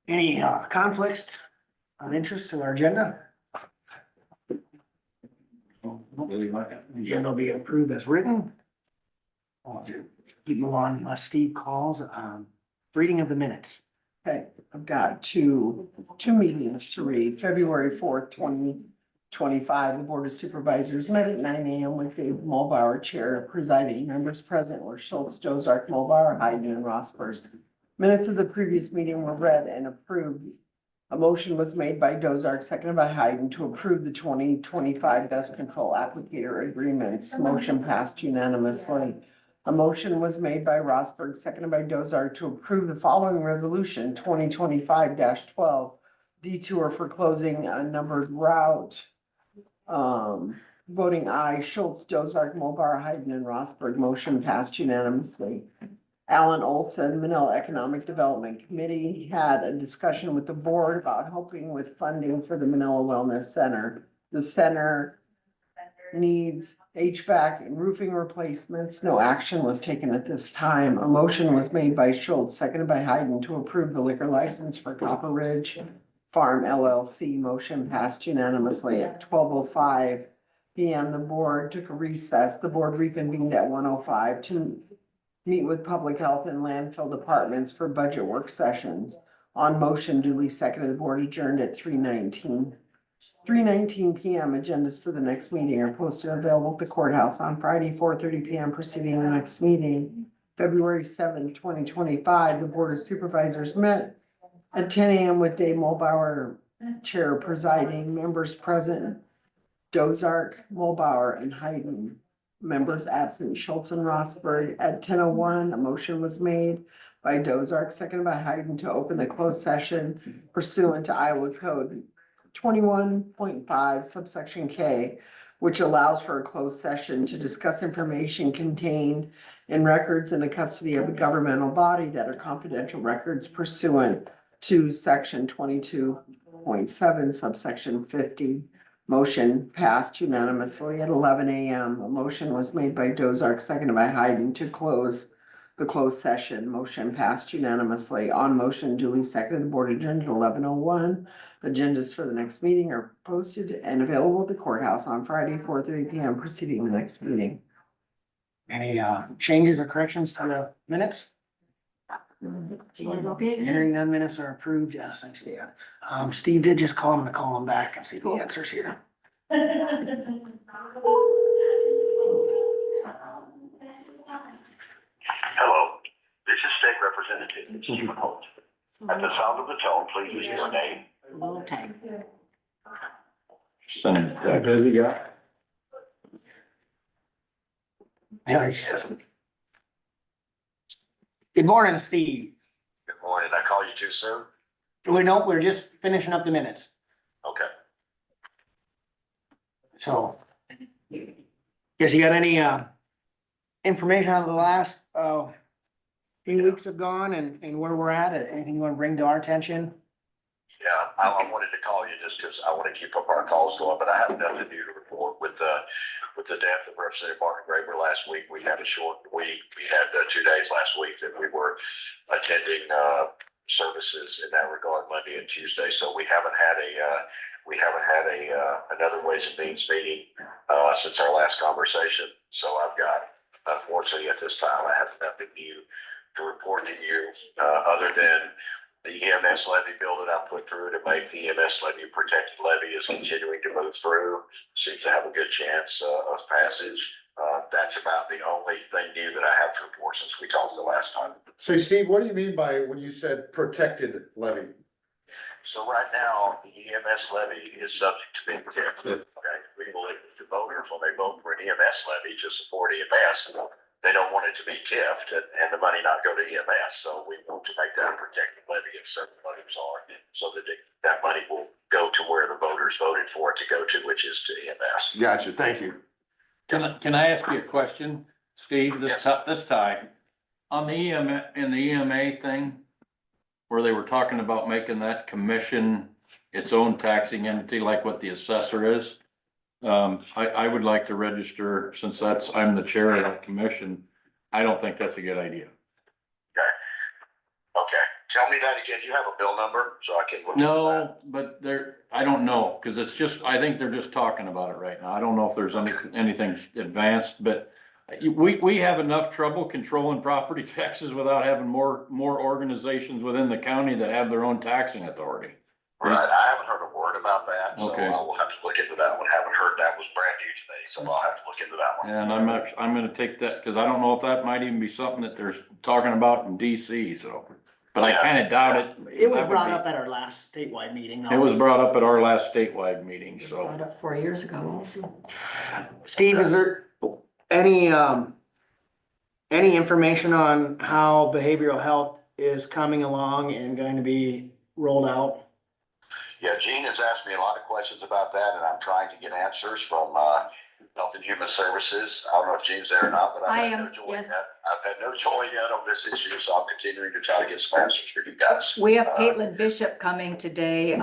Any conflicts of interest to our agenda? Agenda will be approved as written. I'll just keep moving on unless Steve calls. Reading of the minutes. Okay, I've got two meetings to read. February 4th, 2025, the Board of Supervisors met at 9 a.m. with Dave Mulbauer, Chair, presiding. Members present were Schultz, Dozark, Mulbauer, Hayden, and Rosberg. Minutes of the previous meeting were read and approved. A motion was made by Dozark, seconded by Hayden, to approve the 2025 dust control applicator agreements. Motion passed unanimously. A motion was made by Rosberg, seconded by Dozark, to approve the following resolution, 2025-12, detour for closing a numbered route. Voting aye, Schultz, Dozark, Mulbauer, Hayden, and Rosberg. Motion passed unanimously. Alan Olson, Manila Economic Development Committee, had a discussion with the board about helping with funding for the Manila Wellness Center. The center needs HVAC and roofing replacements. No action was taken at this time. A motion was made by Schultz, seconded by Hayden, to approve the liquor license for Copper Ridge Farm LLC. Motion passed unanimously. At 12:05 p.m. the board took a recess. The board reconvened at 1:05 to meet with public health and landfill departments for budget work sessions. On motion duly seconded, the board adjourned at 3:19 p.m. Agendas for the next meeting are posted and available at the courthouse on Friday, 4:30 p.m. preceding the next meeting. February 7th, 2025, the Board of Supervisors met at 10 a.m. with Dave Mulbauer, Chair, presiding. Members present, Dozark, Mulbauer, and Hayden. Members absent, Schultz and Rosberg. At 10:01, a motion was made by Dozark, seconded by Hayden, to open the closed session pursuant to Iowa Code 21.5 subsection K, which allows for a closed session to discuss information contained in records in the custody of a governmental body that are confidential records pursuant to section 22.7 subsection 50. Motion passed unanimously at 11 a.m. A motion was made by Dozark, seconded by Hayden, to close the closed session. Motion passed unanimously. On motion duly seconded, the board adjourned at 11:01. Agendas for the next meeting are posted and available at the courthouse on Friday, 4:30 p.m. preceding the next meeting. Any changes or corrections to the minutes? Hearing none, minutes are approved. Yes, thanks, Dan. Steve did just call him to call him back and see the answers here. Hello, this is State Representative Stephen Holt. At the sound of the tone, please use your name. Busy guy. There he is. Good morning, Steve. Good morning. I call you too soon? We're just finishing up the minutes. Okay. So, guess you got any information on the last few weeks have gone and where we're at? Anything you want to bring to our attention? Yeah, I wanted to call you just because I want to keep up our calls going, but I have nothing new to report with the death of Representative Martin Graber last week. We had a short week. We had 2 days last week that we were attending services in that regard, Monday and Tuesday. So we haven't had another Ways and Means meeting since our last conversation. So I've got, unfortunately, at this time, I have nothing new to report to you other than the EMS levy bill that I put through to make the EMS levy a protected levy is continuing to move through. Seems to have a good chance of passage. That's about the only thing new that I have to report since we talked the last time. So Steve, what do you mean by when you said protected levy? So right now, the EMS levy is subject to being tipped. Okay, we believe that the voters, when they vote for an EMS levy to support EMS, they don't want it to be tipped and the money not go to EMS. So we want to make that a protected levy, and certain voters are, so that that money will go to where the voters voted for it to go to, which is to EMS. Gotcha, thank you. Can I ask you a question, Steve, this time? On the EMA thing, where they were talking about making that commission its own taxing entity like what the assessor is. I would like to register, since I'm the chair of that commission. I don't think that's a good idea. Okay. Tell me that again. You have a bill number so I can look into that? No, but I don't know, cause it's just, I think they're just talking about it right now. I don't know if there's anything advanced, but we have enough trouble controlling property taxes without having more organizations within the county that have their own taxing authority. Right, I haven't heard a word about that, so Okay. I will have to look into that one. Haven't heard that, was brand new to me, so I'll have to look into that one. And I'm gonna take that, cause I don't know if that might even be something that they're talking about in DC, so, but I Yeah. kinda doubt it. It was That would brought be- up at our last statewide meeting. It was brought up at our last statewide meeting, so. Brought up 4 years ago also. Steve, is there any, any information on how behavioral health is coming along and going to be rolled out? Yeah, Gene has asked me a lot of questions about that, and I'm trying to get answers from, Health and Human Services. I don't know if Gene's there or not, but I I've had no am, joy yes. yet. I've had no joy yet on this issue, so I'm continuing to try to get some answers for you guys. We have Caitlin Bishop coming today.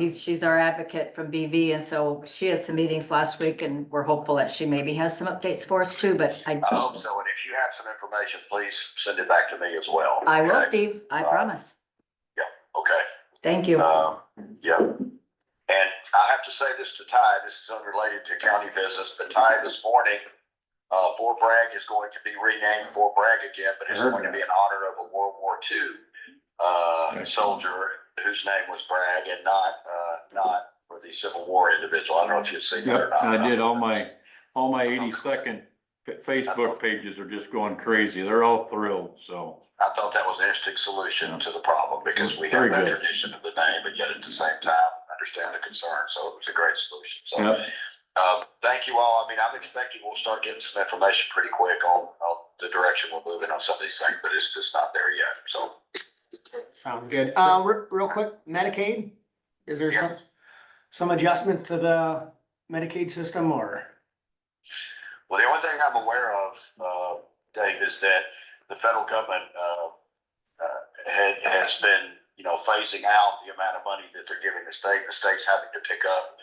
She's our advocate from BV, and so she had some meetings last week, and we're hopeful that she maybe has some updates for us too, but I hope so, and if you have some information, please send it back to me as well. I will, okay? Steve, I promise. Okay. Thank you. Yeah. And I have to say this to Ty, this is unrelated to county business, but Ty, this morning, Fort Bragg is going to be renamed Fort Bragg again, but it's I heard going to that. be in honor of a World War II, soldier whose name was Bragg and not for the Civil War individual. I don't know if you've seen that or Yep, not. I did, all my 82nd Facebook pages are just going crazy. They're all thrilled, so. I thought that was an interesting solution to the problem because we have Very that good. tradition of the name, but yet at the same time, understand the concern. So it was a great solution. So, Yep. thank you all. I mean, I'm expecting we'll start getting some information pretty quick on the direction we're moving on some of these things, but it's just not there yet. So, Sounds good. Real quick, Medicaid, is there Yeah. some adjustment to the Medicaid system or? well, the only thing I'm aware of, Dave, is that the federal government, has been, phasing out the amount of money that they're giving the state. The state's having to pick up,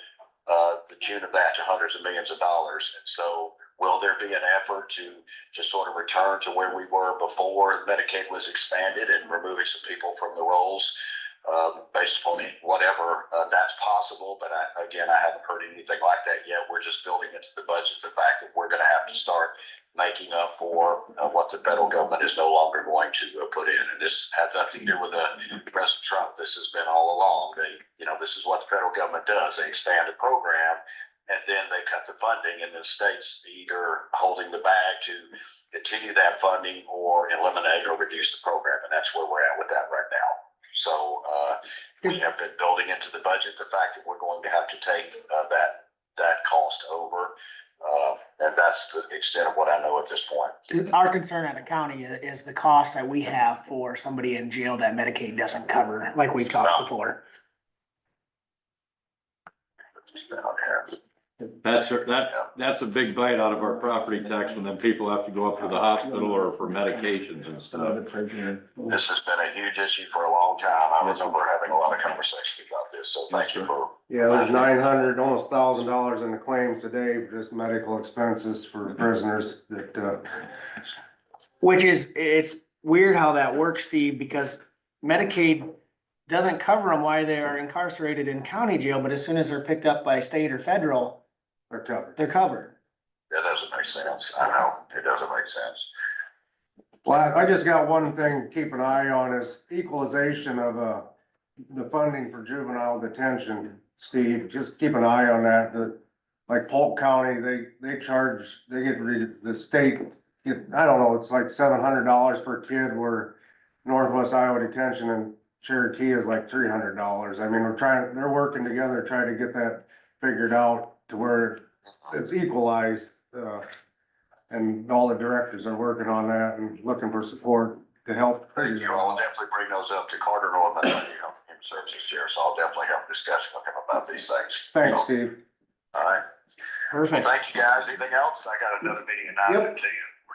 the tune of that to hundreds of millions of dollars. And so will there be an effort to just sort of return to where we were before Medicaid was expanded and removing some people from the rolls, based upon whatever, that's possible. But I haven't heard anything like that yet. We're just building into the budget the fact that we're going to have to start making up for what the federal government is no longer going to put in. And this has nothing to do with President Trump. This has been all along. This is what the federal government does. They expand a program and then they cut the funding, and the states either holding the bag to continue that funding or eliminate or reduce the program. And that's where we're at with that right now. So we have been building into the budget the fact that we're going to have to take that cost over. And that's the extent of what I know at this point. Our concern at the county is the cost that we have for somebody in jail that Medicaid doesn't cover, like we've talked before. That's a big bite out of our property tax when then people have to go up to the hospital or for medications and stuff. This has been a huge issue for a long time. I Yes, sir. remember having a lot of conversations about this, so thank Yes, you sir. for. Yeah, there's 900, almost $1,000 in the claims today for just medical expenses for prisoners that, Which is, it's weird how that works, Steve, because Medicaid doesn't cover them while they are incarcerated in county jail, but as soon as they're picked up by state or federal, are covered. they're covered. That doesn't make sense. I know, it doesn't make sense. Well, I just got one thing to keep an eye on is equalization of, the funding for juvenile detention, Steve, just keep an eye on that, like Polk County, they get, the state get, I don't know, it's like $700 per kid, where Northwest Iowa Detention and Cherokee is like $300. I mean, they're working together, trying to get that figured out to where it's equalized, and all the directors are working on that and looking for support to help. Thank you. I'll definitely bring those up to Carter Norman, the Health and Human Services Chair, so I'll definitely have a discussion with him about these things. Thanks, So, Steve. all right. Perfect. Thank you, guys. Anything else? I got another meeting at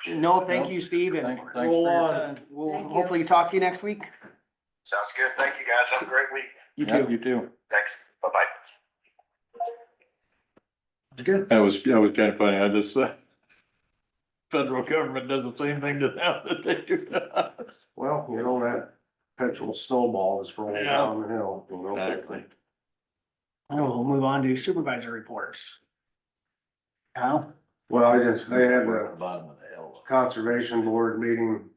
9:15. No, thank you, Steve, and Thanks for your time. we'll Thank you. hopefully talk to you next week. Sounds good. Thank you, guys. Have a great week. You Yeah, too. You too. Thanks. Bye-bye. It's good. That was kind of funny. I just, federal government does the same thing to them that they do to us. Well, you know that, perpetual snowball just rolling Yeah. down the hill. You know? Exactly. Oh, we'll move on to supervisor reports. Kyle? Well, I had the Bottom of the hill. conservation board meeting.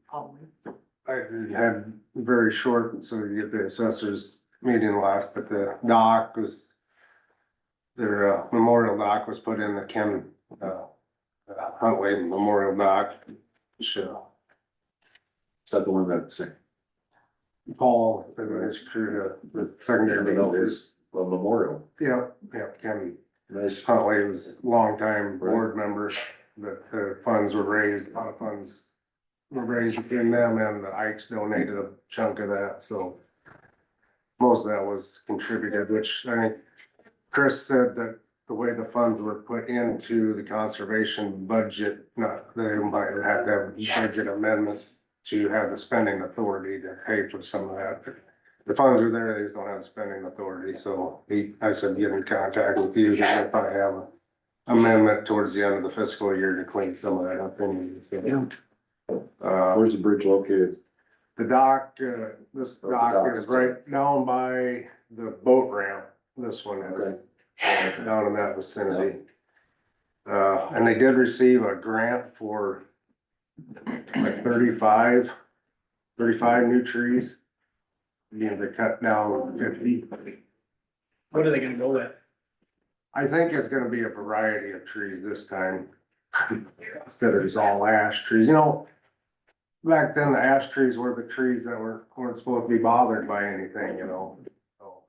I had very short, so you get the assessors meeting left, but the dock was, their memorial dock was put in the Ken, Huntley Memorial Dock. Show. Is that the one that's Paul, and his crew, the secondary leaders. a memorial? Yeah, Ken Nice. Huntley was a longtime board member, that the funds were raised, a lot of funds were raised between them, and the Ikes donated a chunk of that, so most of that was contributed, which I think Chris said that the way the funds were put into the conservation budget, not, they might have to have a budget amendment to have the spending authority to pay for some of that. The funds are there, they just don't have spending authority, so I said, get in contact with you, if I have an amendment towards the end of the fiscal year to clean some of that up. Where's the bridge located? The dock, this dock is right down by the boat ramp, this one is, down in that vicinity. And they did receive a grant for like 35 new trees. You know, they cut down 50. What are they gonna go with? I think it's gonna be a variety of trees this time. Instead of just all ash trees, you know. Back then, the ash trees were the trees that weren't supposed to be bothered by anything, you know, so.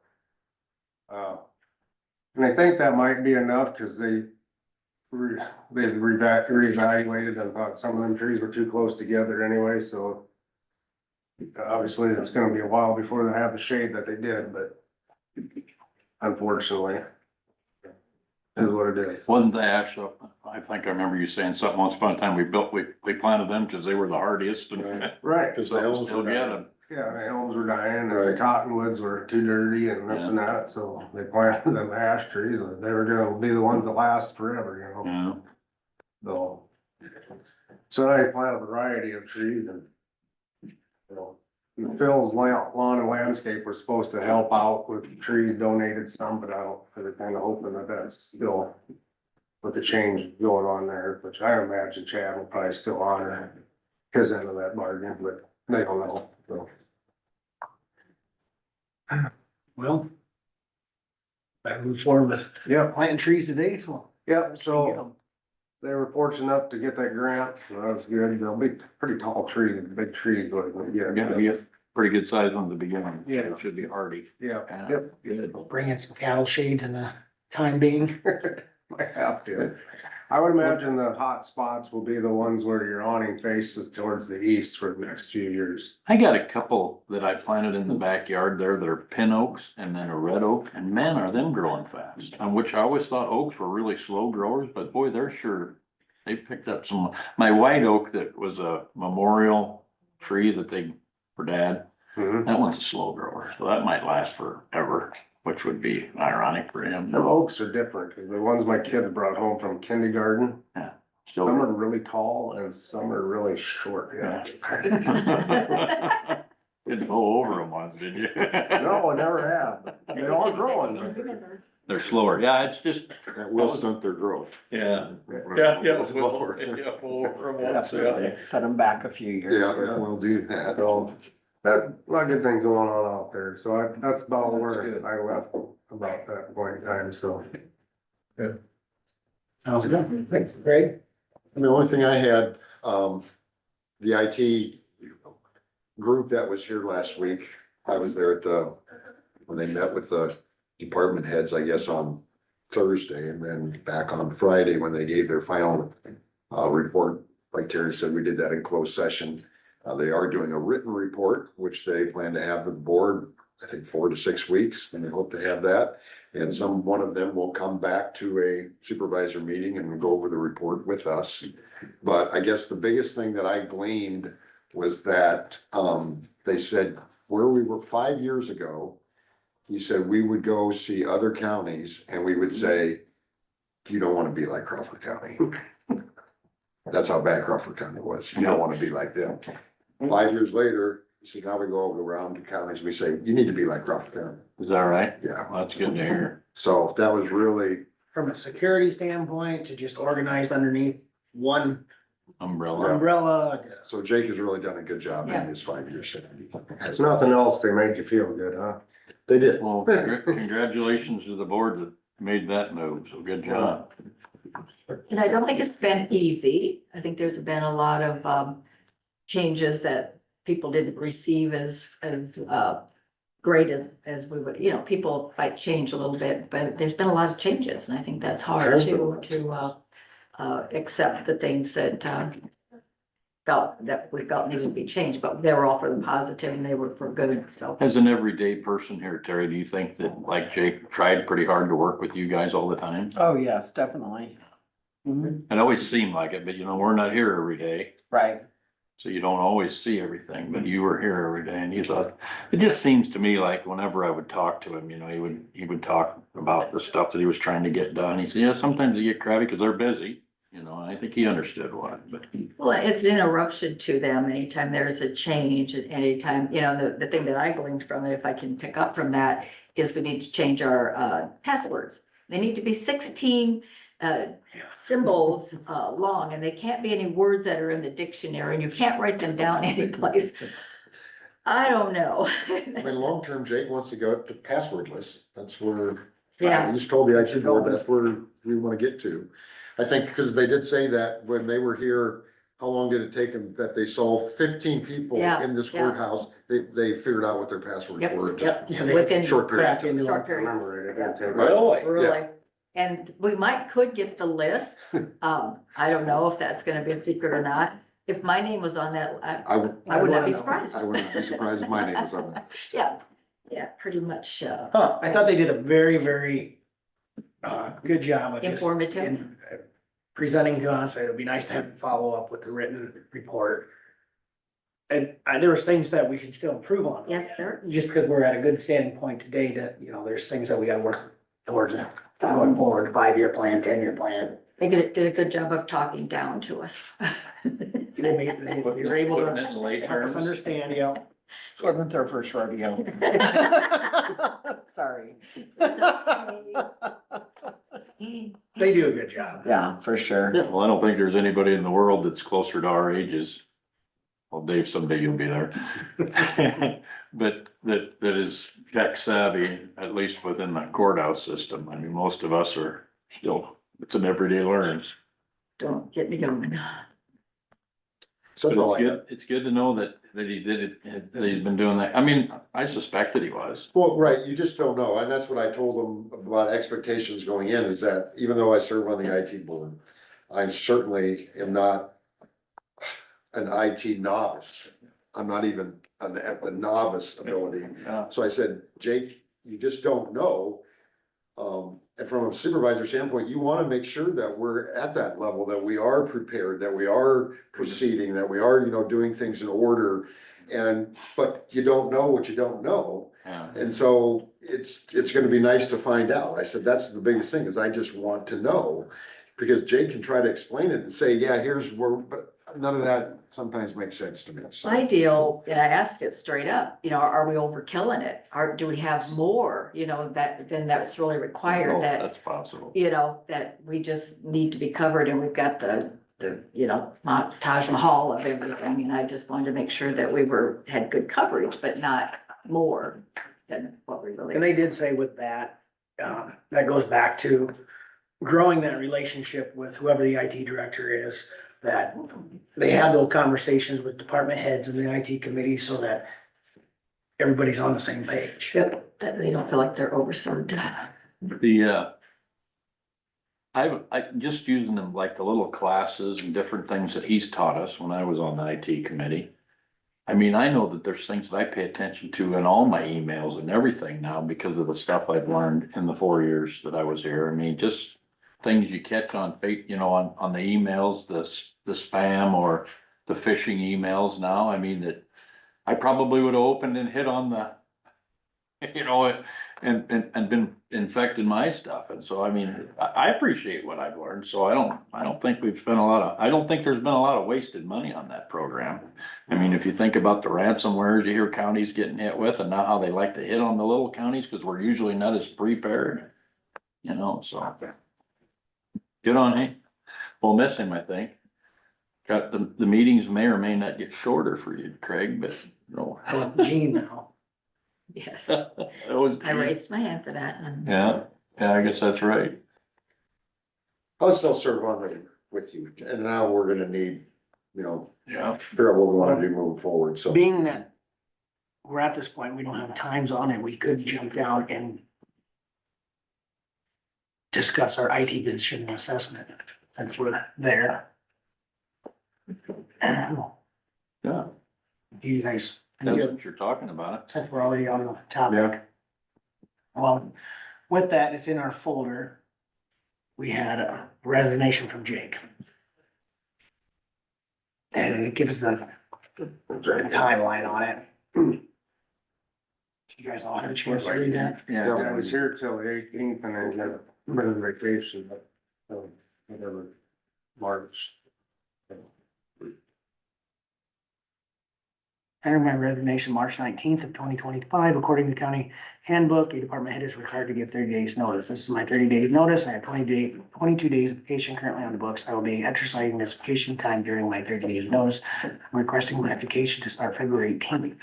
And I think that might be enough, cause they reevaluated and thought some of them trees were too close together anyway, so. Obviously, it's gonna be a while before they have the shade that they did, but unfortunately. Is what it is. Wasn't the ash up? I think I remember you saying something once upon a time, we planted them because they were the hardiest and. Right, Cause the elms Still were get down. them. yeah, the elms were dying and the cottonwoods were too dirty and this and that, so they planted them ash trees and they were gonna be the ones that last forever, you know, Yeah. so I plant a variety of trees and. You know, Phil's lawn and landscape was supposed to help out with trees, donated some, but I don't, they're kind of hoping that that's still. With the change going on there, which I imagine Chad will probably still honor his end of that bargain, but they don't know, so. Well. I move forward with Yep, planting trees today, so. yep, so they were fortunate enough to get that grant, so that was good. They'll be pretty tall trees, big trees, but Gotta yeah. be a pretty good size one at the beginning. Yeah. It should be hardy. Yeah, Yeah, yep. good. Bring in some cattle shades in the time being. Might have to. I would imagine the hot spots will be the ones where your awning faces towards the east for the next few years. I got a couple that I planted in the backyard there that are pin oaks and then a red oak, and man, are them growing fast. On which I always thought oaks were really slow growers, but boy, they're sure, they picked up some. My white oak that was a memorial tree that they, for dad, that one's a slow grower, so that might last forever, which would be ironic for him. The oaks are different, cause the ones my kids brought home from kindergarten, Still- some are really tall and some are really short, yeah. Didn't go over them once, did you? No, I never have. They're all growing. They're slower, yeah, it's just, That will stunt their growth. yeah. Slower. Set them back a few years. Yeah, we'll do that. So, that, a lot of good things going on out there, so that's about where I left about that point in time, so. Sounds good. Thanks, Greg. And the only thing I had, the IT group that was here last week, I was there at when they met with the department heads, I guess, on Thursday, and then back on Friday when they gave their final report. Like Terry said, we did that in closed session. They are doing a written report, which they plan to have with the board, I think 4 to 6 weeks, and they hope to have that. And one of them will come back to a supervisor meeting and go over the report with us. But I guess the biggest thing that I gleaned was that they said where we were 5 years ago, he said we would go see other counties and we would say, you don't want to be like Crawford County. That's how bad Crawford County was. You don't want to be like them. 5 years later, He said, now we go around to counties, we say, you need to be like Crawford County. Is that right? Yeah, Well, that's good to hear. so that was really, From a security standpoint to just organized underneath one Umbrella. umbrella. so Jake has really done a good job Yeah. in his 5 years. It's nothing else, they made you feel good, huh? They did. Well, congratulations to the board that made that move, so good job. And I don't think it's been easy. I think there's been a lot of changes that people didn't receive as great as we would, you know, people might change a little bit, but there's been a lot of changes, and I think that's hard Has been. to accept the things that we felt needed to be changed, but they were all for the positive and they were for good, so. As an everyday person here, Terry, do you think that like Jake tried pretty hard to work with you guys all the time? Oh, yes, definitely. Mhm. It always seemed like it, but you know, we're not here every day. Right. So you don't always see everything, but you were here every day and you thought, it just seems to me like whenever I would talk to him, you know, he would talk about the stuff that he was trying to get done. He said, yeah, sometimes they get crabby because they're busy, you know, and I think he understood why, but. Well, it's an interruption to them anytime there's a change, and anytime, you know, the thing that I gleaned from it, if I can pick up from that, is we need to change our passwords. They need to be 16 symbols long, and they can't be any words that are in the dictionary, and you can't write them down anyplace. I don't know. I mean, long-term, Jake wants to go to password lists. That's where, Yeah. I just told the IT board, that's where we want to get to. I think, because they did say that when they were here, how long did it take them, that they saw 15 people Yeah, in this yeah. courthouse? They figured out what their passwords Yep, were. Just yep. Yeah, they Within short period. crack into short it. period. Remember, it didn't take. Right. Really, and we could get the list. I don't know if that's gonna be a secret or not. If my name was on that, I would, I would not be know. surprised. I would not be surprised if my name was on that. Yeah, pretty much, Huh, I thought they did a very, very, good job of just informative. in presenting to us. It would be nice to have them follow up with the written report. And there was things that we can still improve on. Yes, sir. Just because we're at a good standing point today to, you know, there's things that we gotta work towards going forward, 5-year plan, 10-year plan. They did a good job of talking you're able Putting it to in lay help us terms. understand, you know. Wasn't their first rodeo. Sorry. They do a good job. Yeah, for sure. Well, I don't think there's anybody in the world that's closer to our ages. Well, Dave, someday you'll be there. But that is tech savvy, at least within the courthouse system. I mean, most of us are still, it's an everyday learning. Don't get me going. So But that's all I got. it's good to know that he did it, that he's been doing that. I mean, I suspected he was. Well, right, you just don't know, and that's what I told them about expectations going in, is that even though I serve on the IT board, I certainly am not an IT novice. I'm not even at the novice ability. Yeah. So I said, Jake, you just don't know. And from a supervisor standpoint, you wanna make sure that we're at that level, that we are prepared, that we are proceeding, that we are, you know, doing things in order. But you don't know what you don't know. Yeah. And so it's gonna be nice to find out. I said, that's the biggest thing, is I just want to know. Because Jake can try to explain it and say, yeah, here's where, but none of that sometimes makes sense to me. So, My deal, and I asked it straight up, you know, are we overkilling it? Do we have more, you know, then that's really required, Oh, that, that's possible. you know, that we just need to be covered, and we've got the, you know, Taj Mahal of everything, and I just wanted to make sure that we had good coverage, but not more than what we really. And they did say with that, that goes back to growing that relationship with whoever the IT director is, that they have those conversations with department heads and the IT committee so that everybody's on the same page. Yep, that they don't feel like they're overserved. I just using them like the little classes and different things that he's taught us when I was on the IT committee. I mean, I know that there's things that I pay attention to in all my emails and everything now because of the stuff I've learned in the 4 years that I was here. I mean, just things you catch on, you know, on the emails, the spam or the phishing emails now. I mean, that I probably would have opened and hit on you know, and been infecting my stuff. And so, I mean, I appreciate what I've learned. So I don't think we've spent I don't think there's been a lot of wasted money on that program. I mean, if you think about the ransomwares you hear counties getting hit with and now how they like to hit on the little counties, cause we're usually not as prepared, you know, so. Good on him. We'll miss him, I think. Got the meetings may or may not get shorter for you, Craig, but no. Gene now. Yes, That was- I raised my hand for that. And Yeah, I guess that's right. I'll still serve on it with you, and now we're gonna need, you know, Yeah. figure out what we wanna do moving forward, so. Being that we're at this point, we don't have times on it, we could jump down and discuss our IT position and assessment, since we're there. And Yeah, you guys, that's what you're talking about. since we're already on the topic. Well, with that, it's in our folder. We had a resignation from Jake. And it gives the timeline on it. You guys all had a chance to read that? Yeah, I was here till the 18th and then got went on vacation, but, whatever, March. And my resignation, March 19th of 2025, according to county handbook, a department head is required to give 30 days notice. This is my 30 days notice. I have 22 days of vacation currently on the books. I will be exercising this vacation time during my 30 days notice. I'm requesting my vacation to start February 18th.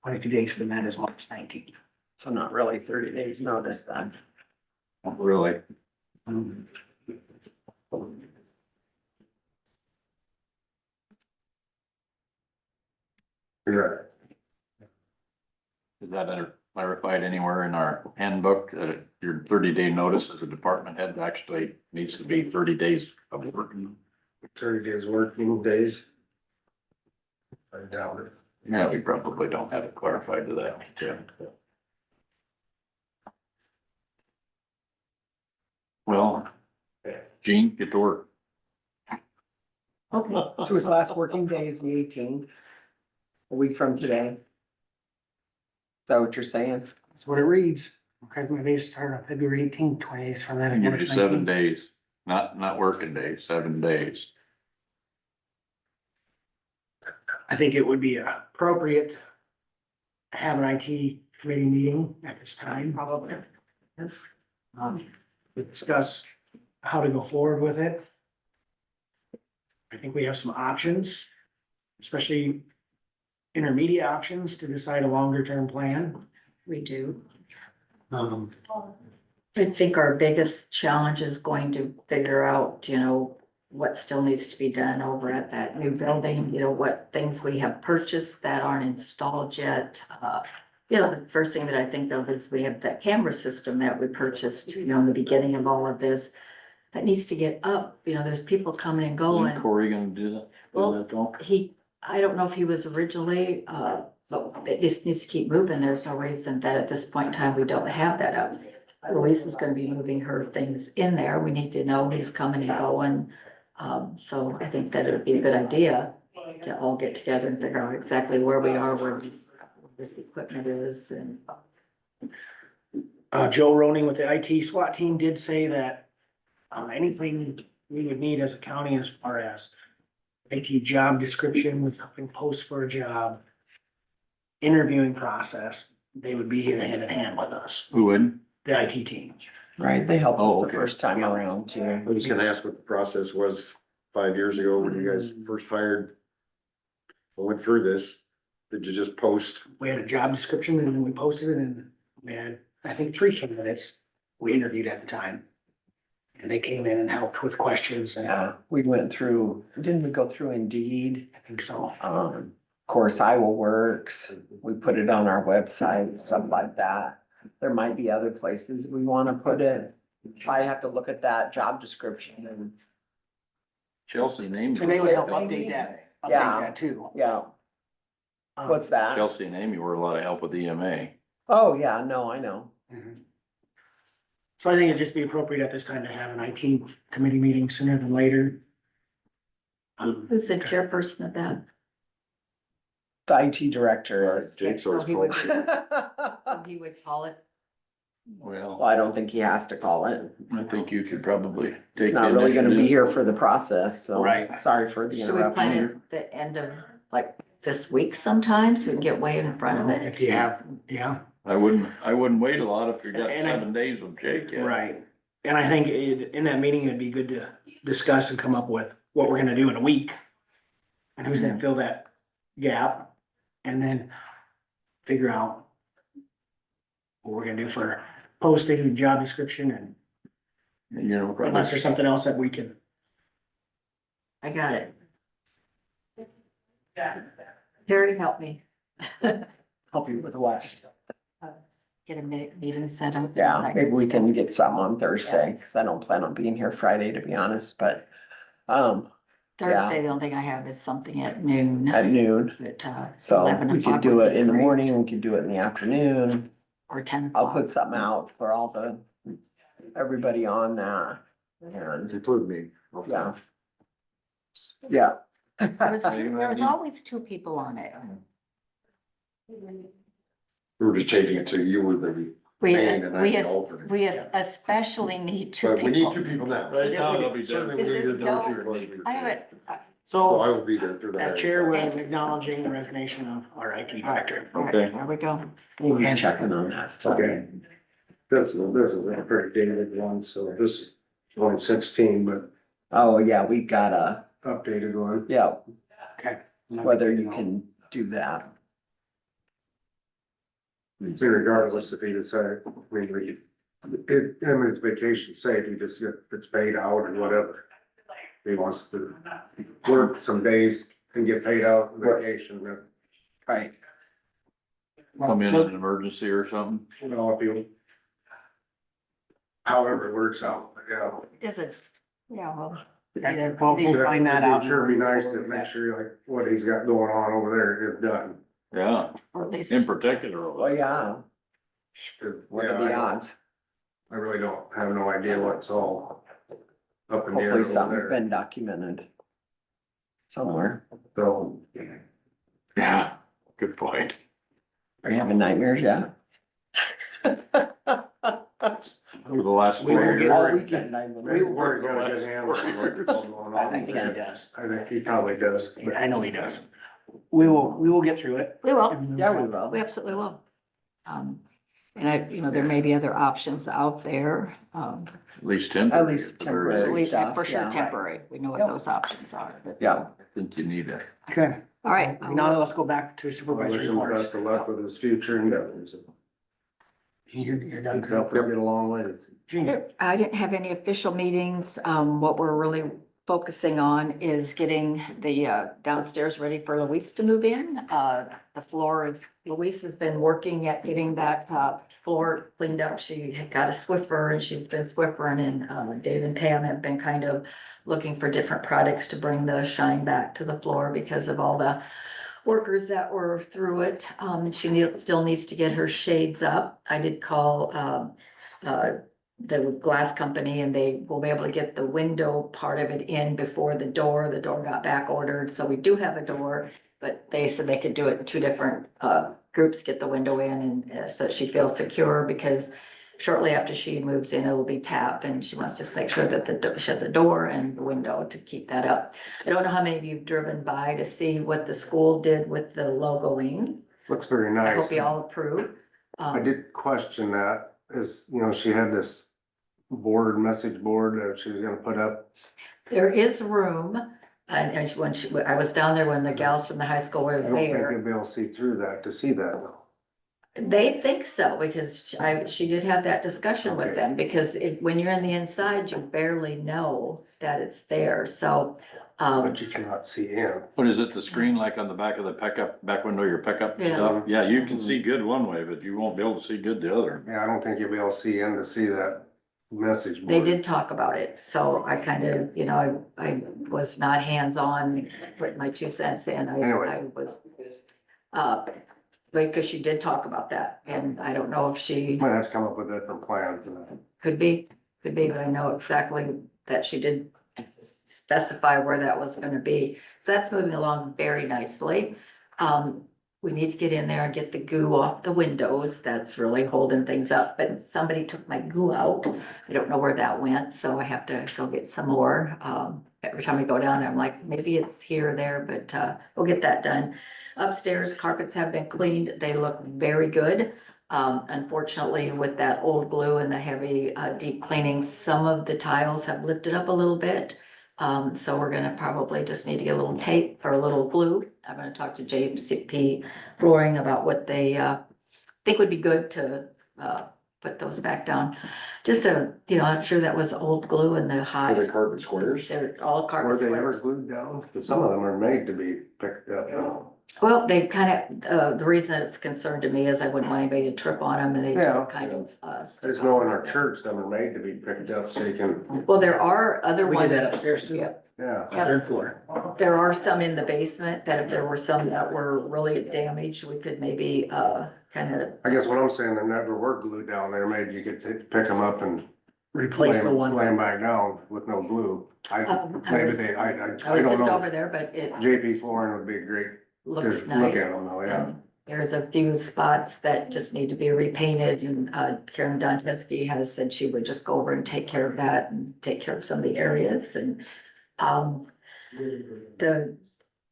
22 days from that is March 19th. So not really 30 days notice then. Really? Right. Is that clarified anywhere in our handbook that your 30-day notice as a department head actually needs to be 30 days of work? 30 days working days. I doubt it. Yeah, we probably don't have it clarified to that, Tim. Well, Gene, get to work. Okay, so his last working day is the 18th, a week from today. Is that what you're saying? That's what it reads. Okay, my days start on February 18th, 20 days from that. Give you March 7 19th. days, not working days, 7 days. I think it would be appropriate to have an IT committee meeting at this time, probably. To discuss how to go forward with it. I think we have some options, especially intermediate options to decide a longer term plan. we do. Um, I think our biggest challenge is going to figure out, you know, what still needs to be done over at that new building, you know, what things we have purchased that aren't installed yet. You know, the first thing that I think of is we have that camera system that we purchased, you know, in the beginning of all of this. That needs to get up, you know, there's people coming and going. Isn't Corey gonna do that? Well, Do that though? I don't know if he was originally, but it just needs to keep moving. There's no reason that at this point in time, we don't have that up. Louise is gonna be moving her things in there. We need to know who's coming and going. So I think that it would be a good idea to all get together and figure out exactly where we are, where this equipment is and. Joe Roning with the IT SWAT team did say that anything we would need as a county as far as IT job description, with helping post for a job, interviewing process, they would be here hand in hand with us, Who would? the IT team. Right, they helped us Oh, the okay. first time around too. I was gonna ask what the process was 5 years ago when you guys first hired. Went through this, did you just post? We had a job description and then we posted it, and we had, I think, 3 candidates we interviewed at the time. And they came in and helped with questions, and Yeah, we went through, didn't we go through Indeed? I think so. Of course, Iowa Works, we put it on our website, stuff like that. There might be other places we wanna put it. I have to look at that job description and, Chelsea named. And they would help Maybe. update Yeah. that too. yeah, what's that? Chelsea and Amy were a lot of help with EMA. Oh, yeah, no, I know. Mhm. So I think it'd just be appropriate at this time to have an IT committee meeting sooner than later. Who's the chairperson of that? The IT director is. Jake's always So he would- called. So he would call it. Well, Well, I don't think he has to call it. I think you could probably take. Not the really gonna be initiative. here for the process, so. Right. Sorry for the Should we plan interruption. it the end of like this week sometime so we can get way in front of it? If you have, yeah, I wouldn't wait a lot if you got And I- 7 days with Jake yet. right. And I think in that meeting, it'd be good to discuss and come up with what we're gonna do in a week. And who's gonna fill that gap, and then figure out what we're gonna do for posting, job description, and And, you know, unless probably, there's something else that we can. I got it. Terry, help me. Help you with what? Get a meeting set up. Yeah, maybe we can get something on Thursday, cause I don't plan on being here Friday, to be honest, but, Thursday, the only thing I have is something at noon. at noon. But, So 11 we could o'clock do would it be in the great. morning, we could do it in the afternoon. Or 10 I'll o'clock. put something out for all everybody on that. And, Include me. yeah. Yeah. There was always two people on it. We were just changing it to you were the We, main and I'm we, the alternate. we especially need two But we need people. 2 people now. Right now, it'll be Certainly done. we need to Is know this- two people. I haven't, So I So, will be there through the. as chair, we're acknowledging the resignation of our IT director. Okay. there we go. We'll be checking on that stuff. Okay. This is a pretty dated one, so this is 2016, but Oh, yeah, we gotta, updated one. yeah, Okay. whether you can do that. Regardless if he decided, I mean, him his vacation saved, he just gets paid out or whatever. He wants to work some days and get paid out vacation, Right. Come in an emergency or something. you know, if you. However it works out, yeah. Is it, yeah, well. Okay, either- well, we'll find that out. It'd sure be nice to make sure like what he's got going on over there is done. Yeah, Or at least, in particular. Well, yeah, 'Cause, what yeah, are the odds? I really don't have no idea what's all up in the air Hopefully over something's there. been documented somewhere. So, Yeah, good point. Are you having nightmares yet? For the last We 4 will years. get- All weekend nightmares. maybe we're gonna get him what's going on I over think he there. does. I think he probably does. I know he does. We will get through it. we will, Yeah, we will. we absolutely will. And there may be other options out there, At least temporary. At least at the very temporary. at least stuff, for sure yeah. temporary, we know what Yep. those options are, but. Yeah, I think you need it. Okay. All right, Now let's go back to I wish supervisor him the reports. best of luck with his future endeavors. You're done. He's helped us get a long way. Gene, I didn't have any official meetings. What we're really focusing on is getting the downstairs ready for Luis to move in. The floor Luis has been working at getting that floor cleaned up. She had got a Swiffer and she's been Swiffering, and Dave and Pam have been kind of looking for different products to bring the shine back to the floor because of all the workers that were through it. Still needs to get her shades up. I did call the glass company and they will be able to get the window part of it in before the door. The door got back ordered, so we do have a door, but they said they could do it in 2 different groups, get the window in and so that she feels secure, because shortly after she moves in, it will be tap, and she wants to just make sure that she has a door and the window to keep that up. I don't know how many of you have driven by to see what the school did with the logoing. Looks very I nice. hope you all approve. I did question that, is, you know, she had this message board that she was gonna put up. There is room, and I was down there when the gals from the high school I were don't think there. you'll be able to see through that, to see that though. They think so, because she did have that discussion with Okay. them, because when you're in the inside, you barely know that it's there, so. But you cannot see in. What is it, the screen like on the back of the back window, your pickup Yeah. stuff? Yeah, you can see good one way, but you won't be able to see good the other. Yeah, I don't think you'll be able to see in to see that message board. They did talk about it, so I kind of, I was not hands-on, putting my 2 cents in, Anyways. I was. Because she did talk about that, and I don't know if she Might have to come up with a different plan for that. could be, but I know exactly that she did specify where that was gonna be. So that's moving along very nicely. we need to get in there and get the goo off the windows. That's really holding things up, but somebody took my goo out. I don't know where that went, so I have to go get some more. Every time I go down there, I'm like, maybe it's here or there, but, we'll get that done. Upstairs, carpets have been cleaned. They look very good. Unfortunately, with that old glue and the heavy, deep cleaning, some of the tiles have lifted up a little bit. So we're gonna probably just need to get a little tape or a little glue. I'm gonna talk to JCP Flooring about what they, think would be good to, put those back down. Just I'm sure that was old glue and the Are high, they carpet squares? they're all Were carpet they ever squares. glued down? Cause some of them are made to be picked up now. Well, they kind of, the reason it's concerned to me is I wouldn't want anybody to trip on them and they Yeah. kind of, I just know in our church, them are made to be picked up so you can, Well, there are other We ones. did that upstairs too. Yep. yeah. Third floor. There are some in the basement that if there were some that were really damaged, we could maybe, kind of. I guess what I'm saying, they never were glued down there, maybe you could pick them up and Replace the one. lay them back down with no glue. I Maybe was- they, I I was don't just know. over there, but it JP Flooring would be great to looks look nice. at them though, yeah. And there's a few spots that just need to be repainted and, Karen Doncheski has said she would just go over and take care of that and take care of some of the areas and,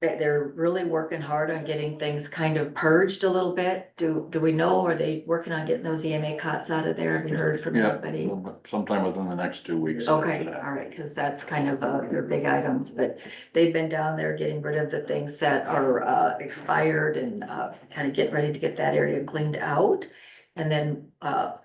they're really working hard on getting things kind of purged a little bit. Do we know, are they working on getting those EMA cots out of there? Have you heard from Yeah, anybody? sometime within the next 2 weeks. Okay, all right, cause that's kind of, their big items, but they've been down there getting rid of the things that are, expired and, kind of getting ready to get that area cleaned out. And then,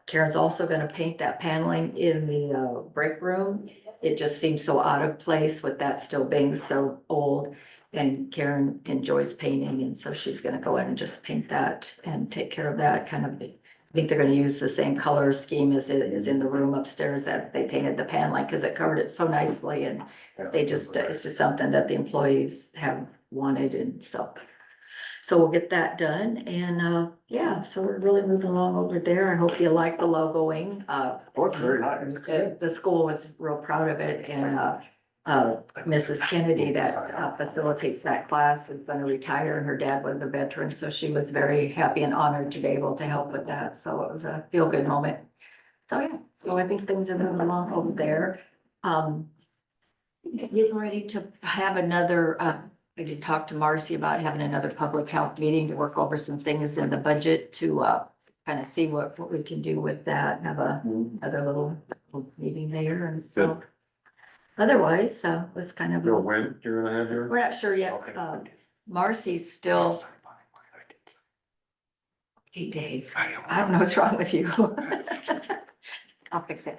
Karen's also gonna paint that paneling in the, break room. It just seems so out of place with that still being so old. And Karen enjoys painting, and so she's gonna go in and just paint that and take care of that kind of. I think they're gonna use the same color scheme as it is in the room upstairs that they painted the paneling, cause it covered it so nicely and they just, it's just something that the employees have wanted and so. So we'll get that done and, yeah, so we're really moving along over there. I hope you like the logoing. Looks very nice. The school was real proud of it and, Mrs. Kennedy that facilitates that class is gonna retire and her dad was a veteran, so she was very happy and honored to be able to help with that. So it was a feel-good moment. So yeah, so I think things are moving along over there. Getting ready to have another, I did talk to Marcy about having another public health meeting to work over some things in the budget to, kind of see what we can do with that, have another little meeting there and so. Good. Otherwise, it's kind of, Bill, when you're gonna have your? we're not sure yet. Marcy's still, hey Dave, I don't know what's wrong with you. I'll fix it.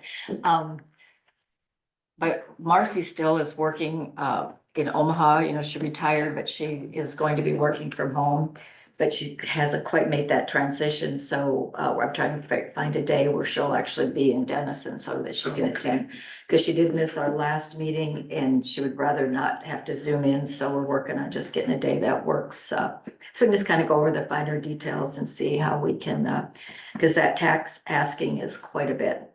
But Marcy still is working, in Omaha, she retired, but she is going to be working from home. But she hasn't quite made that transition, so, I'm trying to find a day where she'll actually be in Denison so that she can attend. Cause she did miss our last meeting and she would rather not have to zoom in, so we're working on just getting a day that works. So we can just kind of go over the finer details and see how we can, cause that tax asking is quite a bit.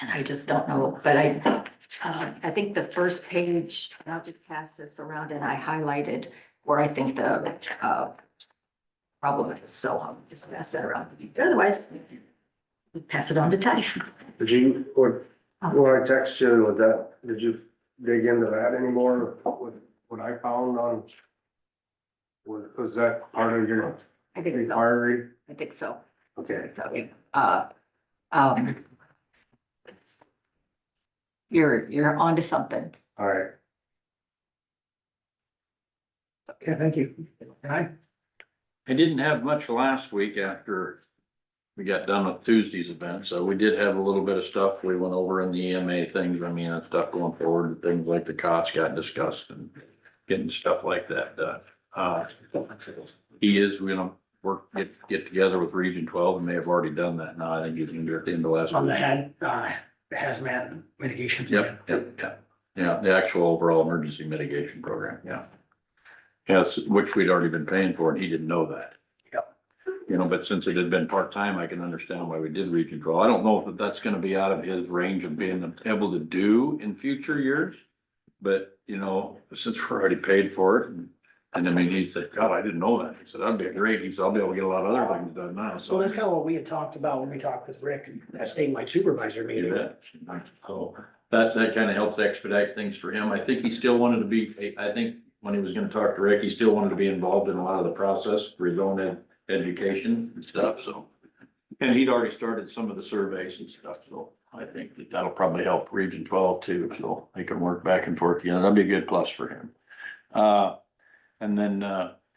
And I just don't know, but I think the first page, I'll just pass this around and I highlighted where I think the, problem is, so I'll just pass that around. Otherwise, pass it on to Ty. Did you, when I text you with that, did you dig into that anymore with what I found on? Was that part of your I think so. inquiry? I think so. Okay. So, you're onto something. All right. Okay, thank you. Hi. I didn't have much last week after we got done with Tuesday's event, so we did have a little bit of stuff we went over in the EMA things, and stuff going forward, things like the cots got discussed and getting stuff like that done. He is gonna get together with Region 12 and may have already done that now. I think he's gonna do it at the end of last On week. the hazmat mitigation. Yep. Yeah, the actual overall emergency mitigation program, yeah. Yes, which we'd already been paying for, and he didn't know that. Yep. But since it had been part-time, I can understand why we did region control. I don't know if that's gonna be out of his range of being able to do in future years. But, since we're already paid for it, and And I mean, he said, God, I didn't know that. He said, that'd be great. He said, I'll be able to get a lot of other things done now, So so. that's kind of what we had talked about when we talked with Rick at statewide supervisor meeting. Yeah. So that kind of helps expedite things for him. I think he still wanted to be, I think when he was gonna talk to Rick, he still wanted to be involved in a lot of the process for his own education and stuff, so. And he'd already started some of the surveys and stuff, so I think that that'll probably help Region 12 too, so they can work back and forth. Yeah, that'd be a good plus for him. And then,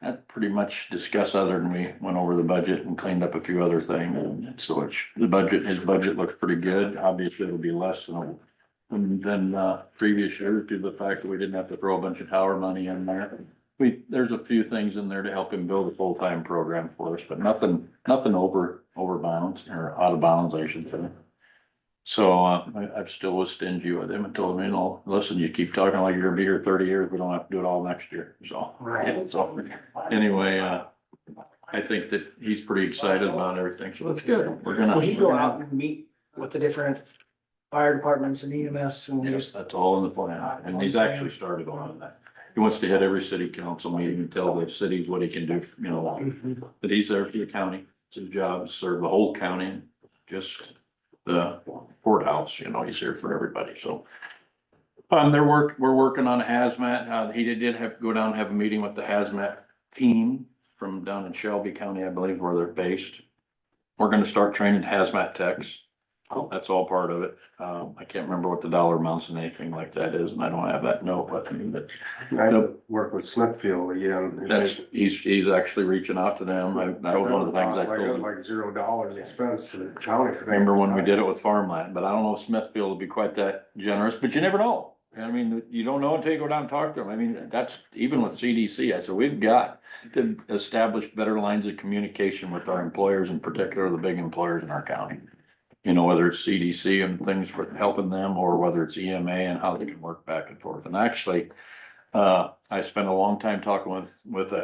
that pretty much discussed other than we went over the budget and cleaned up a few other things. And so it's, his budget looks pretty good. Obviously, it'll be less than previous years due to the fact that we didn't have to throw a bunch of tower money in there. There's a few things in there to help him build a full-time program for us, but nothing over bounds or out of bounds, I should say. So, I still was stingy with him and told him, you know, listen, you keep talking like you're gonna be here 30 years, we don't have to do it all next year, so. Right. So, anyway, I think that he's pretty excited about everything, so that's good. We're gonna. Will he go out and meet with the different fire departments and EMS and Yes, just, that's all in the plan, and he's actually started on that. He wants to hit every city council meeting and tell the cities what he can do, you know, that he's there for the county. It's his job to serve the whole county, just the courthouse, you know, he's here for everybody, so. We're working on a hazmat. He did have to go down and have a meeting with the hazmat team from down in Shelby County, I believe, where they're based. We're gonna start training hazmat techs. That's all part of it. I can't remember what the dollar amounts and anything like that is, and I don't have that note with me, but I have to work with Smithfield again. he's actually reaching out to them. That was one of the things I told him. Like $0 expense to the county. Remember when we did it with farmland, but I don't know if Smithfield will be quite that generous, but you never know. I mean, you don't know until you go down and talk to them. I mean, that's even with CDC. I said, we've got to establish better lines of communication with our employers, in particular, the big employers in our county. You know, whether it's CDC and things for helping them, or whether it's EMA and how they can work back and forth. And actually, I spent a long time talking with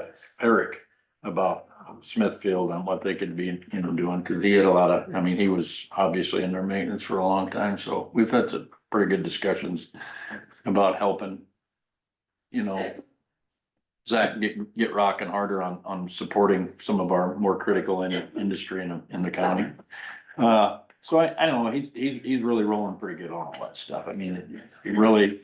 Eric about Smithfield and what they could be, you know, doing, because he had a lot of, I mean, he was obviously in their maintenance for a long time, so we've had some pretty good discussions about helping, you know, Zach get rocking harder on supporting some of our more critical industry in the county. So I don't know, he's really rolling pretty good on all that stuff. I mean, he really,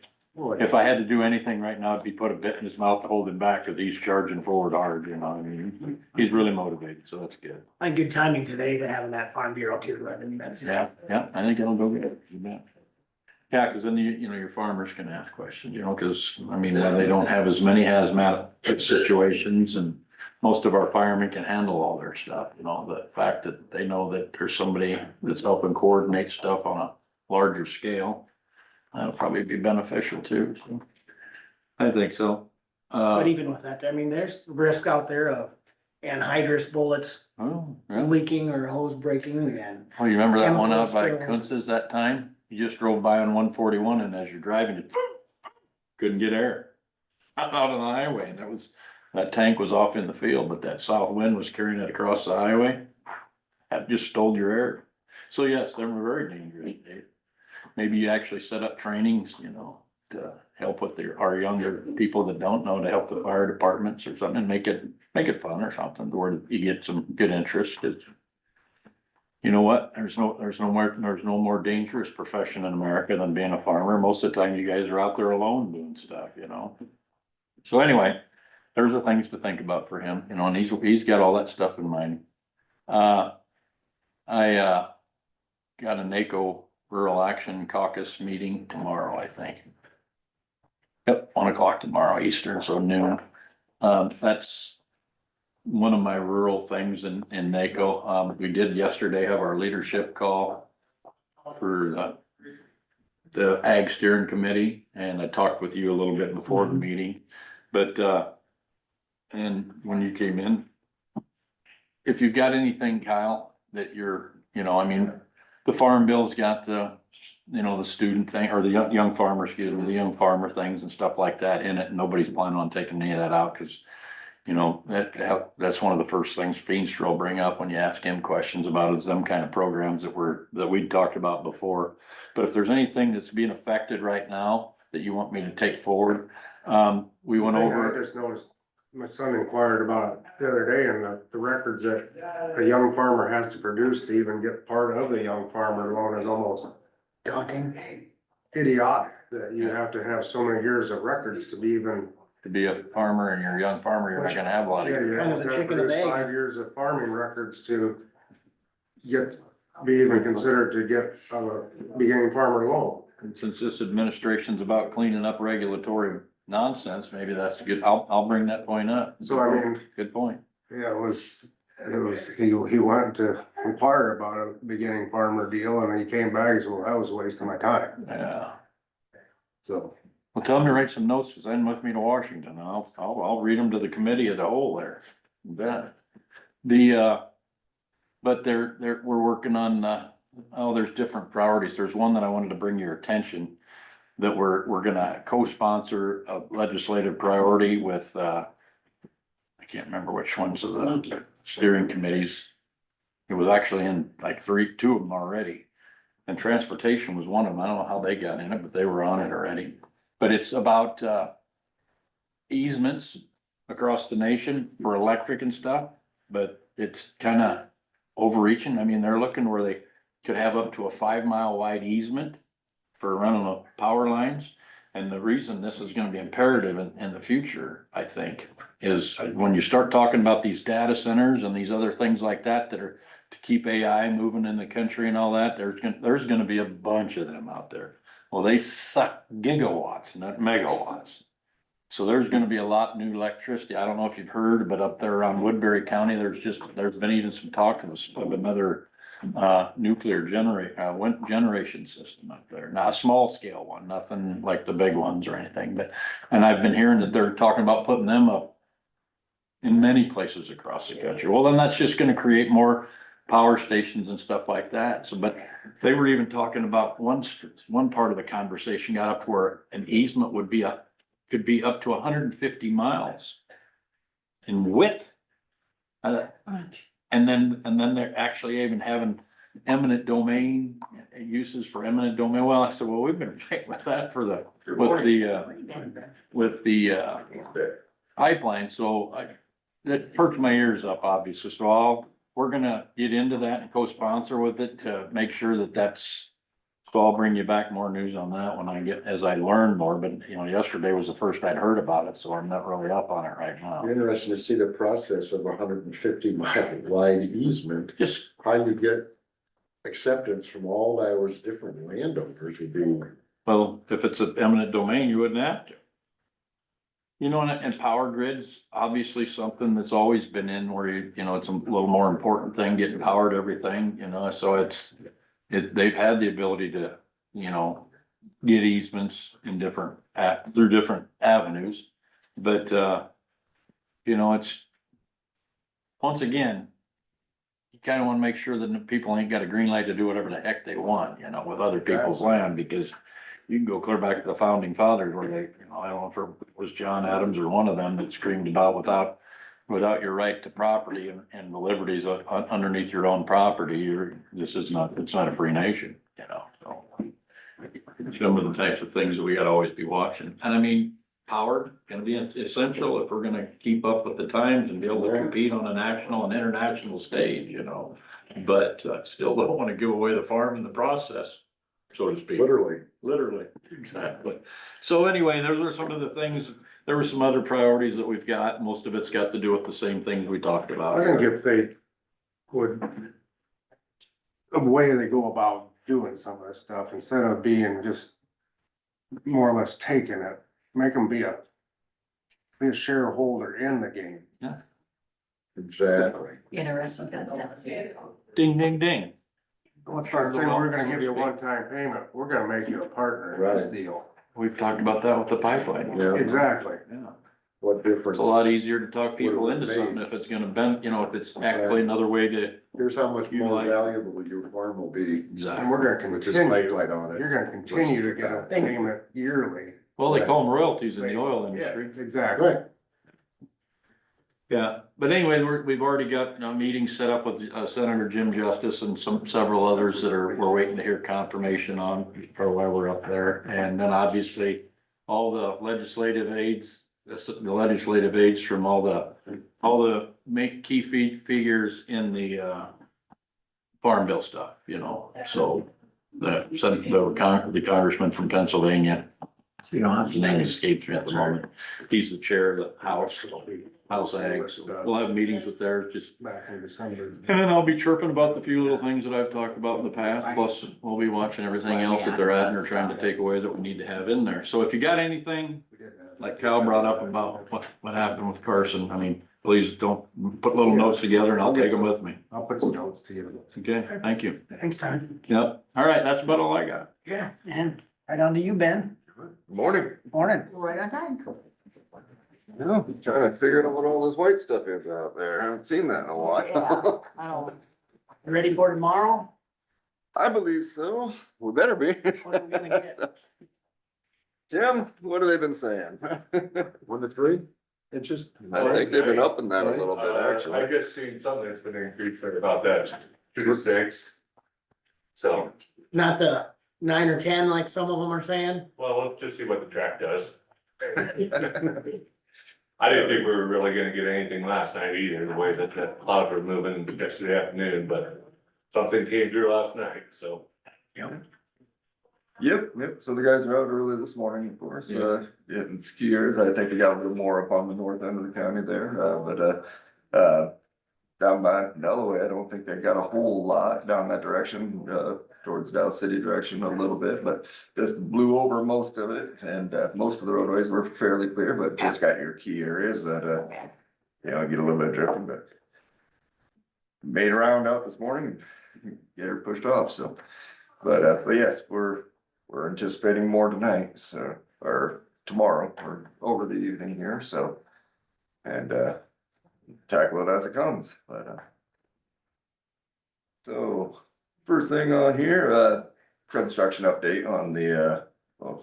if I had to do anything right now, it'd be put a bit in his mouth to hold him back, because he's charging forward hard, you know, I mean, he's really motivated, so that's good. I think good timing today to having that farm bureau too, I mean, that's. Yeah, I think it'll go good. You bet. Yeah, because then you know, your farmers can ask questions, you know, because, I mean, they don't have as many hazmat situations, and most of our firemen can handle all their stuff, you know, the fact that they know that there's somebody that's helping coordinate stuff on a larger scale, that'll probably be beneficial too. So, I think so. But even with that, I mean, there's risk out there of anhydrous bullets Oh, really? leaking or hose breaking and. Oh, you remember that one out by Chemical Kuntz's that time? You just drove by on 141, and as you're driving, it couldn't get air out on the highway, and that tank was off in the field, but that south wind was carrying it across the highway. That just stole your air. So yes, they were very dangerous, Dave. Maybe you actually set up trainings, you know, to help with our younger people that don't know, to help the fire departments or something, and make it fun or something, where you get some good interest. 'Cause you know what? There's no more dangerous profession in America than being a farmer. Most of the time you guys are out there alone doing stuff, you know? So anyway, there's the things to think about for him, you know, and he's got all that stuff in mind. I got a NACO Rural Action Caucus meeting tomorrow, I think. Yep, 1:00 tomorrow Eastern, so noon. That's one of my rural things in NACO. We did yesterday have our leadership call for the Ag Steering Committee, and I talked with you a little bit before the meeting, but and when you came in, if you've got anything, Kyle, that you're, you know, I mean, the farm bill's got the, you know, the student thing, or the young farmer, excuse me, the young farmer things and stuff like that in it, and nobody's planning on taking any of that out, because, you know, that's one of the first things Feenstra will bring up when you ask him questions about is them kind of programs that we talked about before. But if there's anything that's being affected right now that you want me to take forward, we went over. I just noticed my son inquired about it the other day, and the records that a young farmer has to produce to even get part of the young farmer loan is almost Daunting. idiotic, that you have to have so many years of records to be even. To be a farmer and you're a young farmer, you're not gonna have a lot of. Yeah, you Kind have of to the have chicken and produced egg. 5 years of farming records to be even considered to get a beginning farmer loan. And since this administration's about cleaning up regulatory nonsense, maybe that's good. I'll bring that point up. So I mean, Good point. yeah, he went to inquire about a beginning farmer deal, and he came back, he said, well, that was a waste of my time, Yeah. so. Well, tell them to write some notes, to send with me to Washington. I'll read them to the committee of the whole there. You bet. But we're working on, there's different priorities. There's one that I wanted to bring your attention, that we're gonna co-sponsor a legislative priority with, I can't remember which ones of the steering committees. It was actually in like two of them already. And transportation was one of them. I don't know how they got in it, but they were on it already. But it's about, easements across the nation for electric and stuff, but it's kind of overreaching. I mean, they're looking where they could have up to a 5 mile wide easement for running the power lines. And the reason this is gonna be imperative in the future, I think, is when you start talking about these data centers and these other things like that are to keep AI moving in the country and all that, there's gonna be a bunch of them out there. Well, they suck gigawatts, not megawatts. So there's gonna be a lot new electricity. I don't know if you've heard, but up there around Woodbury County, there's been even some talk of another nuclear wind generation system up there. Not a small scale one, nothing like the big ones or anything, and I've been hearing that they're talking about putting them up in many places across the country. Well, then that's just gonna create more power stations and stuff like that. So, but they were even talking about one part of the conversation got up to where an easement could be up to 150 miles in width. And then they're actually even having eminent domain uses for eminent domain. Well, I said, well, we've been fighting with that with the pipeline. So that perked my ears up, obviously. So we're gonna get into that and co-sponsor with it to make sure so I'll bring you back more news on that as I learn more, but yesterday was the first I'd heard about it, so I'm not really up on it right now. Interesting to see the process of 150 mile wide easement. Just, How you get acceptance from all those different landowners would be. well, if it's an eminent domain, you wouldn't have to. And power grids, obviously something that's always been in where it's a little more important thing, getting power to everything, so they've had the ability to, get easements in through different avenues. But, it's, once again, you kind of want to make sure that people ain't got a green light to do whatever the heck they want, with other people's land, because you can go clear back to the founding fathers where they, I don't know if it was John Adams or one of them that screamed about without your right to property and the liberties underneath your own property, it's not a free nation, so. Some of the types of things that we gotta always be watching. And I mean, power gonna be essential if we're gonna keep up with the times and be able to compete on a national and international stage, but still don't wanna give away the farm in the process, so to speak. Literally, exactly. So anyway, those are some of the things. There were some other priorities that we've got. Most of it's got to do with the same things we talked about. I think if they would, the way they go about doing some of this stuff, instead of being just more or less taking it, make them be a shareholder in the game. Exactly. Interesting concept. Ding, ding, ding. Let's not say we're gonna give you a one-time payment, we're gonna make you a partner in this Right. deal. We've talked about that with the pipeline. Yeah. Exactly. Yeah. What difference? It's a lot easier to talk people What it into made. something if it's gonna bend, if it's actually another way to. Here's how much more Utilize- valuable your farm will be And Exactly. we're gonna with this continue, pipeline on it. you're gonna continue to get a payment yearly. Well, they call them royalties in the oil industry. Yeah, exactly. Right. Yeah, but anyway, we've already got a meeting set up with Senator Jim Justice and several others we're waiting to hear confirmation on for why we're up there. And then obviously all the legislative aides the legislative aides from all the key figures in the, farm bill stuff, you know, so the congressman from Pennsylvania, So you don't have his to. name escapes me at the moment. He's the chair of the House Ag, so we'll have meetings with there, just, Back in December. and then I'll be chirping about the few little things that I've talked about in the past, plus we'll be watching everything else that they're adding or trying to take away that we need to have in there. So if you got anything, like Cal brought up about what happened with Carson, I mean, please don't put little notes together and I'll take them with me. I'll put some notes together. Okay, thank you. Thanks, Tom. Yep, all right, that's about all I got. Yeah, and right on to you, Ben. Morning. Morning. Right on time. Yeah, trying to figure out what all this white stuff is out there. I haven't seen that in a while. I don't. You ready for tomorrow? I believe so. We better be. What are we gonna get? Tim, what have they been saying? 1 to 3 inches. I think they've been upping that a little bit, I actually. just seen something that's been increased for about that 2 to 6. So, Not the 9 or 10 like some of them are saying? well, we'll just see what the track does. I didn't think we were really gonna get anything last night either, the way that the clouds were moving yesterday afternoon, but something came through last night, so. Yep, so the guys are out early this morning, of course, getting skiers. I think they got a little more up on the north end of the county there, down by Delaware, I don't think they got a whole lot down that direction, towards Dallas City direction a little bit, but just blew over most of it, and, most of the roadways were fairly clear, but just got your key areas that, get a little bit of drifting, but made a round out this morning and get her pushed off, so. But yes, we're anticipating more tonight, so, or tomorrow, or over the evening here, so. And, tackle it as it comes, but, so, first thing on here, construction update on the,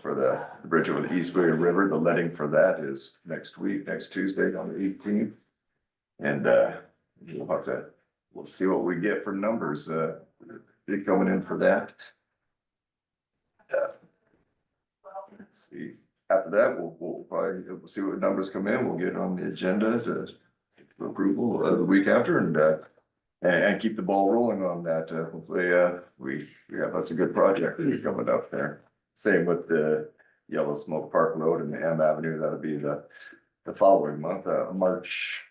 for the bridge over the Eastway River, the letting for that is next week, next Tuesday on the 18th. And, we'll see what we get for numbers, be coming in for that. Let's see, after that, we'll probably, we'll see what numbers come in, we'll get on the agenda to approval the week after and keep the ball rolling on that. Hopefully, we have us a good project coming up there. Same with the Yellow Smoke Park Road and the M Avenue, that'll be the following month, March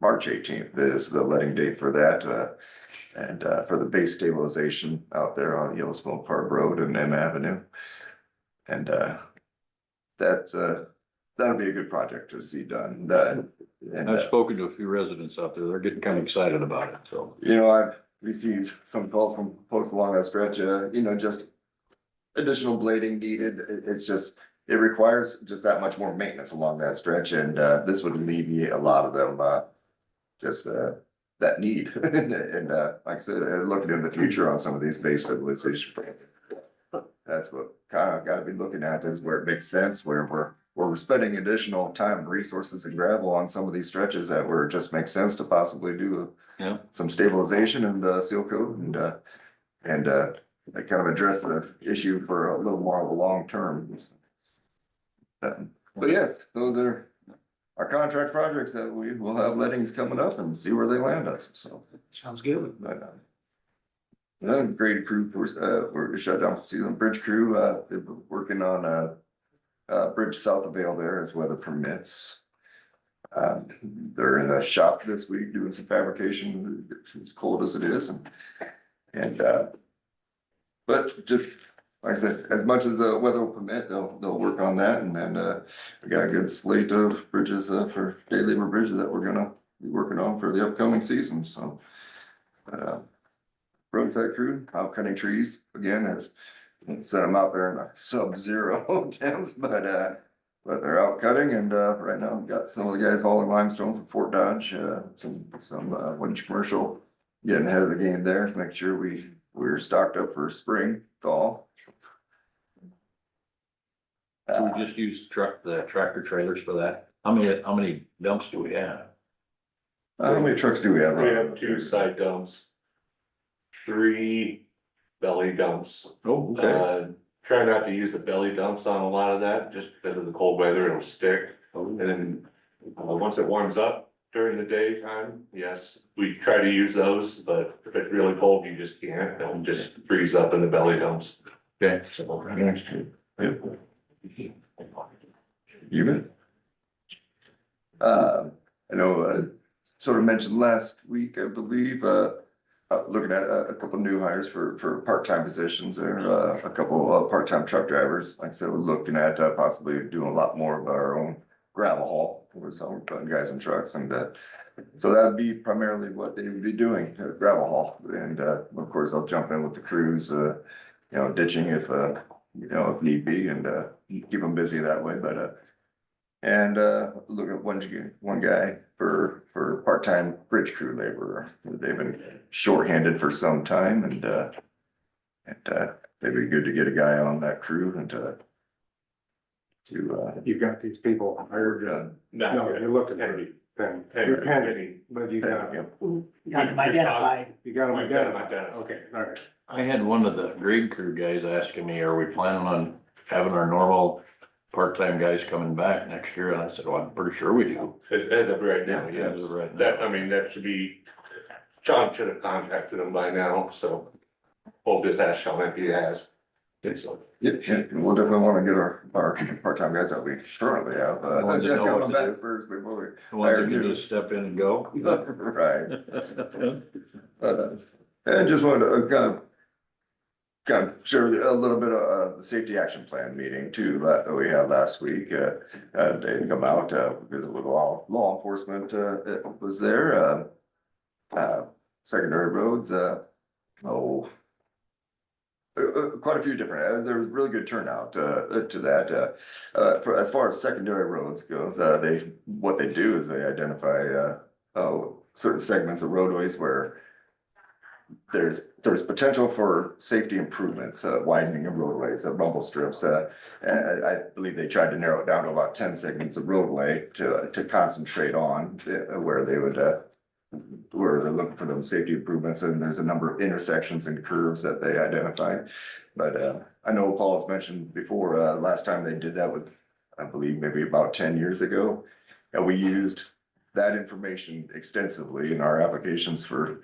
18th is the letting date for that. And for the base stabilization out there on Yellow Smoke Park Road and M Avenue. And that'll be a good project to see done. And, I've spoken to a few residents out there, they're getting kind of excited about it, so. I've received some calls from folks along that stretch, just additional blading needed. It's just, it requires just that much more maintenance along that stretch, and this would alleviate a lot of them, just that need. And like I said, looking in the future on some of these base stabilization projects. That's what kind of gotta be looking at, is where it makes sense, where we're spending additional time and resources and gravel on some of these stretches that where it just makes sense to possibly do some stabilization and seal coat and kind of address the issue for a little more of a long term. But yes, those are our contract projects that we will have lettings coming up and see where they land us, so. Sounds good. But, great crew, we're shut down, see the bridge crew, they've been working on a bridge south of Vale there as weather permits. They're in the shop this week doing some fabrication, as cold as it is, and but just, like I said, as much as the weather will permit, they'll work on that, and then, we got a good slate of bridges, for day labor bridges that we're gonna be working on for the upcoming season, so. Roadside crew, out cutting trees, again, has set them out there in a sub-zero temps, but they're out cutting, and, right now, we've got some of the guys hauling limestone from Fort Dodge, some Winch Commercial. Getting ahead of the game there, to make sure we're stocked up for spring, fall. We just use the tractor trailers for that. How many dumps do we have? How many trucks do we have? We have 2 side dumps, 3 belly dumps. Oh, Try not to use the belly dumps on a lot of that, just because of the cold weather, it'll stick. And then, once it warms up during the daytime, yes, we try to use those, but if it's really cold, you just can't, they'll just freeze up in the belly dumps. Okay. So, You bet. I know, sort of mentioned last week, I believe, looking at a couple new hires for part-time positions or, a couple of part-time truck drivers. Like I said, we're looking at possibly doing a lot more of our own gravel haul. We're putting guys in trucks and, so that'd be primarily what they would be doing, gravel haul. And, of course, I'll jump in with the crews, ditching if need be and, keep them busy that way, but, and look at one guy for part-time bridge crew laborer. They've been shorthanded for some time and they'd be good to get a guy on that crew and to You've got these people hired, no, you're looking for them, you're pending, but you got them identified. Okay, all right. I had one of the grade crew guys asking me, are we planning on having our normal part-time guys coming back next year? And I said, well, I'm pretty sure we do. as of right now, Yeah, yes, as of right now. that, I mean, that should be, John should have contacted him by now, so we'll just ask Sean if he has. So, Yep, we'll definitely wanna get our part-time guys that we currently have, The ones that know what coming to back do. first before The ones that Hire can you. just step in and go. we. Right. And just wanted to kind of share a little bit of the safety action plan meeting too, that we had last week. They come out, visit with law enforcement, it was there, secondary roads, quite a few different, there was really good turnout, to that, as far as secondary roads goes, what they do is they identify, certain segments of roadways where there's potential for safety improvements, widening of roadways, rumble strips, and I believe they tried to narrow it down to about 10 segments of roadway to concentrate on, where they would, where they're looking for those safety improvements, and there's a number of intersections and curves that they identified. But, I know Paul has mentioned before, last time they did that was, I believe, maybe about 10 years ago. And we used that information extensively in our applications for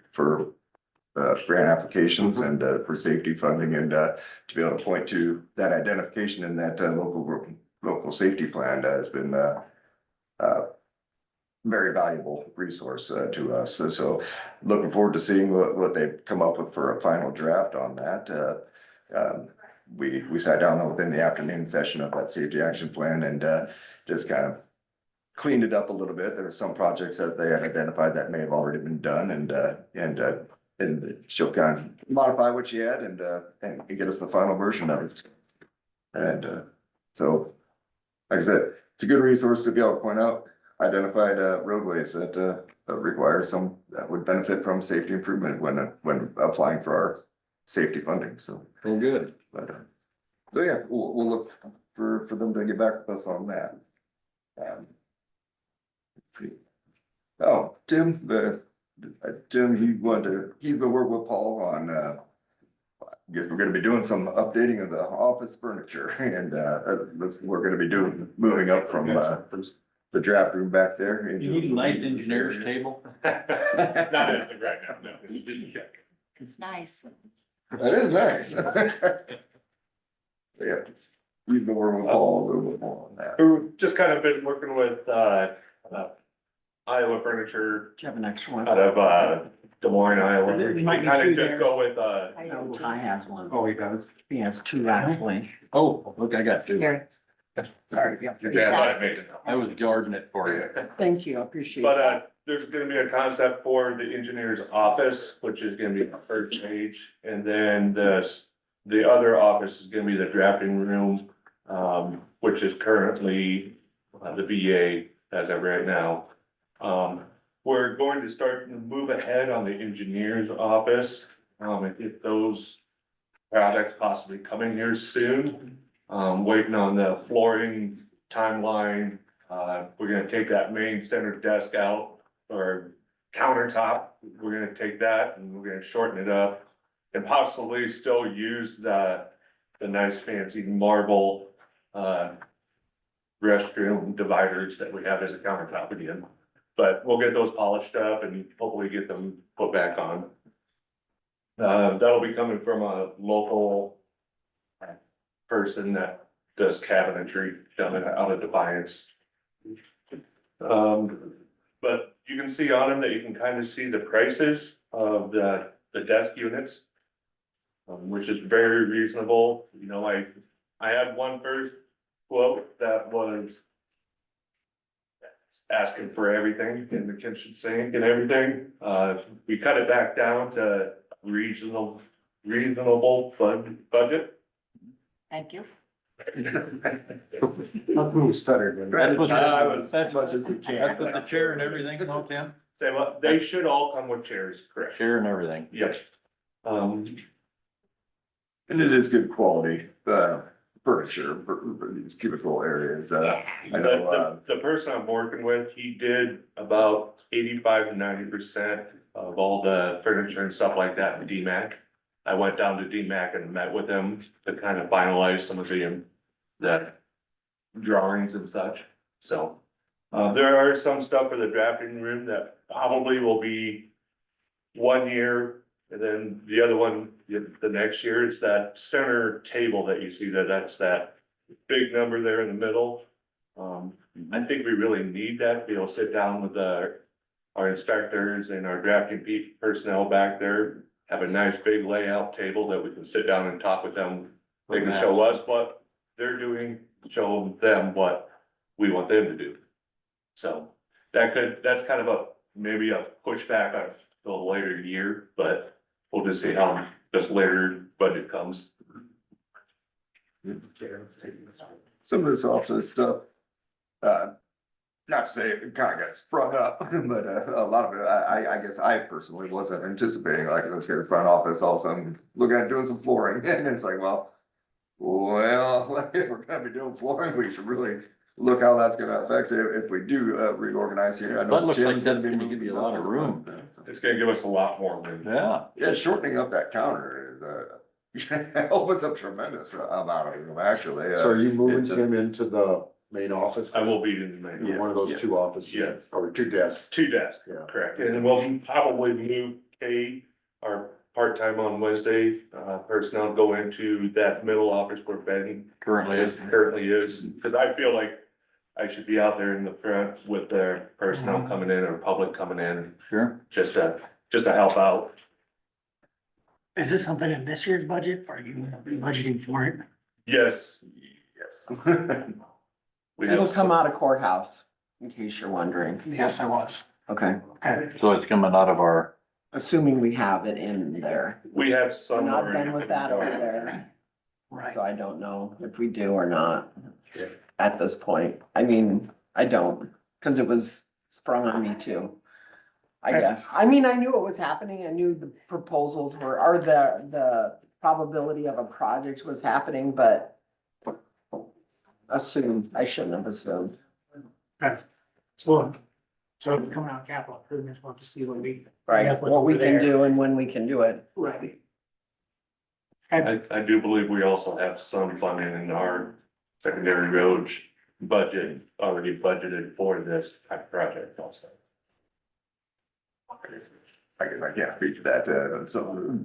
grant applications and, for safety funding and, to be able to point to that identification in that, local safety plan has been, very valuable resource, to us. So looking forward to seeing what they come up with for a final draft on that. We sat down within the afternoon session of that safety action plan and, just kind of cleaned it up a little bit. There were some projects that they had identified that may have already been done and she'll kind of modify what she had and get us the final version of it. And, so, like I said, it's a good resource to be able to point out identified, roadways that, require that would benefit from safety improvement when applying for our safety funding, so. Well, good. But, so yeah, we'll look for them to get back with us on that. Let's see. Oh, Tim, he's been working with Paul on, I guess we're gonna be doing some updating of the office furniture and, we're gonna be moving up from, the draft room back there. You need a nice engineer's table? not anything right now, no, just check. It's nice. That is nice. Yeah, you've been working with Paul a little bit more on that. We've just kind of been working with, Iowa Furniture Do you have an extra one? out of, Des Moines, Iowa. We We might need kind two of just there. go with, No, Ty has one. Oh, he does. He has two actually. Oh, look, I got two. Here. Sorry. Yeah. yeah, I made it. I was guarding it for you. Thank you, I appreciate But, that. there's gonna be a concept for the engineer's office, which is gonna be the first page, and then the other office is gonna be the drafting room, which is currently the VA as of right now. We're going to start to move ahead on the engineer's office, and get those projects possibly coming here soon. Waiting on the flooring timeline. We're gonna take that main center desk out, or countertop. We're gonna take that and we're gonna shorten it up. And possibly still use the nice fancy marble, restroom dividers that we have as a countertop again. But we'll get those polished up and hopefully get them put back on. That'll be coming from a local person that does cabinetry down out of Defiance. But you can see on them that you can kind of see the prices of the desk units. Which is very reasonable, you know, I had one first quote that was asking for everything in the kitchen sink and everything. We cut it back down to reasonable budget. Thank you. Who stuttered? That's what, As that's much as we can. that's what the chair and everything, no, Tim? Say what, they should all come with chairs, correct? Chair and everything. Yes. And it is good quality, furniture for these cubicle areas, I know, The person I'm working with, he did about 85 to 90% of all the furniture and stuff like that in DMAC. I went down to DMAC and met with him to kind of finalize some of the drawings and such, so. There are some stuff for the drafting room that probably will be 1 year, and then the other one, the next year, it's that center table that you see that's that big number there in the middle. I think we really need that, to be able to sit down with our inspectors and our drafting personnel back there. Have a nice big layout table that we can sit down and talk with them. They can show us what they're doing, show them what we want them to do. So that's kind of maybe a pushback on a later year, but we'll just see how this later budget comes. some of this office stuff. Not to say it kind of got sprung up, but a lot of it, I guess I personally wasn't anticipating, like, let's say the front office, all of a sudden, looking at doing some flooring, and it's like, well, if we're gonna be doing flooring, we should really look how that's gonna affect it if we do reorganize here. I know That looks like Tim's that's be gonna give you a lot of room. It's gonna give us a lot more room. Yeah. Yeah, shortening up that counter is, opens up tremendous amount of room, actually. So are you moving it's a- him into the main office? I will be in the main. One of those two offices? Yes. Or two desks? 2 desks, Yeah. correct, and we'll probably move Kate, our part-time on Wednesday, personnel go into that middle office where Ben Currently is. currently is, cause I feel like I should be out there in the front with their personnel coming in or public coming in, Sure. just to help out. Is this something in this year's budget, or are you budgeting for it? Yes, Yes. we have It'll come some- out of courthouse, in case you're wondering. Yes, I was. Okay, Okay. So it's coming out of our, assuming we have it in there. we have We're some. not already done with that over there, Right. so I don't know if we do or not at this point. I mean, I don't, cause it was sprung on me too. I guess. I mean, I knew it was happening. I knew the proposals were, or the probability of a project was happening, but I shouldn't have assumed. So it's coming out of capital improvements, we'll have to see what we. Right, what we can do and when we can do it. Right. I do believe we also have some funding in our secondary roads budget, already budgeted for this type of project also. I guess I can't speak to that, so,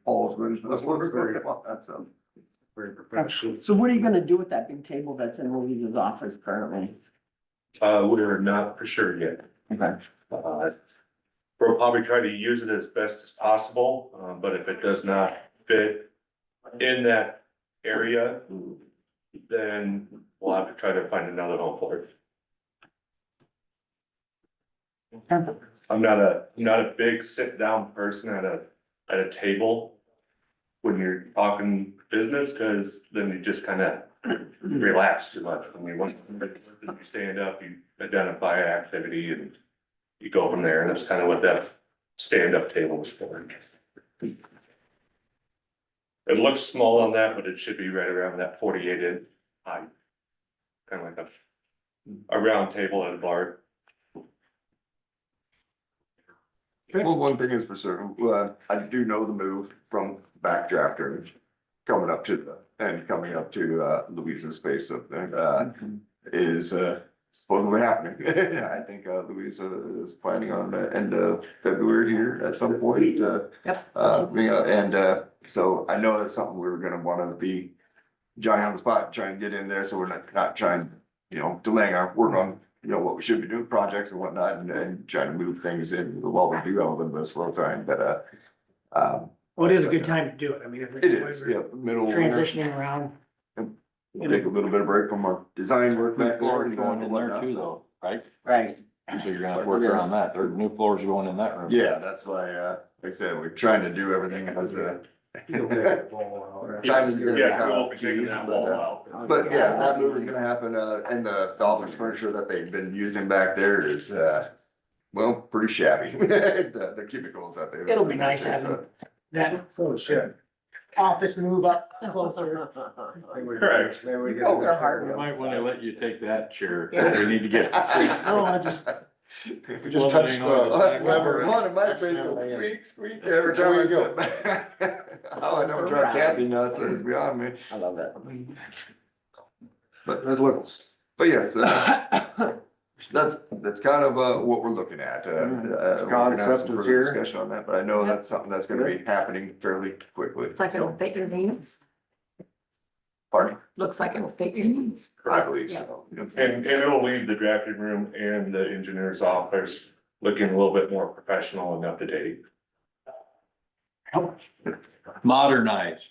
Paul's been, that's what it's very, that's, Very professional. So what are you gonna do with that big table that's in Louise's office currently? We're not for sure yet. Okay. We'll probably try to use it as best as possible, but if it does not fit in that area, then we'll have to try to find another home for it. I'm not a big sit-down person at a table when you're talking business, cause then you just kinda relax too much. When you stand up, you identify activity and you go from there, and that's kinda what that stand-up table is for. It looks small on that, but it should be right around that 48 inch height. Kinda like a round table at a bar. well, one thing is for certain, I do know the move from backdrafter coming up to Louisa's space up there. is, supposedly happening. I think, Louisa is planning on the end of February here at some point, Yep. So I know that's something we're gonna wanna be Johnny on the spot, trying to get in there, so we're not trying, delaying our work on, what we should be doing, projects and whatnot, and trying to move things in while we do have a little bit of slow time, but, Well, it is a good time to do it. I mean, if it is, yeah, middle. of winter. transitioning around. Take a little bit of break from our design work New back there. floors going in there too though, right? Right. So you're gonna have to work around that. There are new floors going in that room. Yeah, that's why, like I said, we're trying to do everything as Time is gonna be Yeah, kind we'll of be key, taking that wall out. but yeah, that move is gonna happen, and the office furniture that they've been using back there is, well, pretty shabby. The cubicles that they. It'll be nice having that So shit. office move up closer. Correct. Maybe we Oh, they're get. hard. We might wanna let you take that chair. Yeah. We need to get. No, I just, We just touched the lever. One in my space will squeak every time I sit back. How I never drive Kathy nuts is beyond me. I love that. But yes, that's kind of, what we're looking at, we're gonna have some Concept is further here. discussion on that, but I know that's something that's gonna be happening fairly quickly. Looks like it'll So, fit your needs. pardon? Looks like it'll fit your needs. I believe so. And it'll leave the drafting room and the engineer's office looking a little bit more professional and up to date. Modernized.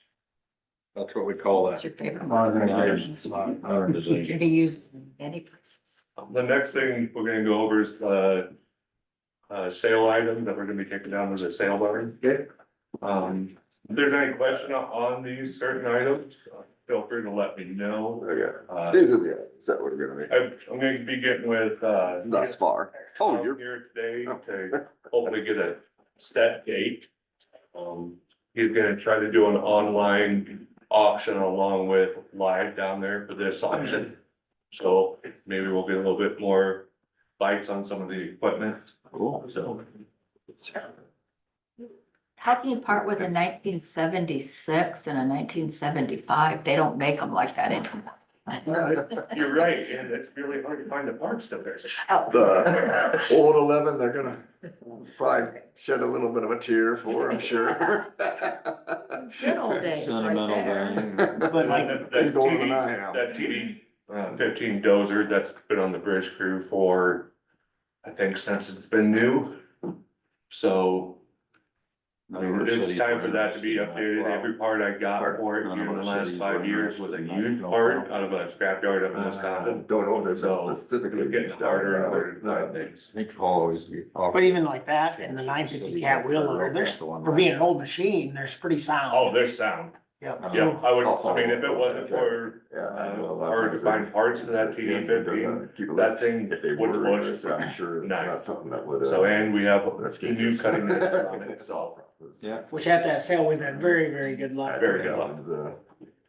That's what we call What's that. your favorite? Modernization. Should be used in many places. The next thing we're gonna go over is the sale item that we're gonna be taking down as a sale barn. Okay. If there's any question on these certain items, feel free to let me know. Okay, these are the, is that what we're gonna be? I'm gonna be getting with, Thus far. Oh, you're, here today to hopefully get a set date. He's gonna try to do an online auction along with live down there for this auction. So maybe we'll get a little bit more bites on some of the equipment. Cool. So How can you part with a 1976 and a 1975? They don't make them like that anymore. you're right, and it's really hard to find the parts that there's. Oh, the old 11, they're gonna probably shed a little bit of a tear for, I'm sure. good old days right Sentimental there. value. but like, He's older than I am. That TD 15 dozer that's been on the bridge crew for, I think, since it's been new. So it's time for that to be updated. Every part I got for it here in the last 5 years was a used part out of a scrapyard up in Wisconsin. Don't know, there's So specifically. it's getting harder and harder to find things. I think Paul always be. but even like that, and the 950 cat wheel loader, there's, for being an old machine, there's pretty sound. Oh, there's sound. Yeah. Yeah, I would, I mean, if it wasn't for, Yeah, I know a lot of hard to times find parts for that TD 15, keep a that list. thing If they would were, push. I'm sure it's not Nice. something that would. So, and we have That's a new cutting edge on it, so. Yeah. Which at that sale, we've had very, very good luck. Very good luck.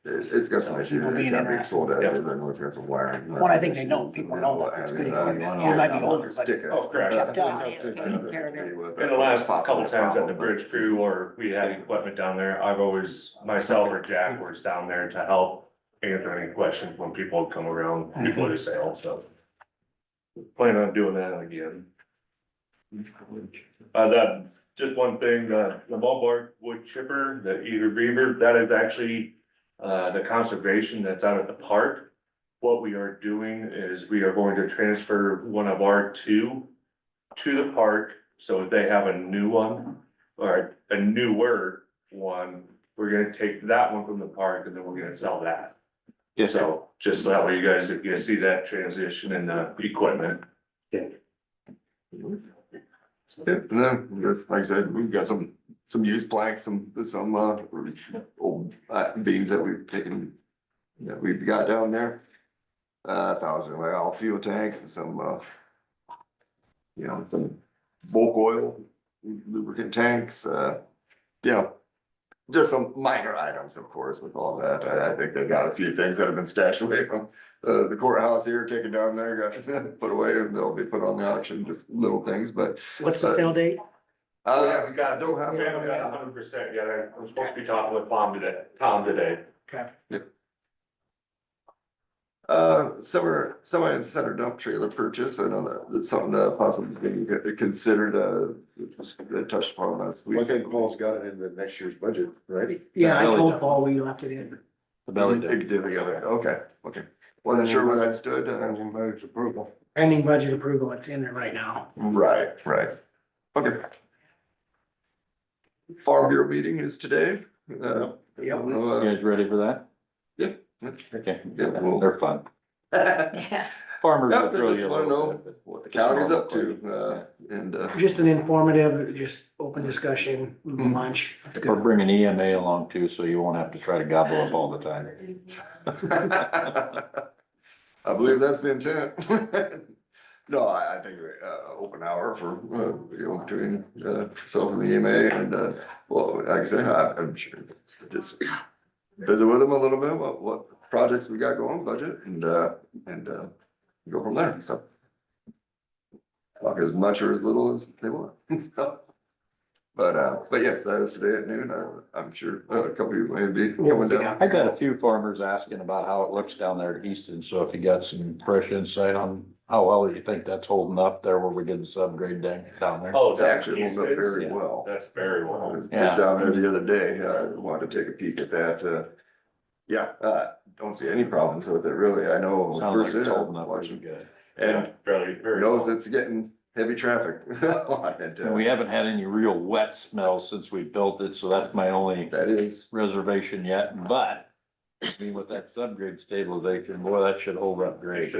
It's got some issues. People being It got big interested. sold as Yeah. is. I know it's got some wiring. Well, I think they know, people know that it's good equipment. It might be older, but- Stick it. Oh, correct. Kept up. It's taken care of it. In the last couple times at the bridge crew, or we had equipment down there, I've always, myself or Jack was down there to help answer any questions when people come around before the sale, so. Plan on doing that again. Just one thing, the Mulbark wood chipper, the Eater Beaver, that is actually, the conservation that's out at the park. What we are doing is we are going to transfer one of our two to the park, so if they have a new one, or a newer one, we're gonna take that one from the park and then we're gonna sell that. So, just that way you guys, if you see that transition in the equipment. And then, like I said, we've got some used planks, some, old beams that we've taken, that we've got down there. 1,000 all fuel tanks and some, some bulk oil lubricant tanks, just some minor items, of course, with all that. I think they've got a few things that have been stashed away from the courthouse here, taken down there, got put away, and they'll be put on the auction, just little things, but. What's the sale date? We got, don't have. we haven't got 100% yet, I'm supposed to be talking with Tom today. Okay. Semi-center dump trailer purchase, I know that's something that possibly being considered, touched upon last week. I think Paul's got it in the next year's budget, right? Yeah, I Really told don't. Paul we left it in. The belly Big dump. deal together, okay. Wasn't sure where that stood, Pending budget approval. Pending budget approval, it's in there right now. right, okay. Farm Bureau meeting is today. Yep. You guys ready for that? Yeah. Okay, Yeah, well- they're fun. Yeah. Farmers Yeah, will they throw just you a wanna little know bit, but what the just county's normal up to, and, Just an informative, just open discussion, lunch. It's We're good. bringing EMA along too, so you won't have to try to gobble up all the time. I believe that's the intent. No, I think, open hour for, between, self and the EMA and, well, like I said, I'm sure, just visit with them a little bit, what projects we got going, budget, and go from there, so. Talk as much or as little as they want, so. But yes, that is today at noon, I'm sure a couple of you may be coming down. I got a few farmers asking about how it looks down there at Easton, so if you got some fresh insight on how well you think that's holding up there where we did the subgrade down there. Oh, It's actually holding up very Yeah. well. That's very I well. was just Yeah. down there the other day, I wanted to take a peek at that, yeah, don't see any problems with it really, I know. Sounds like first it's in, holding up pretty watching, good. and Very. knows solid. it's getting heavy traffic. And we haven't had any real wet smells since we built it, so that's my only That is, reservation yet, but I mean, with that subgrade stabilization, boy, that should hold up great.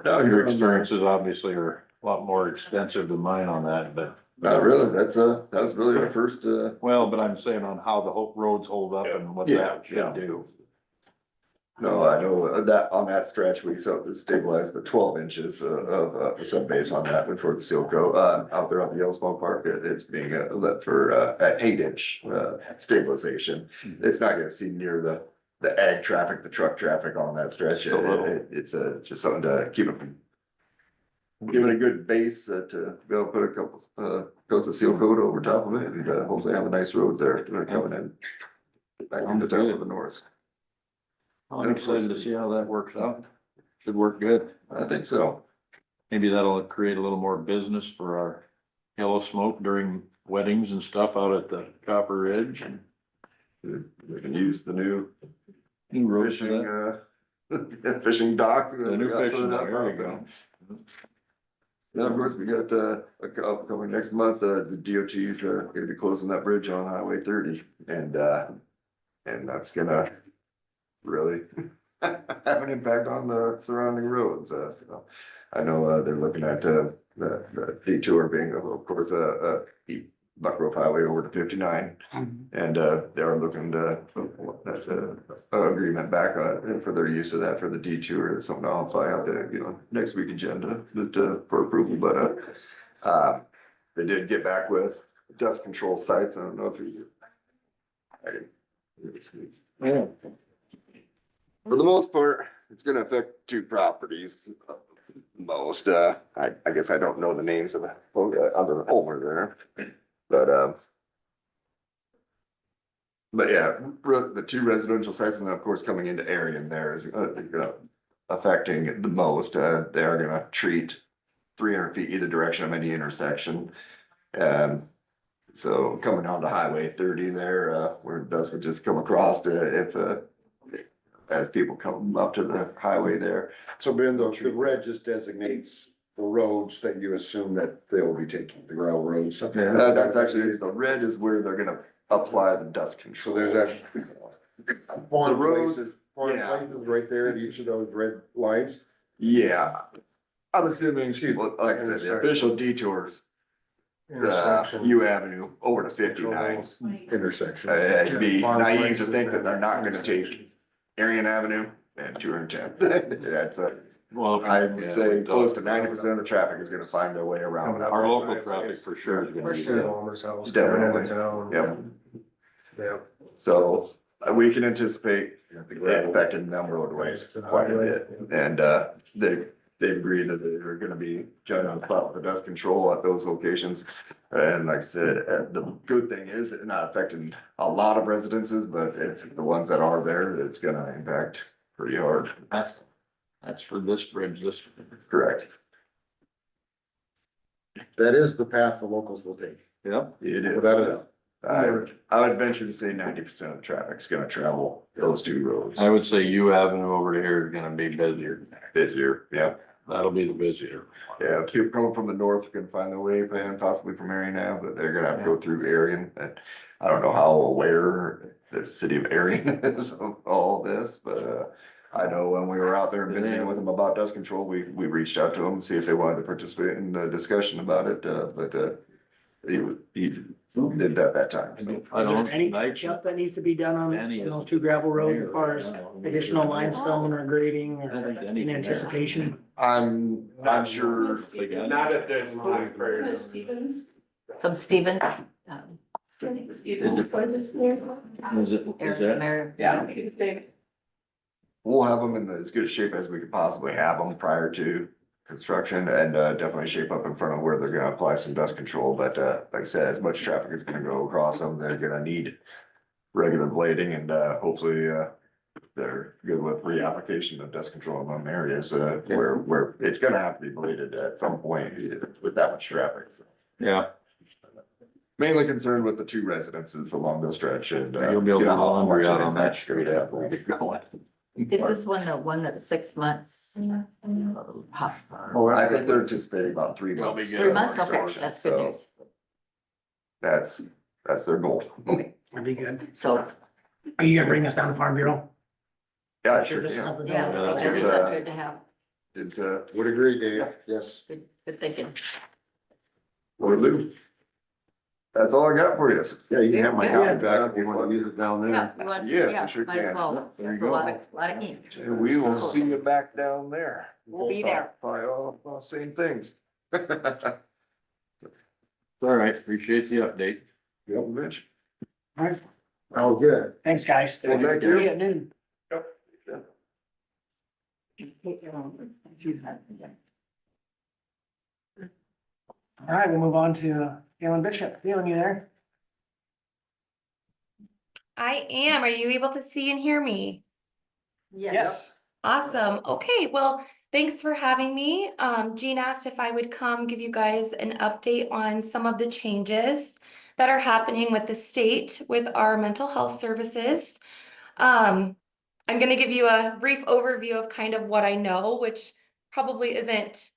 no, Your you're experiences obviously are a lot more extensive than mine on that, but, not really, that was really our first, well, but I'm saying on how the whole roads hold up and what Yeah, that yeah. should do. no, I know that on that stretch, we stabilized the 12 inches of sub base on that before the seal coat, out there on the Yellowstone Park, it's being lit for, at 8-inch, stabilization. It's not gonna see near the ag traffic, the truck traffic on that stretch. Just a little. It's just something to keep it, give it a good base to be able to put a couple, coats of seal coat over top of it and hopefully have a nice road there coming in. Back into town to the north. I'm excited to see how that works out. Should work good. I think so. Maybe that'll create a little more business for our yellow smoke during weddings and stuff out at the Copper Ridge and We can use the new new roads for fishing, that. fishing dock. The new we got put fishing, up there out you go. Yeah, of course, we got, coming next month, the DOT's, gonna be closing that bridge on Highway 30 and that's gonna really have an impact on the surrounding roads, so. I know, they're looking at, the detour being, of course, Buckgrove Highway over to 59. And, they are looking to, that, agreement back, for their use of that for the detour, it's something I'll probably have to, next week agenda, for approval, but, they did get back with dust control sites, I don't know if you. Yeah. For the most part, it's gonna affect 2 properties. Most, I guess I don't know the names of the, other over there, but yeah, the 2 residential sites and then of course coming into Arion there is, affecting the most, they are gonna treat 300 feet either direction of any intersection. So coming down to Highway 30 there, where dust would just come across, as people come up to the highway there. So Ben, the red just designates the roads that you assume that they will be taking, the gravel roads. That's actually, the red is where they're gonna apply the dust So control. there's actually farm The road- places, farm yeah. places right there at each of those red lines. Yeah, I'm assuming, well, like I said, the Intersection. official detours, Intersection. U Avenue over to 59. Intersection. It'd be Farm naive to places think that and they're not gonna take Arion Avenue and 210. That's Well, I yeah, would say we close to don't. 90% of the traffic is gonna find their way around that. Our local traffic for sure is gonna be For there. sure. Homer's house coming into town. Yep. Yeah. So we can anticipate it affecting them roadways quite a bit. And they agree that they're gonna be jumping on top of the dust control at those locations. And like I said, the good thing is it's not affecting a lot of residences, but it's the ones that are there, it's gonna impact pretty hard. That's for this bridge, this. Correct. That is the path the locals will take. Yep. It is. Without a doubt. I would venture to say 90% of the traffic's gonna travel those two roads. I would say U Avenue over here is gonna be busier. Busier, yeah. That'll be the busier. Yeah, people coming from the north are gonna find their way, and possibly from Marion now, but they're gonna have to go through Arion. And I don't know how aware the city of Arion is of all this, but, I know when we were out there visiting with them about dust control, we reached out to them, to see if they wanted to participate in the discussion about it, but, he did that that time, so. I Is there don't, any I, touch up that needs to be done on Danny those isn't two gravel roads as there. far as additional limestone or grading I or think Danny in can- anticipation? I'm sure. Not at this time frame. Stevens. Some Stevens, Stevens put this there. Is it, is Eric, that? Mary. Yeah. We'll have them in as good a shape as we could possibly have them prior to construction and definitely shape up in front of where they're gonna apply some dust control. But like I said, as much traffic is gonna go across them, they're gonna need regular blading and hopefully they're good with reapplication of dust control in them areas where it's gonna have to be bladed at some point with that much traffic. So Yeah, mainly concerned with the two residences along the stretch and you'll be able to do how laundry much out it on that impacts street the- after we get going. Is this one the one that's 6 months? Well, I think they're anticipating about 3 They'll be months. good. 3 months, okay, construction, that's good so news. That's their goal. That'd be good. So, Are you gonna bring us down to Farm Bureau? Yeah, Sure, sure this is can. something. yeah, Yeah, that's that's good to have, Would agree, Dave, yes. good thinking. Will do. That's all I got for you. Yeah, you can have my Yeah. copy back if you wanna use it down Yeah, there. you want, Yes, I yeah, sure might as can. well, There you it's a go. lot of ink. And we will see you back down there. We'll be there. Probably all same things. All right, appreciate the update. Yep, Mitch. Alright, Oh, good. thanks, guys. Well, thank you. See you at noon. All right, we'll move on to Galen Bishop. Galen, you there? I am. Are you able to see and hear me? Yes. Awesome. Okay, well, thanks for having me. Jean asked if I would come give you guys an update on some of the changes that are happening with the state with our mental health services. I'm gonna give you a brief overview of kind of what I know, which probably isn't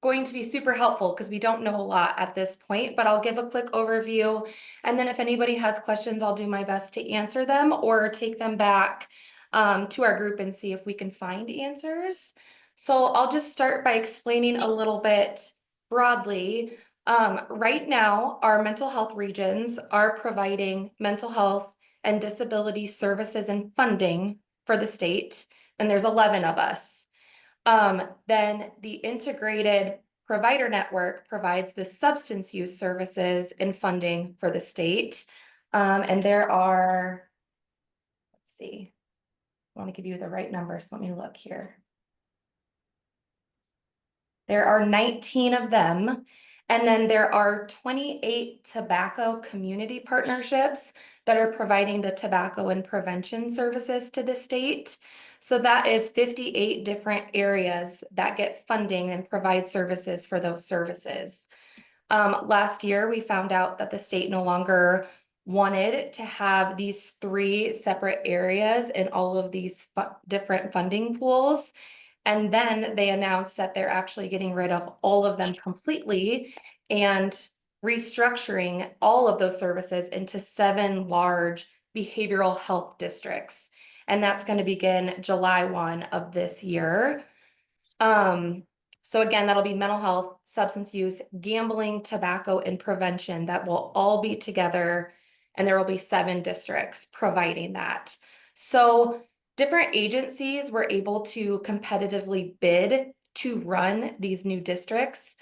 going to be super helpful because we don't know a lot at this point, but I'll give a quick overview. And then if anybody has questions, I'll do my best to answer them or take them back to our group and see if we can find answers. So I'll just start by explaining a little bit broadly. Right now, our mental health regions are providing mental health and disability services and funding for the state, and there's 11 of us. Then the integrated provider network provides the substance use services and funding for the state. And there are, let's see, I want to give you the right number, so let me look here. There are 19 of them. And then there are 28 tobacco community partnerships that are providing the tobacco and prevention services to the state. So that is 58 different areas that get funding and provide services for those services. Last year, we found out that the state no longer wanted to have these 3 separate areas in all of these different funding pools. And then they announced that they're actually getting rid of all of them completely and restructuring all of those services into 7 large behavioral health districts. And that's going to begin July 1 of this year. So again, that'll be mental health, substance use, gambling, tobacco, and prevention that will all be together. And there will be 7 districts providing that. So different agencies were able to competitively bid to run these new districts.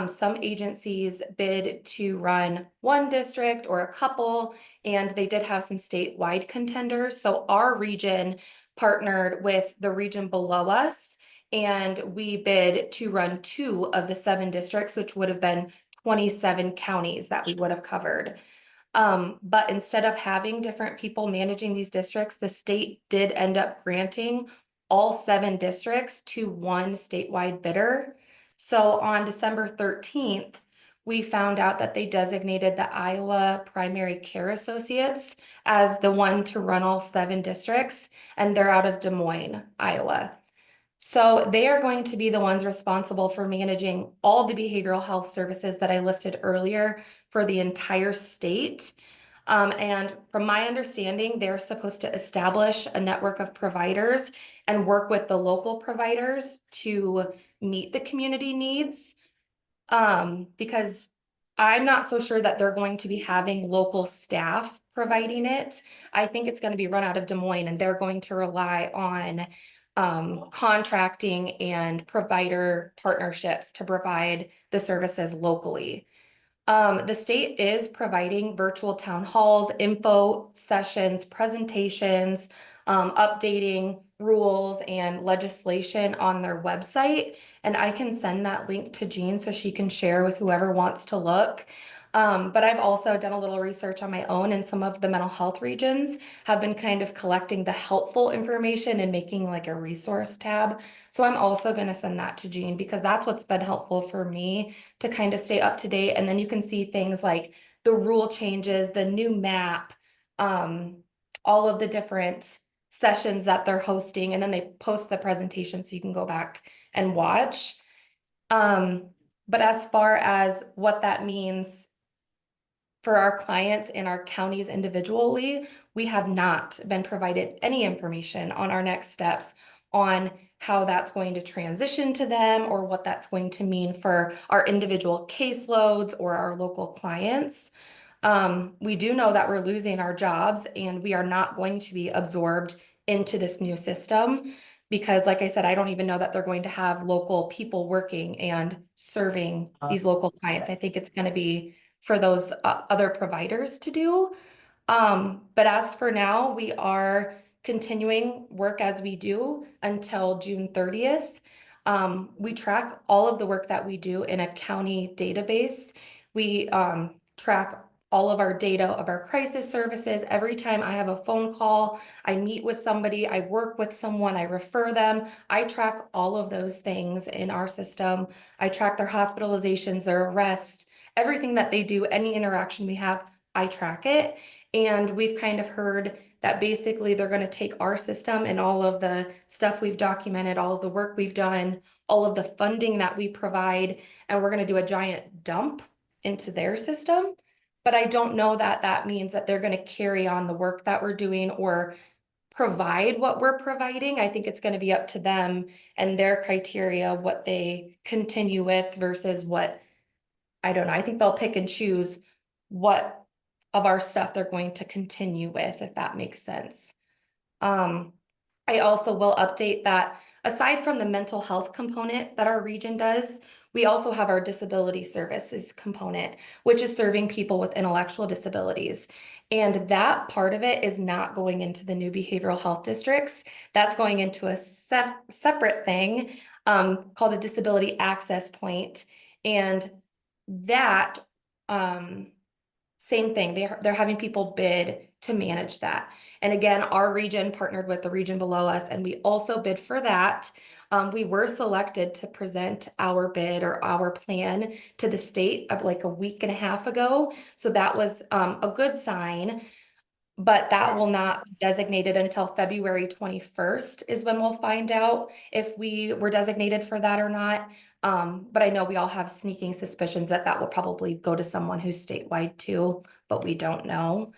Some agencies bid to run 1 district or a couple, and they did have some statewide contenders. So our region partnered with the region below us, and we bid to run 2 of the 7 districts, which would have been 27 counties that we would have covered. But instead of having different people managing these districts, the state did end up granting all 7 districts to one statewide bidder. So on December 13th, we found out that they designated the Iowa Primary Care Associates as the one to run all 7 districts, and they're out of Des Moines, Iowa. So they are going to be the ones responsible for managing all the behavioral health services that I listed earlier for the entire state. And from my understanding, they're supposed to establish a network of providers and work with the local providers to meet the community needs. Because I'm not so sure that they're going to be having local staff providing it. I think it's going to be run out of Des Moines, and they're going to rely on contracting and provider partnerships to provide the services locally. The state is providing virtual town halls, info sessions, presentations, updating rules and legislation on their website. And I can send that link to Jean so she can share with whoever wants to look. But I've also done a little research on my own, and some of the mental health regions have been kind of collecting the helpful information and making like a resource tab. So I'm also going to send that to Jean, because that's what's been helpful for me to kind of stay up to date. And then you can see things like the rule changes, the new map, all of the different sessions that they're hosting, and then they post the presentation so you can go back and watch. But as far as what that means for our clients and our counties individually, we have not been provided any information on our next steps on how that's going to transition to them, or what that's going to mean for our individual caseloads or our local clients. We do know that we're losing our jobs, and we are not going to be absorbed into this new system, because like I said, I don't even know that they're going to have local people working and serving these local clients. I think it's going to be for those other providers to do. But as for now, we are continuing work as we do until June 30th. We track all of the work that we do in a county database. We track all of our data of our crisis services. Every time I have a phone call, I meet with somebody, I work with someone, I refer them. I track all of those things in our system. I track their hospitalizations, their arrests, everything that they do, any interaction we have, I track it. And we've kind of heard that basically they're going to take our system and all of the stuff we've documented, all of the work we've done, all of the funding that we provide, and we're going to do a giant dump into their system. But I don't know that that means that they're going to carry on the work that we're doing or provide what we're providing. I think it's going to be up to them and their criteria, what they continue with versus what, I don't know. I think they'll pick and choose what of our stuff they're going to continue with, if that makes sense. I also will update that aside from the mental health component that our region does, we also have our disability services component, which is serving people with intellectual disabilities. And that part of it is not going into the new behavioral health districts. That's going into a separate thing called a disability access point. And that, same thing, they're having people bid to manage that. And again, our region partnered with the region below us, and we also bid for that. We were selected to present our bid or our plan to the state of like a week and a half ago. So that was a good sign, but that will not be designated until February 21st is when we'll find out if we were designated for that or not. But I know we all have sneaking suspicions that that will probably go to someone who's statewide too, but we don't know.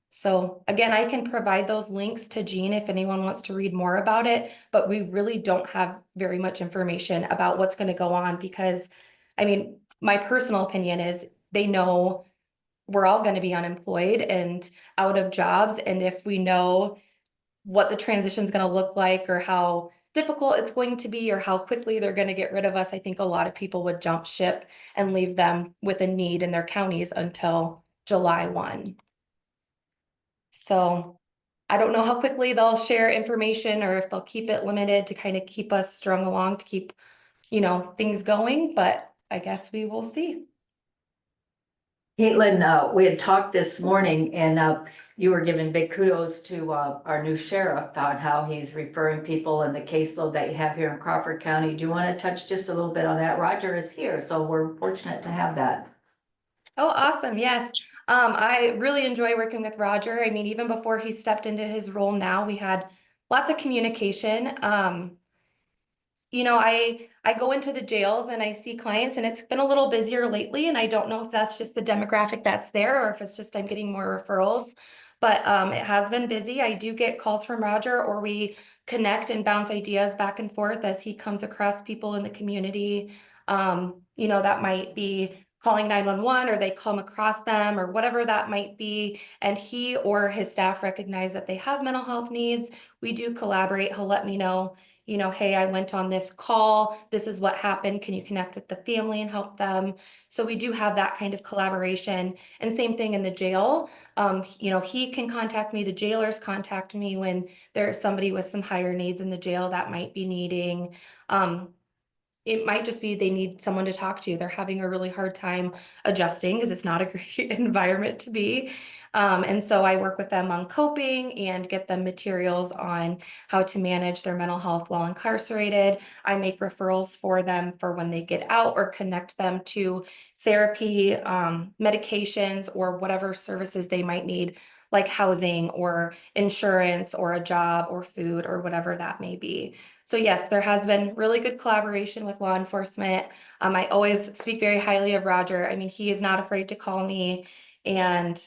So again, I can provide those links to Jean if anyone wants to read more about it, but we really don't have very much information about what's going to go on, because I mean, my personal opinion is they know we're all going to be unemployed and out of jobs. And if we know what the transition is going to look like, or how difficult it's going to be, or how quickly they're going to get rid of us, I think a lot of people would jump ship and leave them with a need in their counties until July 1. So I don't know how quickly they'll share information, or if they'll keep it limited to kind of keep us strung along to keep, you know, things going, but I guess we will see. Caitlin, we had talked this morning and you were giving big kudos to our new sheriff about how he's referring people and the caseload that you have here in Crawford County. Do you want to touch just a little bit on that? Roger is here, so we're fortunate to have that. Oh, awesome. Yes. I really enjoy working with Roger. I mean, even before he stepped into his role now, we had lots of communication. I go into the jails and I see clients and it's been a little busier lately, and I don't know if that's just the demographic that's there or if it's just I'm getting more referrals. But it has been busy. I do get calls from Roger, or we connect and bounce ideas back and forth as he comes across people in the community. That might be calling 911, or they come across them, or whatever that might be, and he or his staff recognize that they have mental health needs. We do collaborate. He'll let me know, hey, I went on this call, this is what happened, can you connect with the family and help them? So we do have that kind of collaboration. And same thing in the jail. He can contact me, the jailers contact me when there's somebody with some higher needs in the jail that might be needing. It might just be they need someone to talk to. They're having a really hard time adjusting because it's not a great environment to be. And so I work with them on coping and get them materials on how to manage their mental health while incarcerated. I make referrals for them for when they get out, or connect them to therapy, medications, or whatever services they might need, like housing or insurance or a job or food or whatever that may be. So yes, there has been really good collaboration with law enforcement. I always speak very highly of Roger. I mean, he is not afraid to call me and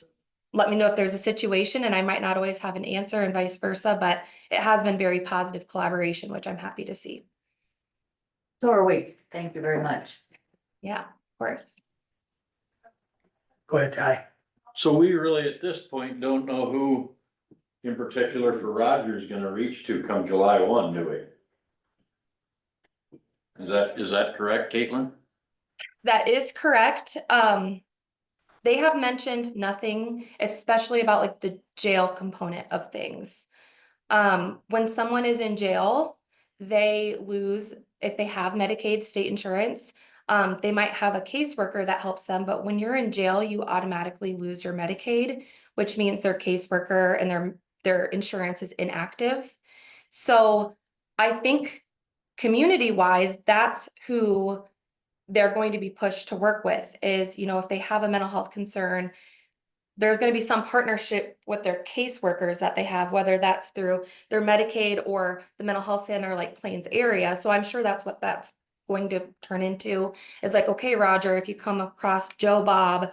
let me know if there's a situation, and I might not always have an answer and vice versa, but it has been very positive collaboration, which I'm happy to see. So are we. Thank you very much. Yeah, of course. Go ahead, Ty. So we really, at this point, don't know who in particular for Roger is gonna reach to come July 1, do we? Is that correct, Caitlin? That is correct. They have mentioned nothing, especially about like the jail component of things. When someone is in jail, they lose, if they have Medicaid state insurance, they might have a caseworker that helps them, but when you're in jail, you automatically lose your Medicaid, which means their caseworker and their insurance is inactive. So I think community-wise, that's who they're going to be pushed to work with is, if they have a mental health concern, there's going to be some partnership with their caseworkers that they have, whether that's through their Medicaid or the mental health center like Plains area. So I'm sure that's what that's going to turn into, is like, okay, Roger, if you come across Joe Bob,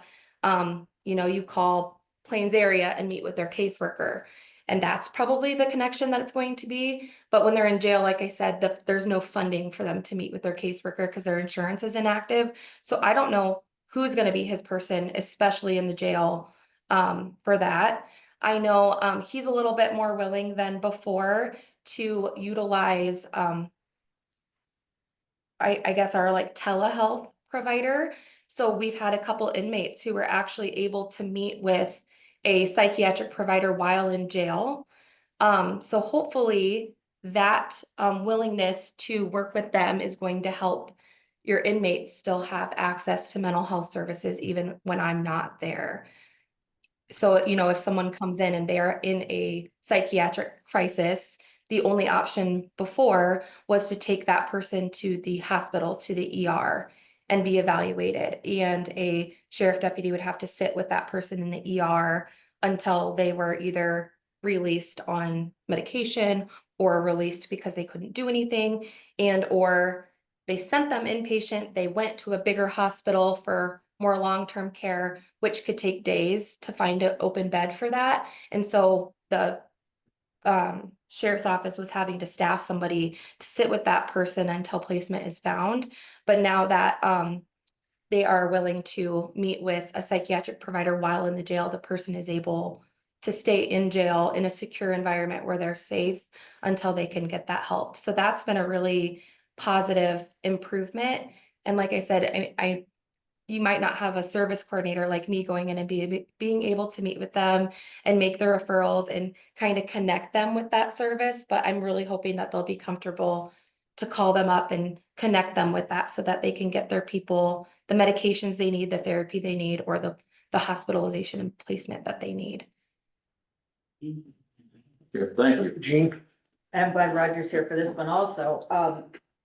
you call Plains area and meet with their caseworker. And that's probably the connection that it's going to be. But when they're in jail, like I said, there's no funding for them to meet with their caseworker because their insurance is inactive. So I don't know who's going to be his person, especially in the jail, for that. I know he's a little bit more willing than before to utilize, I guess, our like telehealth provider. So we've had a couple inmates who were actually able to meet with a psychiatric provider while in jail. So hopefully that willingness to work with them is going to help your inmates still have access to mental health services even when I'm not there. So, if someone comes in and they're in a psychiatric crisis, the only option before was to take that person to the hospital, to the ER, and be evaluated. And a sheriff deputy would have to sit with that person in the ER until they were either released on medication or released because they couldn't do anything, or they sent them inpatient, they went to a bigger hospital for more long-term care, which could take days to find an open bed for that. And so the sheriff's office was having to staff somebody to sit with that person until placement is found. But now that they are willing to meet with a psychiatric provider while in the jail, the person is able to stay in jail in a secure environment where they're safe until they can get that help. So that's been a really positive improvement. And like I said, you might not have a service coordinator like me going in and being able to meet with them and make the referrals and kind of connect them with that service. But I'm really hoping that they'll be comfortable to call them up and connect them with that so that they can get their people the medications they need, the therapy they need, or the the hospitalization and placement that they need. Okay, thank you. Gene? I'm glad Roger's here for this one also.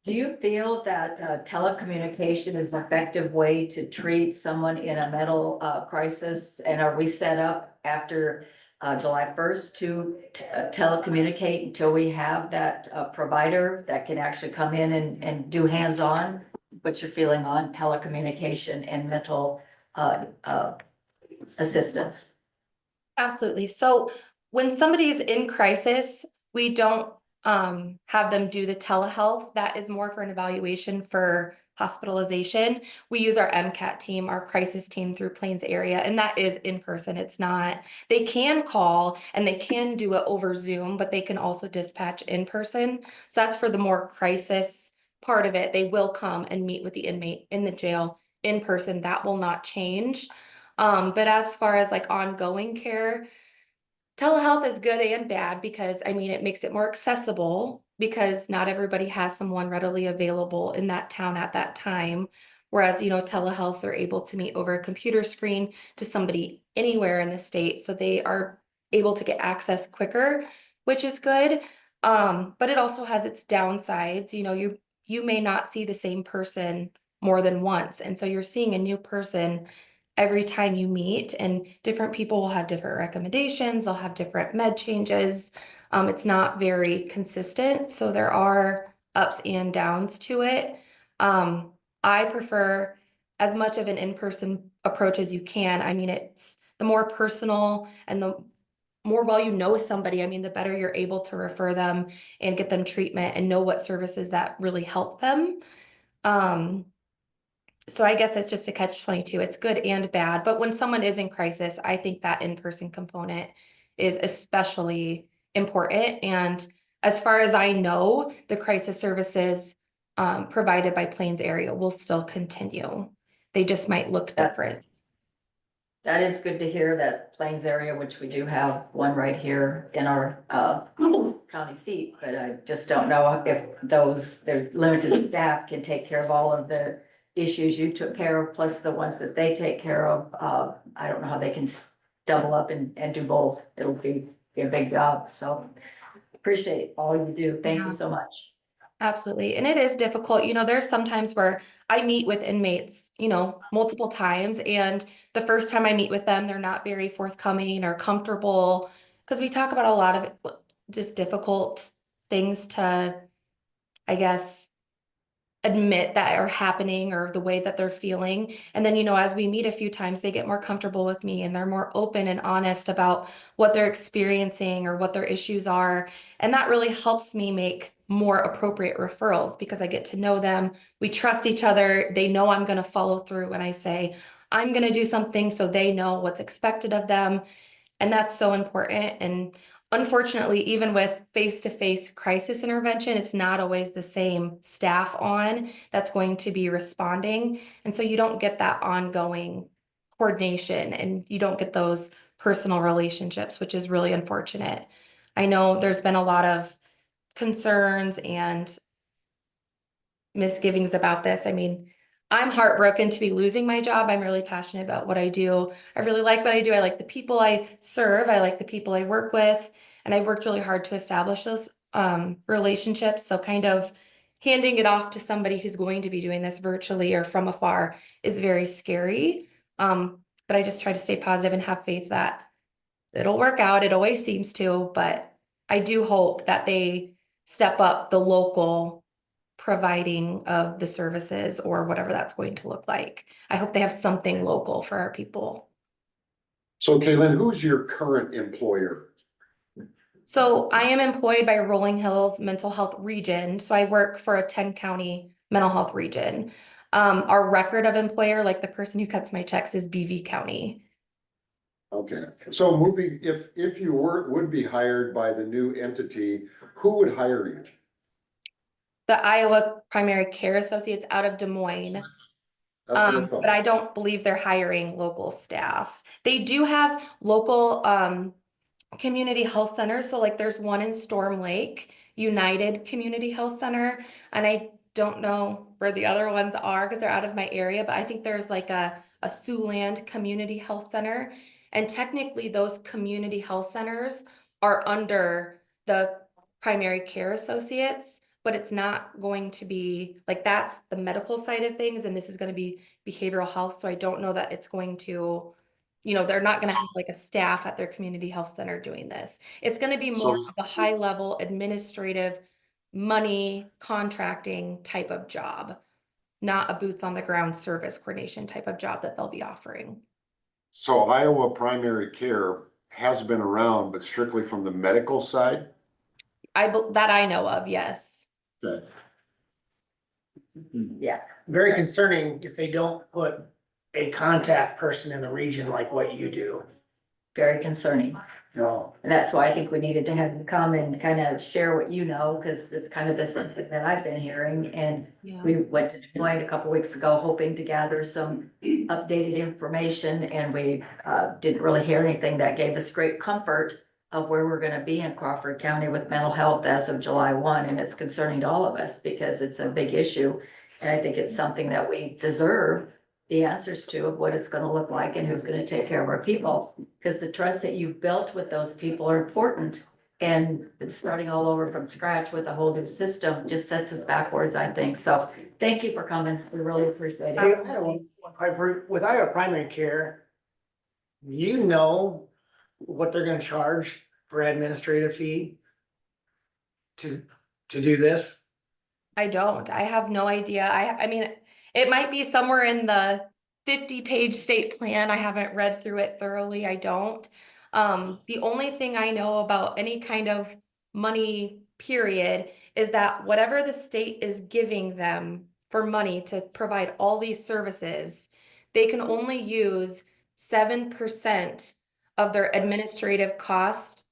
Do you feel that telecommunication is an effective way to treat someone in a mental crisis? And are we set up after July 1st to telecommunicate until we have that provider that can actually come in and do hands-on? What's your feeling on telecommunication and mental assistance? Absolutely. So when somebody's in crisis, we don't have them do the telehealth. That is more for an evaluation for hospitalization. We use our MCAT team, our crisis team through Plains area, and that is in person. It's not, they can call and they can do it over Zoom, but they can also dispatch in person. So that's for the more crisis part of it. They will come and meet with the inmate in the jail in person. That will not change. But as far as like ongoing care, telehealth is good and bad because I mean, it makes it more accessible because not everybody has someone readily available in that town at that time. Whereas, telehealth, they're able to meet over a computer screen to somebody anywhere in the state. So they are able to get access quicker, which is good. But it also has its downsides. You may not see the same person more than once. And so you're seeing a new person every time you meet, and different people will have different recommendations. They'll have different med changes. It's not very consistent. So there are ups and downs to it. I prefer as much of an in-person approach as you can. I mean, it's the more personal and the more well you know somebody, I mean, the better you're able to refer them and get them treatment and know what services that really help them. So I guess it's just a catch-22. It's good and bad, but when someone is in crisis, I think that in-person component is especially important. And as far as I know, the crisis services provided by Plains area will still continue. They just might look different. That is good to hear, that Plains area, which we do have one right here in our county seat, but I just don't know if their limited staff can take care of all of the issues you took care of, plus the ones that they take care of. I don't know how they can double up and do both. It'll be a big job, so appreciate all you do. Thank you so much. Absolutely. And it is difficult. There's sometimes where I meet with inmates, multiple times. And the first time I meet with them, they're not very forthcoming or comfortable because we talk about a lot of just difficult things to, I guess, admit that are happening or the way that they're feeling. And then, as we meet a few times, they get more comfortable with me and they're more open and honest about what they're experiencing or what their issues are. And that really helps me make more appropriate referrals because I get to know them. We trust each other. They know I'm going to follow through when I say I'm going to do something, so they know what's expected of them. And that's so important. And unfortunately, even with face-to-face crisis intervention, it's not always the same staff on that's going to be responding. And so you don't get that ongoing coordination and you don't get those personal relationships, which is really unfortunate. I know there's been a lot of concerns and misgivings about this. I mean, I'm heartbroken to be losing my job. I'm really passionate about what I do. I really like what I do. I like the people I serve. I like the people I work with. And I've worked really hard to establish those relationships. So kind of handing it off to somebody who's going to be doing this virtually or from afar is very scary. But I just try to stay positive and have faith that it'll work out. It always seems to, but I do hope that they step up the local providing of the services or whatever that's going to look like. I hope they have something local for our people. So Kaylin, who's your current employer? So I am employed by Rolling Hills Mental Health Region. So I work for a 10-county mental health region. Our record of employer, like the person who cuts my checks, is BV County. Okay, so if you would be hired by the new entity, who would hire you? The Iowa Primary Care Associates out of Des Moines. That's what I thought. But I don't believe they're hiring local staff. They do have local community health centers. So like there's one in Storm Lake, United Community Health Center. And I don't know where the other ones are because they're out of my area, but I think there's like a a Siouxland Community Health Center. And technically, those community health centers are under the primary care associates, but it's not going to be, like, that's the medical side of things, and this is gonna be behavioral health, so I don't know that it's going to, they're not gonna have like a staff at their community health center doing this. It's gonna be more So- of a high level administrative money contracting type of job, not a boots on the ground service coordination type of job that they'll be offering. So Iowa primary care has been around, but strictly from the medical side? That I know of, yes. Okay. Yeah, Very concerning if they don't put a contact person in the region like what you do. very concerning. No. And that's why I think we needed to have you come and kind of share what you know, because it's kind of the same thing that I've been hearing. And Yeah. we went to Des Moines a couple weeks ago, hoping to gather some updated information, and we didn't really hear anything that gave us great comfort of where we're gonna be in Crawford County with mental health as of July 1, and it's concerning to all of us because it's a big issue. And I think it's something that we deserve the answers to, of what it's gonna look like and who's gonna take care of our people. Because the trust that you've built with those people are important. And starting all over from scratch with a whole new system just sets us backwards, I think. So thank you for coming. We really appreciate Hey, it. I don't know, with Iowa primary care, you know what they're gonna charge for administrative fee to do this? I don't. I have no idea. I mean, it might be somewhere in the 50-page state plan. I haven't read through it thoroughly. I don't. The only thing I know about any kind of money, period, is that whatever the state is giving them for money to provide all these services, they can only use 7% of their administrative cost,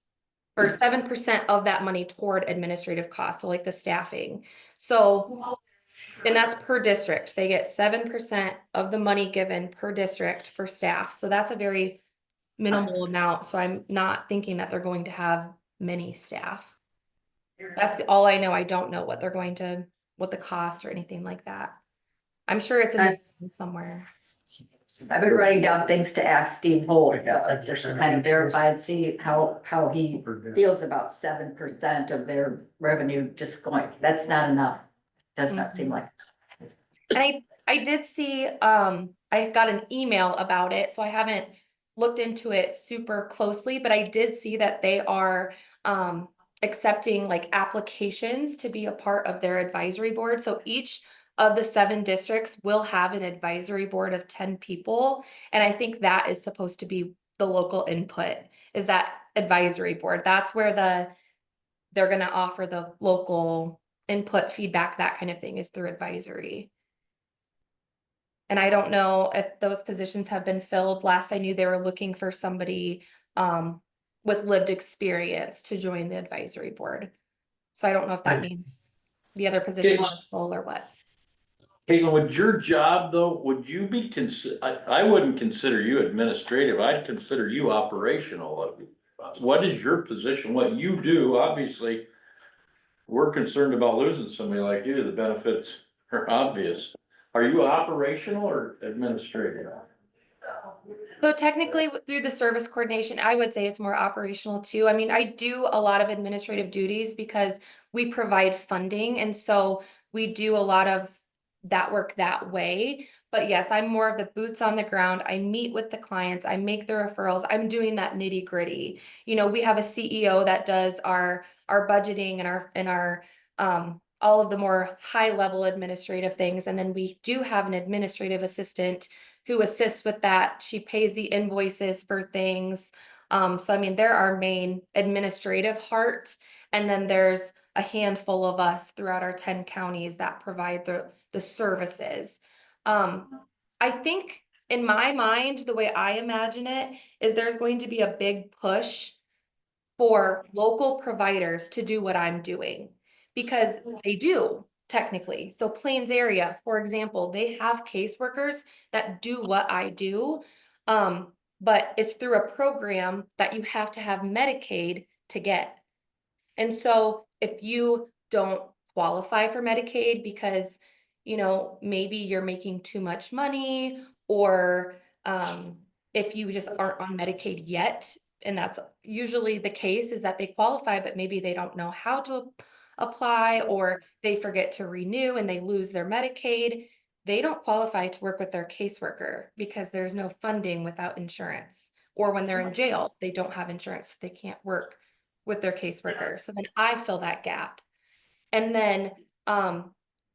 or 7% of that money toward administrative costs, so like the staffing. So, and that's per district. They get 7% of the money given per district for staff. So that's a very minimal amount. So I'm not thinking that they're going to have many staff. That's all I know. I don't know what what the cost or anything like that. I'm sure it's in the somewhere. I've been writing down things to ask Steve Holt, kind of verify and see how he feels about 7% of their revenue just going, that's not enough. Does not seem like. And I did see, I got an email about it, so I haven't looked into it super closely, but I did see that they are accepting like applications to be a part of their advisory board. So each of the 7 districts will have an advisory board of 10 people. And I think that is supposed to be the local input, is that advisory board. That's where they're gonna offer the local input, feedback, that kind of thing, is through advisory. And I don't know if those positions have been filled. Last I knew, they were looking for somebody with lived experience to join the advisory board. So I don't know if that means the other positions are full or what. Caitlin, would your job though, would you be I wouldn't consider you administrative, I'd consider you operational. What is your position, what you do? Obviously, we're concerned about losing somebody like you, the benefits are obvious. Are you operational or administrative? So technically, through the service coordination, I would say it's more operational too. I mean, I do a lot of administrative duties because we provide funding, and so we do a lot of that work that way. But yes, I'm more of the boots on the ground. I meet with the clients, I make the referrals, I'm doing that nitty gritty. We have a CEO that does our budgeting and our all of the more high level administrative things. And then we do have an administrative assistant who assists with that. She pays the invoices for things. So I mean, they're our main administrative heart. And then there's a handful of us throughout our 10 counties that provide the services. I think in my mind, the way I imagine it is there's going to be a big push for local providers to do what I'm doing, because they do technically. So Plains area, for example, they have caseworkers that do what I do. But it's through a program that you have to have Medicaid to get. And so if you don't qualify for Medicaid because, maybe you're making too much money, or if you just aren't on Medicaid yet, and that's usually the case, is that they qualify, but maybe they don't know how to apply, or they forget to renew and they lose their Medicaid, they don't qualify to work with their caseworker because there's no funding without insurance. Or when they're in jail, they don't have insurance, so they can't work with their caseworker. So then I fill that gap. And then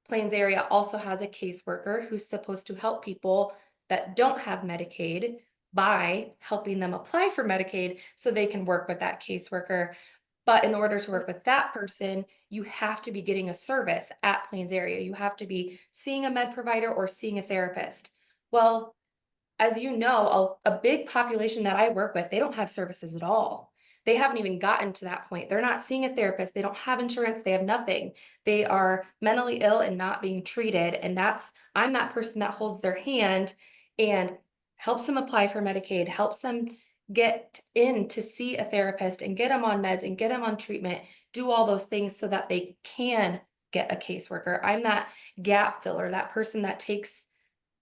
Plains area also has a caseworker who's supposed to help people that don't have Medicaid by helping them apply for Medicaid so they can work with that caseworker. But in order to work with that person, you have to be getting a service at Plains area. You have to be seeing a med provider or seeing a therapist. Well, as you know, a big population that I work with, they don't have services at all. They haven't even gotten to that point. They're not seeing a therapist. They don't have insurance. They have nothing. They are mentally ill and not being treated. And I'm that person that holds their hand and helps them apply for Medicaid, helps them get in to see a therapist and get them on meds and get them on treatment, do all those things so that they can get a caseworker. I'm that gap filler, that person that takes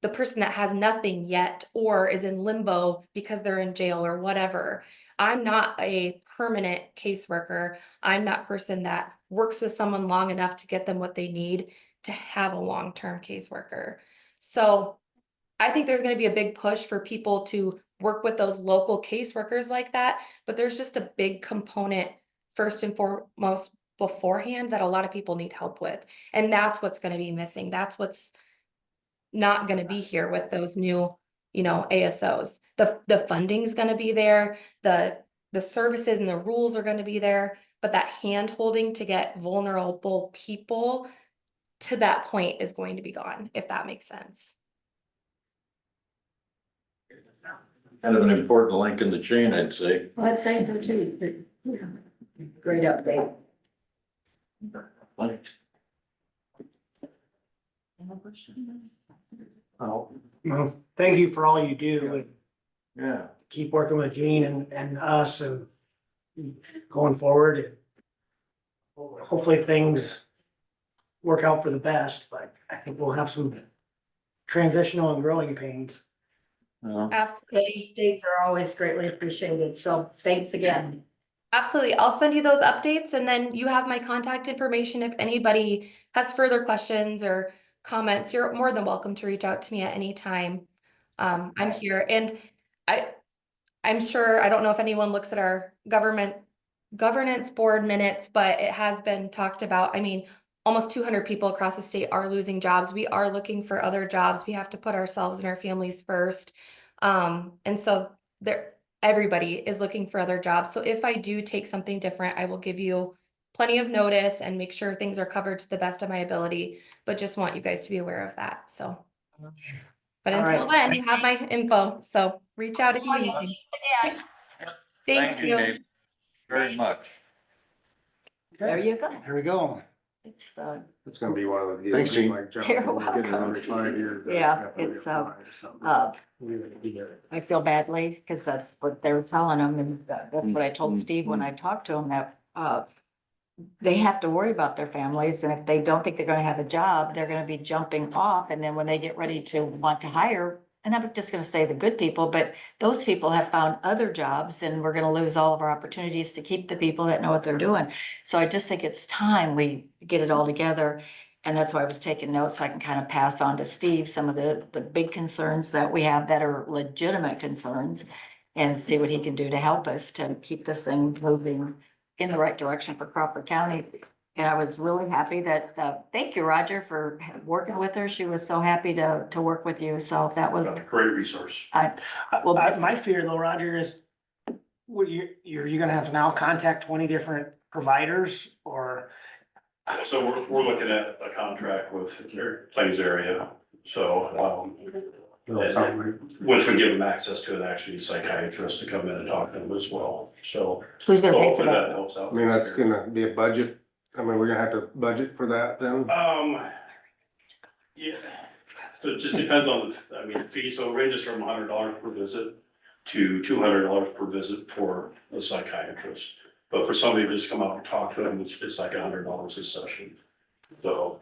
the person that has nothing yet or is in limbo because they're in jail or whatever. I'm not a permanent caseworker. I'm that person that works with someone long enough to get them what they need to have a long-term caseworker. So I think there's going to be a big push for people to work with those local caseworkers like that, but there's just a big component first and foremost beforehand that a lot of people need help with. And that's what's going to be missing. That's what's not going to be here with those new, ASOs. The funding's going to be there, the services and the rules are going to be there, but that hand holding to get vulnerable people to that point is going to be gone, if that makes sense. Kind of an important link in the chain, I'd say. Well, I'd say so too. Great update. Thanks. Oh, well, thank you for all you do and Yeah. keep working with Gene and us and going forward. And hopefully things work out for the best, but I think we'll have some transitional and growing pains. Absolutely. Updates are always greatly appreciated, so thanks again. Absolutely. I'll send you those updates and then you have my contact information. If anybody has further questions or comments, you're more than welcome to reach out to me at any time. I'm here and I'm sure, I don't know if anyone looks at our governance board minutes, but it has been talked about. I mean, almost 200 people across the state are losing jobs. We are looking for other jobs. We have to put ourselves and our families first. And so everybody is looking for other jobs. So if I do take something different, I will give you plenty of notice and make sure things are covered to the best of my ability, but just want you guys to be aware of that. So, but All until right. then, you have my info. So reach out if you need anything. Thank you. Dave, very much. There you go. Here we go. It's gonna be one of the deals. Thanks, Gene. like John, You're we'll get welcome. another 5 years. Yeah, it's, I feel badly because that's what they were telling them, and that's what I told Steve when I talked to him, that they have to worry about their families, and if they don't think they're gonna have a job, they're gonna be jumping off, and then when they get ready to want to hire, and I'm just gonna say the good people, but those people have found other jobs, and we're gonna lose all of our opportunities to keep the people that know what they're doing. So I just think it's time we get it all together. And that's why I was taking notes, so I can kind of pass on to Steve some of the big concerns that we have that are legitimate concerns, and see what he can do to help us to keep this thing moving in the right direction for Crawford County. And I was really happy that, thank you, Roger, for working with her. She was so happy to work with you. So that was, Great resource. well, My fear though, Roger, is you're gonna have to now contact 20 different providers or? So we're looking at a contract with Plains area, so, once we give them access to an actual psychiatrist to come in and talk to them as well, so. who's gonna pay for Hopefully that? that helps out. I mean, that's gonna be a budget. I mean, we're gonna have to budget for that then. Yeah, so it just depends on, the fee, so it ranges from $100 per visit to $200 per visit for a psychiatrist. But for somebody to just come out and talk to them, it's like $100 a session. So,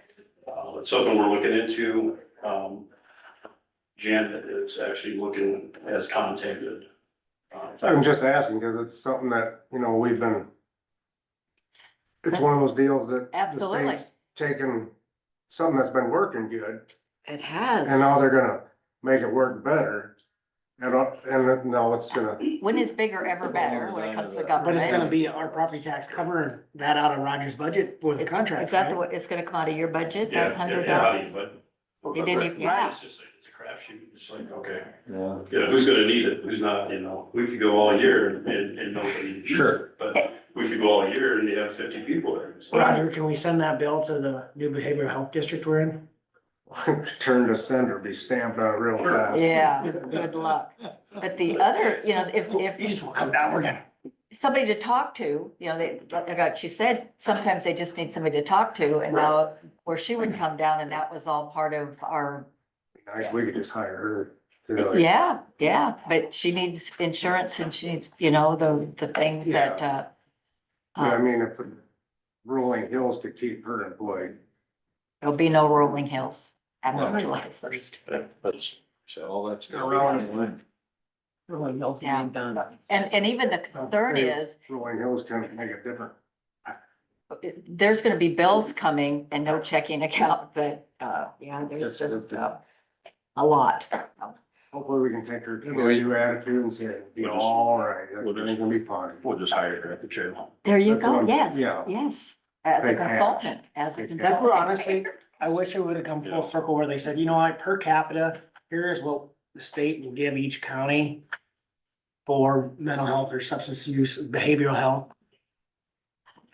it's something we're looking into. Janet is actually looking, has contacted. I'm just asking, because it's something that, you know, we've been. It's one of those deals that the Absolutely. state's taken something that's been working good, It has. and now they're gonna make it work better. And now it's gonna, When is bigger ever better when it comes to But government? it's gonna be our property tax covering that out of Roger's budget for the contract, Is that right? what, it's gonna come out of your budget, Yeah, that $100? yeah, but It didn't, even- yeah. it's just, it's a crapshoot. It's like, okay, Yeah. yeah, who's gonna need it? Who's not, you know? We could go all year and nobody uses Sure. it, but we could go all year and you have 50 people there. So- Roger, can we send that bill to the new behavioral health district we're in? turn to sender, be stamped on it real fast. Yeah, good luck. But the other, you know, if You just will come down, we're gonna. somebody to talk to, you know, they, like you said, sometimes they just need somebody to talk to, and now where she would come down, and that was all part of our, Nice, we could just hire her. Really. yeah, but she needs insurance and she needs, you know, the things that, But I mean, if the Rolling Hills could keep her employed. there'll be no rolling hills after July 1st. That's, so all that's. Rolling Hills Yeah. being done. And even the concern is, Rolling Hills can make it different. there's gonna be bills coming and no checking account, but, yeah, there's just, a lot. Hopefully we can take her to a new attitude and say, it'll be all right, everything's gonna be fine. We'll just hire her at the jail. There you That's what go, I'm- yes, yeah. yes, as a Big hat. consultant, as a Big hat. That's consultant. where honestly, I wish it would have come full circle where they said, you know what, per capita, here's what the state will give each county for mental health or substance use, behavioral health.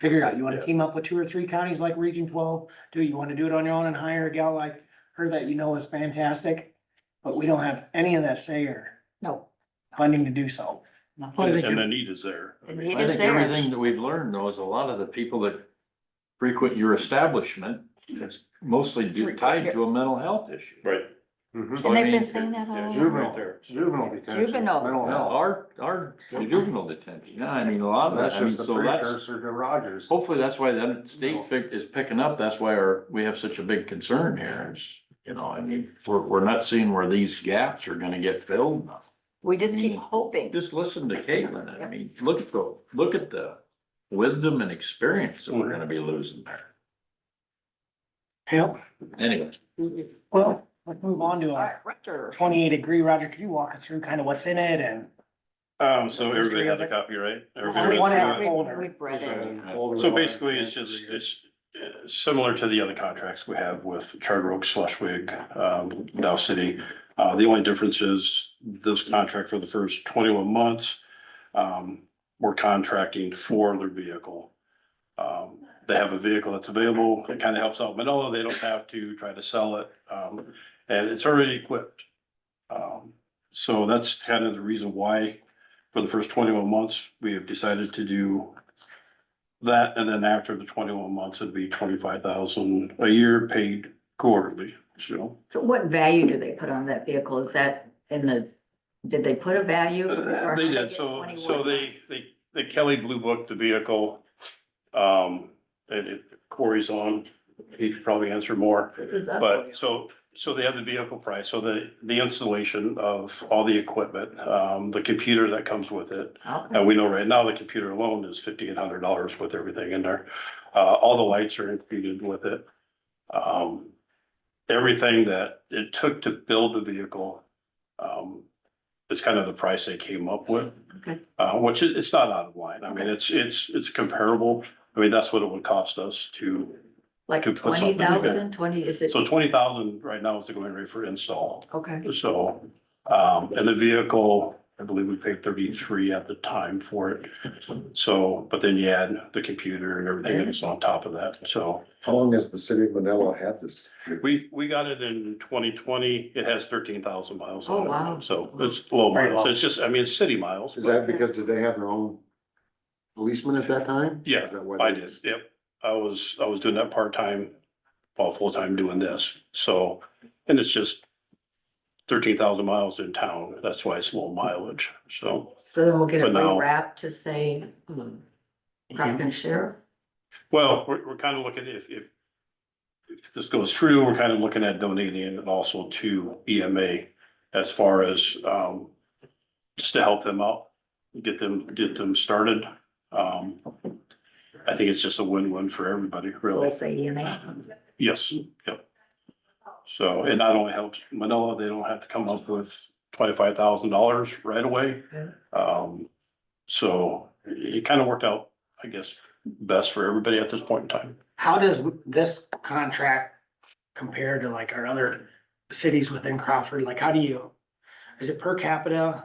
Figure it out. You wanna team up with 2 or 3 counties like Region 12? Do you wanna do it on your own and hire a gal like her that you know is fantastic? But we don't have any of that say or No. funding to do so. no. And the need is there. The I mean, need I is think there. everything that we've learned though is a lot of the people that frequent your establishment is mostly tied to a mental health issue. Right. Mhm. So And I they've been mean, saying that all yeah, along. Juvenile, there. juvenile detention, Juvenile. mental Yeah, health. our juvenile detention, yeah, I mean, a lot of that, That's I mean, just the so that's, precursor to Rogers. hopefully that's why that state is picking up, that's why we have such a big concern here, is, you know, I mean, we're not seeing where these gaps are gonna get filled. We just keep hoping. Just listen to Caitlin, I mean, look at the wisdom and experience that we're gonna be losing there. Yep. Anyway, Well, let's move on to All our right, Rector. 28 Roger, could you walk us through kind of what's in it and? So everybody has a copy, right? Everybody Only read one through out. it? folder. We've read it. So basically, it's just, it's similar to the other contracts we have with Charter Oak, Schleswig, Dow City. The only difference is this contract for the first 21 months, we're contracting for their vehicle. They have a vehicle that's available. It kind of helps out Manila. They don't have to try to sell it. And it's already equipped. So that's kind of the reason why for the first 21 months, we have decided to do that. And then after the 21 months, it'd be 25,000 a year paid quarterly, so. So what value do they put on that vehicle? Is that in the, did they put a value? or They how did, get so 21? they Kelly Blue Booked the vehicle. And Corey's on, he could probably answer more, Is that- but so they have the vehicle price, so the installation of all the equipment, the computer that comes with it. Okay. And we know right now the computer alone is $5,800 with everything in there. All the lights are included with it. Everything that it took to build the vehicle, is kind of the price they came up with. Okay. Which it's not out of line. I mean, it's comparable. I mean, that's what it would cost us to, Like to put something 20,000, 20, is it? so 20,000 right now is the going rate for install. Okay. So, and the vehicle, I believe we paid 33 at the time for it. So, but then you add the computer and everything that's on top of that. So How long has the city of Manila had this? we got it in 2020. It has 13,000 miles Oh, on it. wow. So it's low Very miles. low. It's just, I mean, it's city miles. Is but- that because, did they have their own policeman at that time? Yeah, Is that why I they- did. Yep. I was doing that part-time, while full-time doing this. So, and it's just 13,000 miles in town. That's why it's low mileage. So. So then we'll get a But now- rewrap to say, Crawford Sheriff? Well, we're kind of looking, if this goes through, we're kind of looking at donating it also to EMA as far as, just to help them out, get them started. I think it's just a win-win for everybody, really. We'll say EMA. Yes, yep. So it not only helps Manila, they don't have to come up with $25,000 right away. So it kind of worked out, I guess, best for everybody at this point in time. How does this contract compare to like our other cities within Crawford? Like, how do you, is it per capita?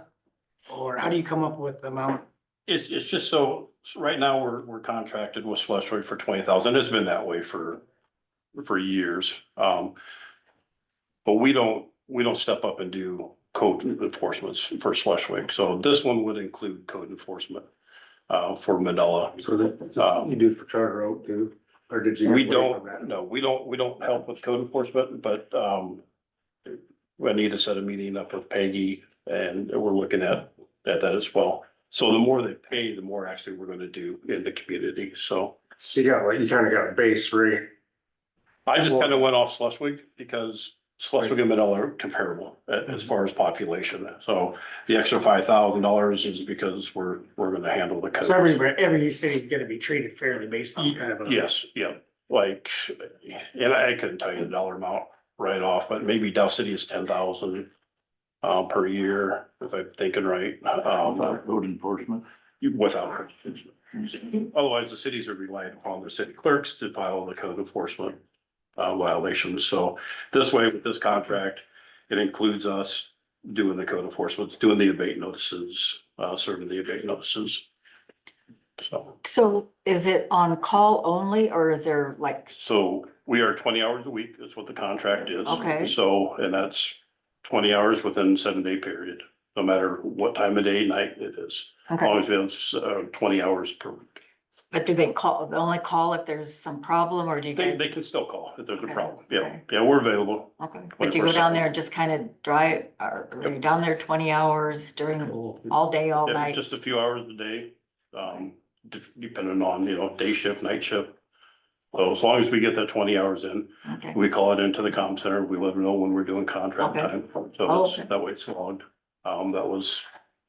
Or how do you come up with the amount? It's just so right now we're contracted with Schleswig for 20,000. It's been that way for years. But we don't step up and do code enforcements for Schleswig. So this one would include code enforcement for Manila. So that, you do for Charter Oak too, or did you? We get away from don't, that? no, we don't help with code enforcement, but I need to set a meeting up with Peggy and we're looking at that as well. So the more they pay, the more actually we're gonna do in the community, so. So you got, like, you kind of got base rate. I just kind of went off Schleswig because Schleswig and Manila are comparable as far as population. So the extra $5,000 is because we're gonna handle the codes. So every city's gonna be treated fairly based on kind of a. Yes, yeah, like, and I couldn't tell you the dollar amount right off, but maybe Dow City is 10,000 per year, if I'm thinking right. Code enforcement. Without code enforcement. Otherwise, the cities are relying upon their city clerks to file the code enforcement violations. So this way, with this contract, it includes us doing the code enforcement, doing the abate notices, serving the abate notices. So is it on call only or is there like, So we are 20 hours a week is what the contract is. Okay. So, and that's 20 hours within 7-day period, no matter what time of day, night it is. As okay, long as it's 20 hours per week. but do they only call if there's some problem or do you They guys? can still call if there's a Okay, problem. Yeah, okay. yeah, we're available. Okay, but you go down 24/7. there and just kind of drive, or are you down there 20 hours during, all day, all Yeah, night? just a few hours a day, depending on, day shift, night shift. So as long as we get that 20 hours in, Okay, we call it into the comm center. We let them know when we're doing contract Okay. time. So Oh, that's, okay. that way it's logged. That was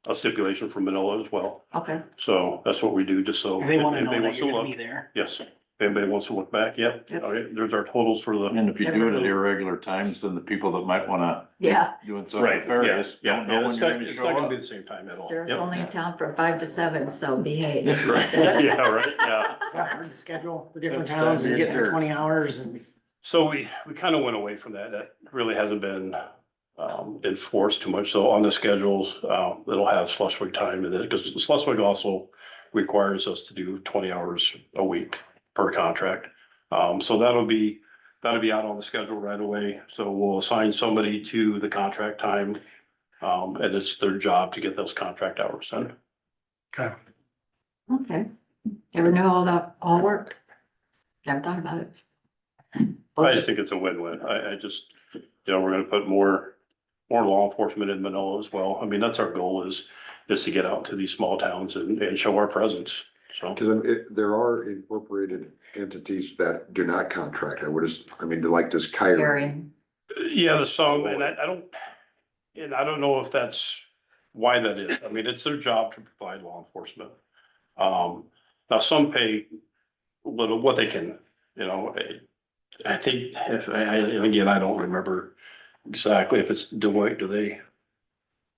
a stipulation from Manila as well. okay, So that's what we do, just so. They if wanna know anybody that wants to you're gonna look. be there. Yes, if anybody wants to look back, yep. Yep. Okay, there's our totals for the. And if you do it at irregular times, then the people that might wanna yeah, doing something Right, yeah, nefarious yeah, don't know when it's you're not, gonna it's show not gonna up. be the same time at all. there's Yep. only in town from 5 to 7, so behave. Right, yeah, right, yeah. Is that hard to schedule the different That's towns and get their sure. 20 hours and? So we kind of went away from that. That really hasn't been enforced too much. So on the schedules, it'll have Schleswig time in it because Schleswig also requires us to do 20 hours a week per contract. So that'll be out on the schedule right away. So we'll assign somebody to the contract time. And it's their job to get those contract hours in. Okay. Okay, never knew all that all worked. Never thought about it. I just think it's a win-win. I just, we're gonna put more law enforcement in Manila as well. I mean, that's our goal is to get out to these small towns and show our presence. So, Cause there are incorporated entities that do not contract. They're like this Kyrie. Carrying, yeah, the song, and I don't know if that's why that is. I mean, it's their job to provide law enforcement. Now some pay little, what they can, I think and again, I don't remember exactly if it's Deloitte, do they?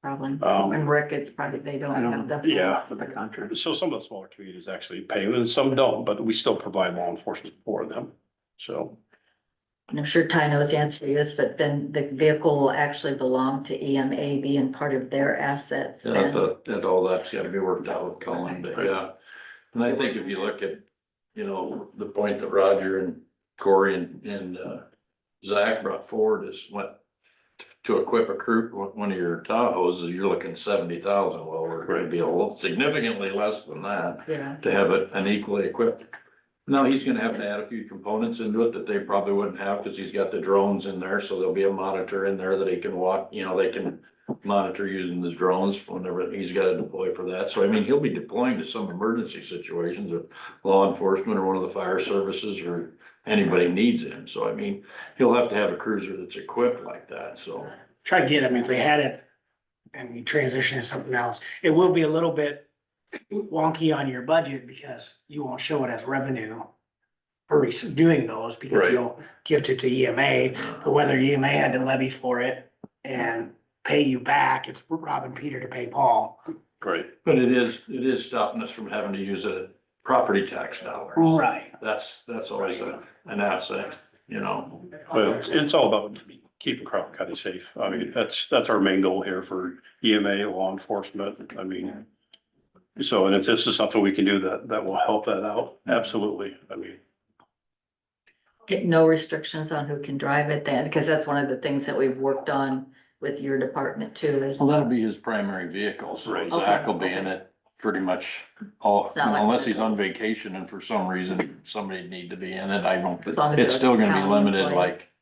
probably, Um, and Rick, it's probably, they don't have the. Yeah. For the contract. So some of the smaller communities actually pay and some don't, but we still provide law enforcement for them. So, And I'm sure Ty knows the answer to this, but then the vehicle will actually belong to EMA being part of their assets. Yeah, then. that all that's gotta be worked out with Colin, but yeah. And I think if you look at, the point that Roger and Corey and Zach brought forward is what to equip a crew, one of your Tahoes, you're looking 70,000. Well, we're gonna be a little significantly less than that Yeah, to have it an equally equipped. Now, he's gonna have to add a few components into it that they probably wouldn't have, cause he's got the drones in there, so there'll be a monitor in there that he can walk, they can monitor using his drones whenever he's gotta deploy for that. So I mean, he'll be deploying to some emergency situations if law enforcement or one of the fire services or anybody needs him. So I mean, he'll have to have a cruiser that's equipped like that, so. try to get them if they had it and you transition to something else. It will be a little bit wonky on your budget because you won't show it as revenue for doing those because Right. you'll gift it to EMA, but whether EMA had to levy for it and pay you back, it's robbing Peter to pay Paul. Right. But it is stopping us from having to use a property tax dollar. Right. That's always an asset, you know? Well, it's all about keeping Crawford County safe. I mean, that's our main goal here for EMA, law enforcement. I mean, so, and if this is something we can do that will help that out, absolutely. I mean, Get no restrictions on who can drive it then, because that's one of the things that we've worked on with your department too is. Well, that'll be his primary vehicle, so Right. Zach will be Okay, in it pretty much all, It's not like unless he's one on of those- vacation and for some reason somebody need to be in it, I don't, As long as it's they're still gonna be county limited employee. like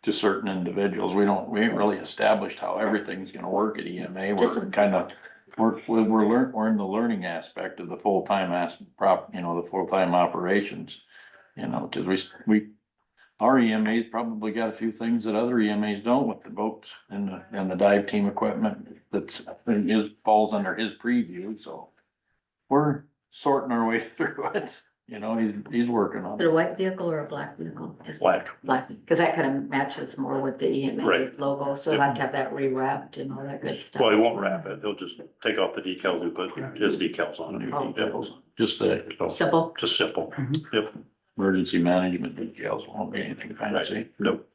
to certain individuals. We ain't really established how everything's gonna work at EMA. We're Just- kind of, we're in the learning aspect of the full-time the full-time operations. You know, cause our EMA's probably got a few things that other EMAs don't with the boats and the dive team equipment falls under his preview, so. We're sorting our way through it, you know, he's working on Is it a it. white vehicle or a black vehicle? Just Black. Black, because that kind of matches more with the EMA Right. logo, so I'd have to have that rewrapped and all that good stuff. well, he won't wrap it. He'll just take off the decals and put his decals on it. Oh. Yep. Just So, Simple. just simple. Mhm. Yep. emergency management details, won't be anything fancy. Nope.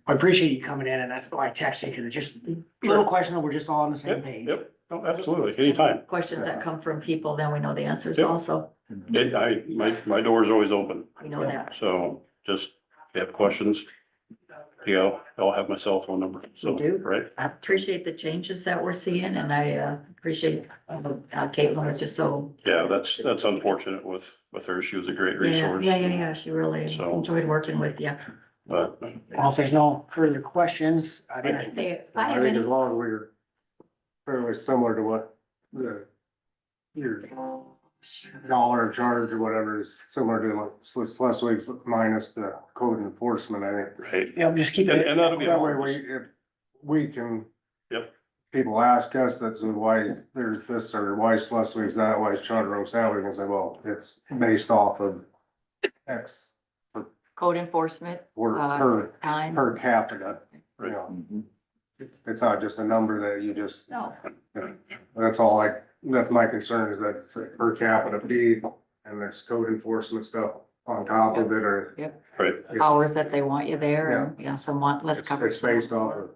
I appreciate you coming in and that's why I texted you, cause it's just a little question that we're just all on the same Yep, page. yep. No, absolutely. Anytime. Questions that come from people, then we know the answers Yep. also. My door is always open. We know that. So just if you have questions, I'll have my cell phone number. So, You do? right? I appreciate the changes that we're seeing and I appreciate, Caitlin was just so. Yeah, that's unfortunate with her. She was a great Yeah, resource. yeah. She really So- enjoyed working with you. But Well, if there's no further questions, I think If I I have think any, as long as we're fairly similar to what your dollar charge or whatever is similar to what last week's minus the code enforcement, I think. right. you know, just keep And it. that'll be. That way if we can. Yep. People ask us that's why there's this or why Schleswig's that, why is Charter Oaks that, we can say, well, it's based off of X code enforcement, time. per capita, you know. Mhm. It's not just a number that you just, No, that's my concern is that it's a per capita fee and there's code enforcement stuff on top of it or. Right. hours that they want you there and, some want less coverage. It's based off of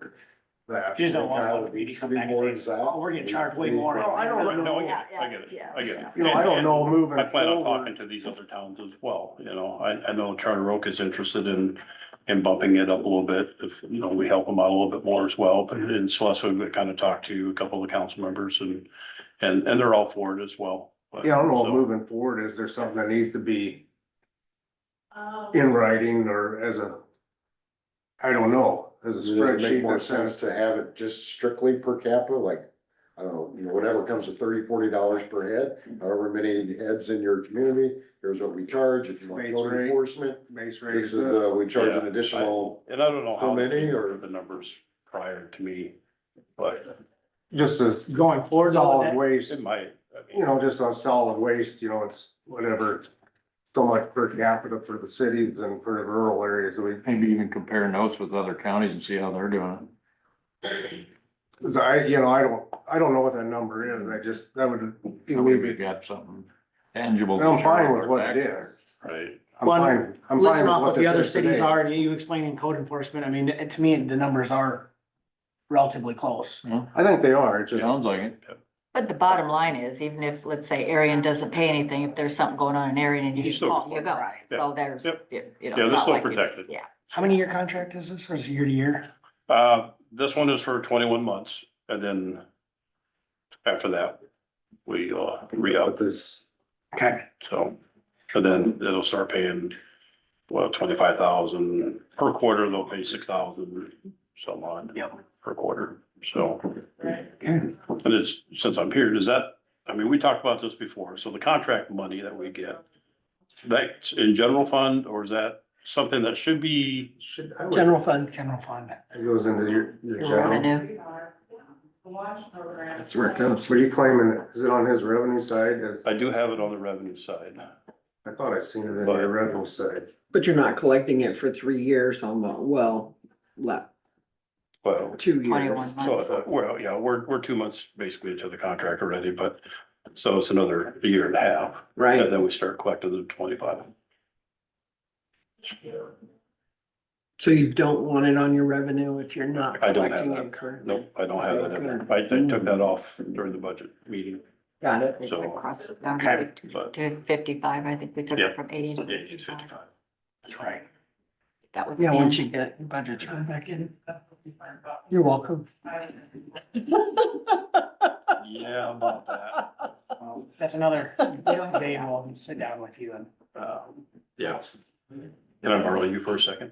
that. You just don't want Kyle, one meeting to come be back more and say, exact. oh, we're getting charged way more. No, I don't Right, no, know. I get it. I get it. You know, I don't know moving I plan on forward. talking to these other towns as well, you know, I know Charter Oak is interested in bumping it up a little bit, if, you know, we help them out a little bit more as well, but in Schleswig, we kind of talked to a couple of the council members and they're all for it as well. But, Yeah, I don't know, so, moving forward, is there something that needs to be in writing or I don't know, as a Does it make spreadsheet more that sense says. to have it just strictly per capita, like, I don't know, whatever comes to $30-40 per head, however many heads in your community, here's what we charge, if you want Base code rate. enforcement, Base rate this is is, we charge an Yeah, additional, and I don't know how So many, many or- or the numbers prior to me, but just as Going forward, though, solid with that- waste, it might, I mean, you know, just on solid waste, you know, it's whatever. So much per capita for the cities and for the rural areas, Maybe even compare notes with other counties and see how they're doing it. cause I don't know what that number is, that would. Maybe we've got something tangible. to I'm show fine our with what it taxpayers. is. right. I'm Well, fine Listen with off what what the this other is cities today. are, you explaining code enforcement, I mean, to me, the numbers are relatively close. I think they are, it's just, Sounds like it. But the bottom line is, even if, let's say, Arian doesn't pay anything, if there's something going on in Arian and you You just still- call, you go. Right. So there's, Yep. you know. Yeah, it's they're not still like you- protected. Yeah. How many year contract is this, or is it year to year? This one is for 21 months and then after that, we re-up this, Okay. So, and then it'll start paying, 25,000 per quarter, they'll pay 6,000 some odd. Yep. Per quarter, so, Okay. and it's, since I'm here, does that, I mean, we talked about this before, so the contract money that we get, that's in general fund, or is that something that should be, General fund. General fund. It goes into your general. Revenue. That's where it comes. What are you claiming? Is it on his revenue side? I do have it on the revenue side. I thought I seen it in your revenue side. But you're not collecting it for 3 years on the, well, Well, 2 years. 21 months. so, well, yeah, we're 2 months basically into the contract already, but, so it's another year and a half. Right. And then we start collecting the 25. So you don't want it on your revenue if you're not I don't have collecting that. it currently? Nope, I don't have that in there. I took that off during the budget meeting, Got it. so. Across down Okay. to 55, I think we took Yeah. it from 80 to Yeah, it's 55. 55. That's right. That was. Yeah, Ben. once you get your budget turned back in. You're welcome. Yeah, about that. Well, that's another day we'll sit down with you and. Yeah. Can I borrow you for a second?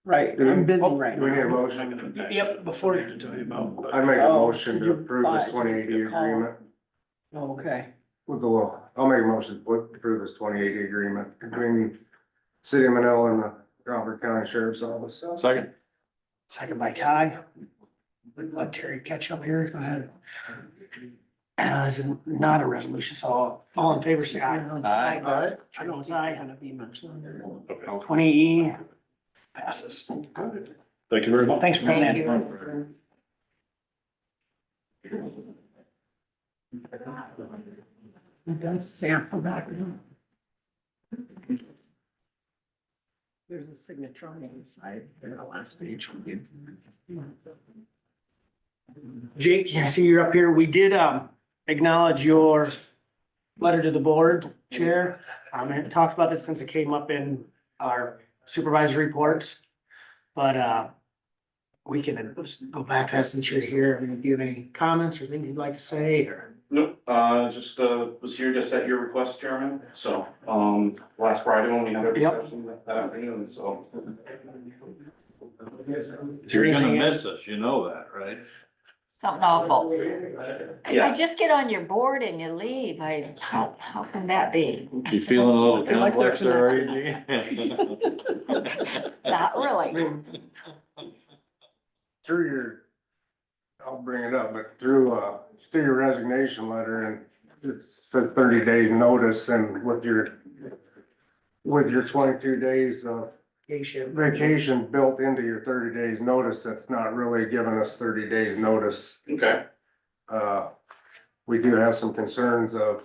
Right, I'm busy right Do we need a now. motion? Yep, before, To tell you about, but- I make a Oh, motion to you approve buy- this 2080 agreement Okay, with the law. I'll make a motion to approve this 2080 agreement between City of Manila and the Crawford County Sheriff's Office. Second. second by Ty. Let Terry catch up here. Go ahead. This is not a resolution, so all in favor, say aye. Aye. alright. I know it's aye. Gonna be much longer. Okay. 20E passes. Thank you very much. Thanks for coming Thank in. you. That's sample back. There's a signature on the inside, in the last page from you. Jake, I see you're up here. We did, acknowledge your letter to the board chair. I talked about this since it came up in our supervisor reports. But, we can just go back to that since you're here. I mean, do you have any comments or things you'd like to say or? Nope, just, was here just at your request, Chairman, so, last Friday when we had our Yep. discussion that afternoon, so. You're gonna miss us, you know that, right? Something awful. I Yes. just get on your board and you leave. How can that be? You feeling a little They like their complex there, are you, Not really. Through your, I'll bring it up, but through your resignation letter and it's a 30-day notice and with your 22 days of vacation built into your 30 days notice, that's not really giving us 30 days notice. Okay. We do have some concerns of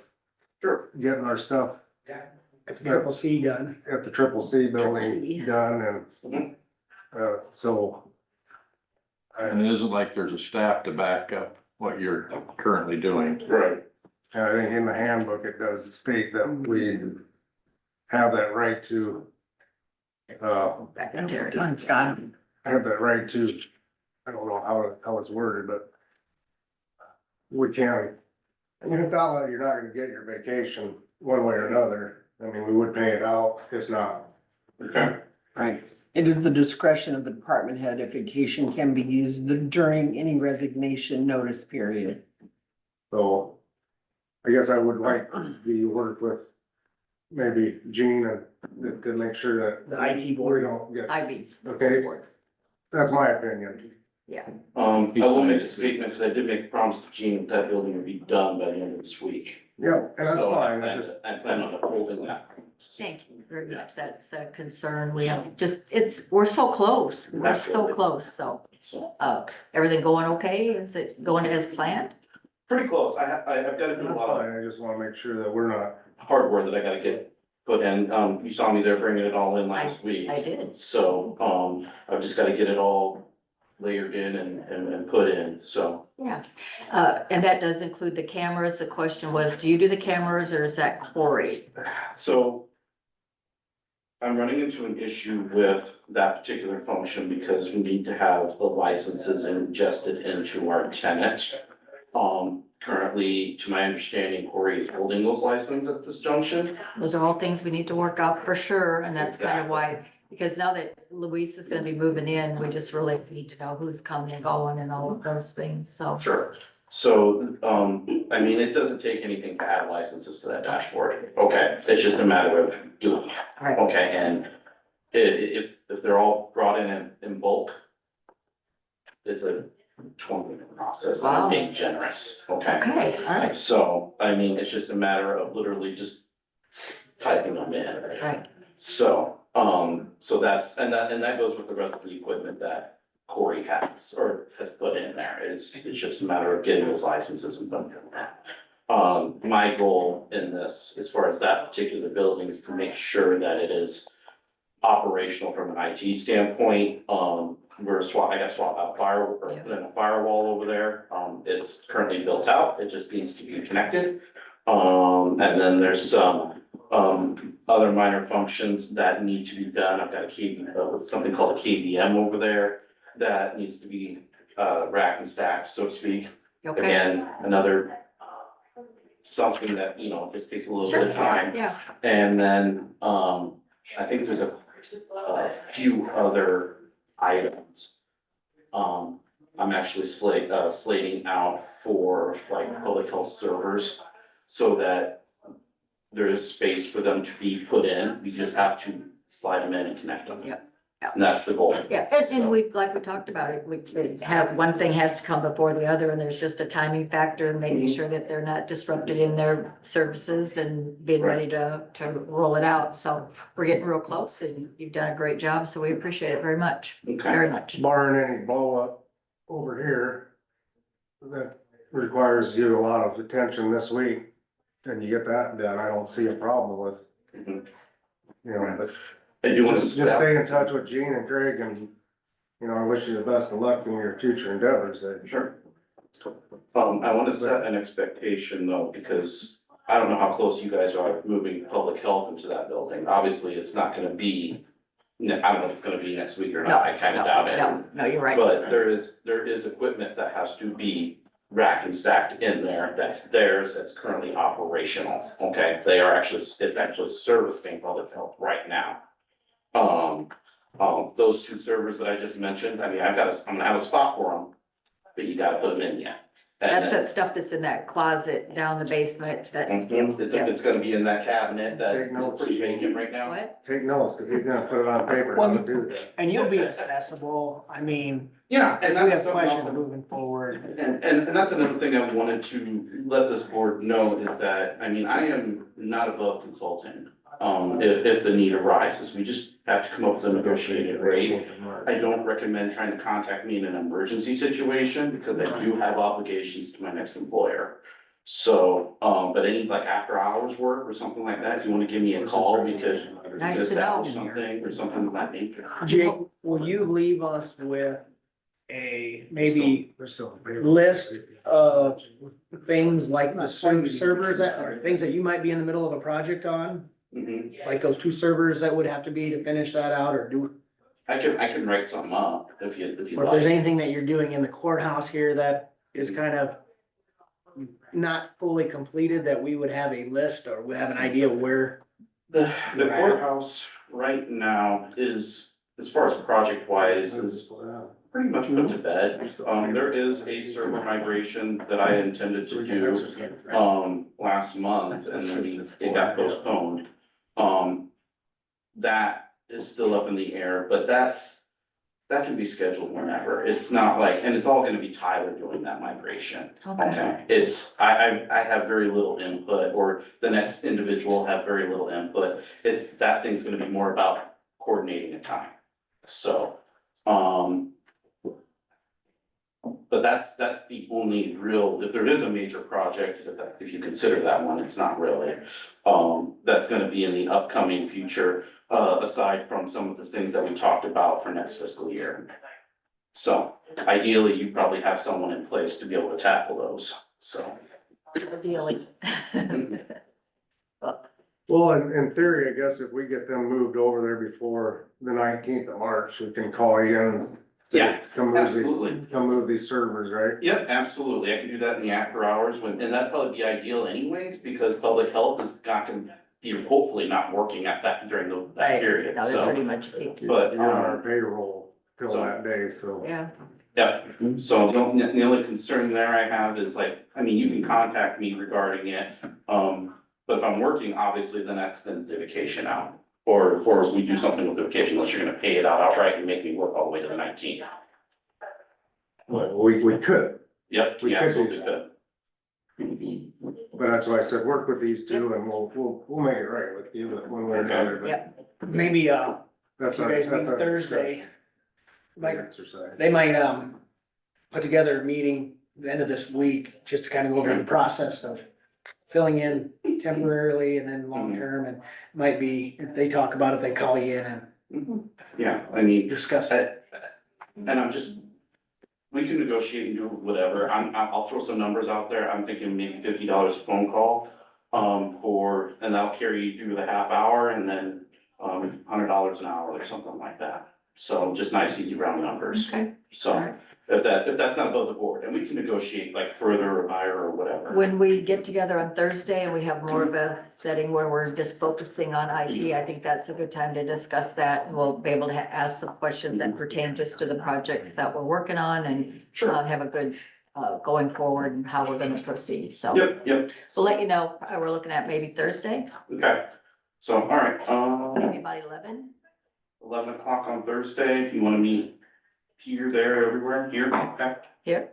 Sure. getting our stuff Triple C done. at the Triple C building C. done and, so. And it isn't like there's a staff to back up what you're currently doing. Right. And I think in the handbook, it does state that we have that right to, Back in Terry. Time's gone. have that right to, I don't know how it's worded, but we can, I mean, if not, you're not gonna get your vacation one way or another. I mean, we would pay it out if not. Okay. Right. It is the discretion of the department head if vacation can be used during any resignation notice period. So I guess I would like to work with maybe Gene and to make sure that. The IT we board. don't get, IB. okay, that's my opinion. Yeah. I will make a statement, because I did make a promise to Gene that building would be done by the end of this week. Yep, and that's So fine, I just, I plan on upholding that. Thank you very much. That's a concern. We have just, we're so close. We're so Absolutely. close. So, So, everything going okay? Is it going as planned? pretty close. I've got to do a that's lot of fine, I just wanna make sure that we're not. hardware that I gotta get put in. You saw me there bringing it all in last week. I did. So, I've just gotta get it all layered in and put in, so. Yeah. And that does include the cameras. The question was, do you do the cameras or is that Corey? So I'm running into an issue with that particular function because we need to have the licenses ingested into our tenant. Currently, to my understanding, Corey is holding those licenses at this junction. Those are all things we need to work out for sure. And that's kind of why, because now that Luis is gonna be moving in, we just really need to know who's coming and going and all of those things. So. Sure. So, I mean, it doesn't take anything to add licenses to that dashboard. Okay, it's just a matter of doing it. All right. Okay, and if they're all brought in bulk, it's a 20-minute process, I'm being generous, okay? Okay, all right, So, I mean, it's just a matter of literally just typing them in. right. So, so that's, and that goes with the rest of the equipment that Corey has, or has put in there, it's just a matter of getting those licenses and putting them in. My goal in this, as far as that particular building, is to make sure that it is operational from an IT standpoint. I got swapped out put in a firewall over there. It's currently built out, it just needs to be connected. And then there's some, other minor functions that need to be done. I've got something called a KVM over there that needs to be, rack and stacked, so to speak. Okay. Again, another something that, just takes a little bit of time. Yeah, And then, I think there's a few other items. I'm actually slating out for like public health servers so that there is space for them to be put in. We just have to slide them in and connect them. Yep. And that's the goal. yeah, and we, like we talked about it, we have, one thing has to come before the other, and there's just a timing factor and making sure that they're not disrupted in their services and being ready to roll it out. So we're getting real close, and you've done a great job, so we appreciate it very much, very much. Barring any blow up over here, that requires you a lot of attention this week, and you get that done, I don't see a problem with, Mhm. but And you want just stay in touch with Gene and Craig, and, I wish you the best of luck in your future endeavors there. Sure. I want to set an expectation though, because I don't know how close you guys are moving public health into that building. Obviously, it's not gonna be, I don't know if it's gonna be next week or not, I kind of doubt it. No, you're right. But there is equipment that has to be racked and stacked in there, that's theirs, that's currently operational, okay? It's actually servicing public health right now. Those two servers that I just mentioned, I mean, I'm gonna have a spot for them, but you gotta put them in yet. And That's that stuff that's in that closet down the basement that. It's gonna be in that cabinet that Take notes. looks pretty vacant right now. What? Take notes, cause he's gonna put it on paper how to do that. And you'll be accessible, I mean, Yeah, if and we that's have something questions else. moving forward. And that's another thing I wanted to let this board know is that, I mean, I am not above consulting. If the need arises, we just have to come up with a negotiated rate. I don't recommend trying to contact me in an emergency situation because I do have obligations to my next employer. So, but any like after hours work or something like that, if you wanna give me a call because Nice you to know. establish something or something of that nature. Jake, will you leave us with a maybe list of things like the servers or things that you might be in the middle of a project on? Mhm. Like those two servers that would have to be to finish that out, or I can write something up if you or if there's like. anything that you're doing in the courthouse here that is kind of not fully completed, that we would have a list or we have an idea where. The courthouse right now is, as far as project wise, is pretty much put to bed. There is a server migration that I intended to do, last month, and then it got postponed. That is still up in the air, but that can be scheduled whenever. It's not like, and it's all gonna be Tyler doing that migration. Okay. I have very little input, or the next individual have very little input. That thing's gonna be more about coordinating a time. So, but that's the only real, if there is a major project, if you consider that one, it's not really. That's gonna be in the upcoming future, aside from some of the things that we talked about for next fiscal year. So ideally, you probably have someone in place to be able to tackle those, so. Ideally. Well, in theory, I guess if we get them moved over there before the 19th of March, we can call you and. say, Yeah, Come absolutely. move these servers, right? Yep, absolutely. I can do that in the after hours and that'd probably be ideal anyways, because public health is not gonna, you're hopefully not working at that during that Right. period, No, they're so. pretty much it. But, You're on our payroll till so- that day, so. Yeah, yeah, so the only concern there I have is like, I mean, you can contact me regarding it. But if I'm working, obviously then that extends the vacation out. Or we do something with the vacation, unless you're gonna pay it out outright and make me work all the way to the 19th. Well, we could, Yep, We yeah, could so do we could. but that's why I said, work with these two and we'll make it right with you one way or another, but Yep. Maybe, that's you our. guys that's meet our Thursday, discussion, like, Exercise. they might, put together a meeting the end of this week, just to kind of go over the process of filling in temporarily and then long-term, and might be, if they talk about it, they call you in and Yeah, I mean, discuss it. and I'm just, we can negotiate and do whatever, I'll throw some numbers out there, I'm thinking maybe $50 a phone call. And that'll carry you through the half hour and then, $100 an hour or something like that. So just nice, easy round numbers. Okay. So if that's not above the board, and we can negotiate like further or higher or whatever. When we get together on Thursday and we have more of a setting where we're just focusing on IT, I think that's a good time to discuss that. And we'll be able to ask some questions that pertain just to the projects that we're working on and Sure. have a good going forward and how we're gonna proceed. So Yep. we'll let you know. We're looking at maybe Thursday, Okay, so, all right, maybe about 11. 11 o'clock on Thursday, you wanna meet here, there, everywhere, here, okay, Here.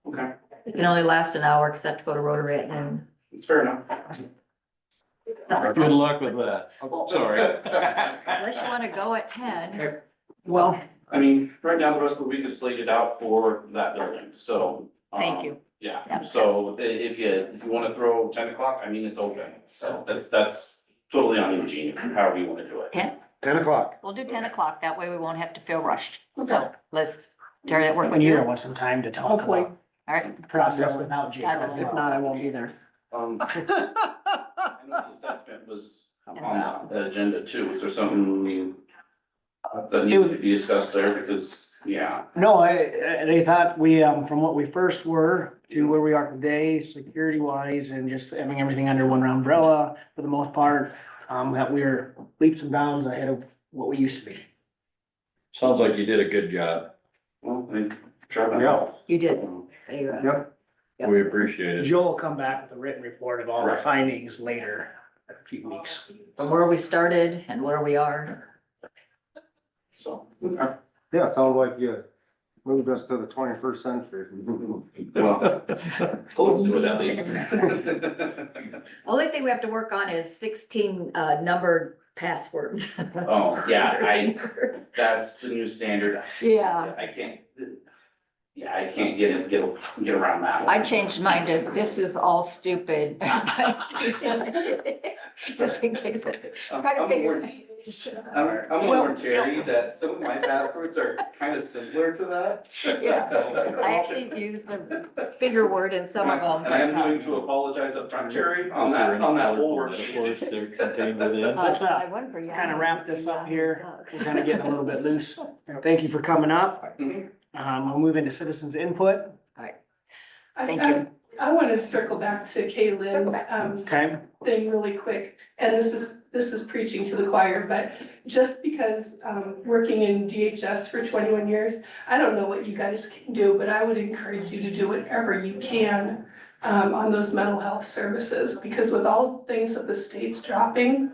okay, It can only last an hour because I have to go to Rotary at noon. it's fair enough. Good luck with that. Sorry. Unless you wanna go at 10. Well, I mean, right now, the rest of the week is slated out for that building, so. Thank you. Yeah, Yeah. so if you wanna throw 10 o'clock, I mean, it's open, so that's totally on you, Gene, however you wanna do it. 10 o'clock. We'll do 10 o'clock. That way we won't have to feel rushed. So let's, Terry, that work when with you you? want some time to talk Hopefully. about All right. the process without Jake. I will. as If well. not, I won't be there. I know the assessment was on the agenda too, is there something that needs to be discussed there, because, yeah. No, they thought we, from what we first were to where we are today, security wise, and just having everything under one umbrella for the most part, that we're leaps and bounds ahead of what we used to be. Sounds like you did a good job. Well, I tried my Yeah. best. You did. They, Yep. Yep. We appreciate it. Joe will come back with a written report of all the Right. findings later, in a few weeks. From where we started and where we are. So, okay. Yeah, it sounds like you moved us to the 21st century. Well, close to it at least. Only thing we have to work on is 16 numbered passwords. Oh, yeah, that's the new standard. Yeah, I can't get around that. I changed mine to, this is all stupid. Just in case. I'm Try to gonna figure- warn Terry that some of my passwords are kind of similar to that. Yeah, I actually used a bigger word in some of them. And I am but, going to apologize up front, Terry, on Was there any that colorful whole word. metaphors that are contained within? Let's, I went for kind of wrap this up here. Sucks. We're kind of getting a little bit loose. Thank you for coming up. Mhm. We'll move into citizens input, Thank you. I want to circle back to Kaylin's, okay? thing really quick. And this is preaching to the choir, but just because, working in DHS for 21 years, I don't know what you guys can do, but I would encourage you to do whatever you can, on those mental health services, because with all things that the state's dropping,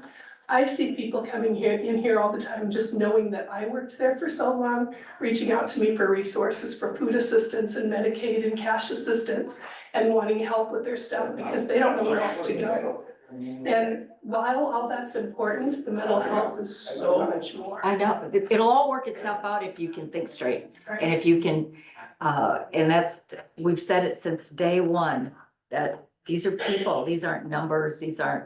I see people coming in here all the time, just knowing that I worked there for so long, reaching out to me for resources for food assistance and Medicaid and cash assistance, and wanting help with their stuff because they don't know where else to go. And while all that's important, the mental health is so much more. I know, it'll all work itself out if you can think straight, and if you can, and that's, we've said it since day one, that these are people, these aren't numbers, these aren't.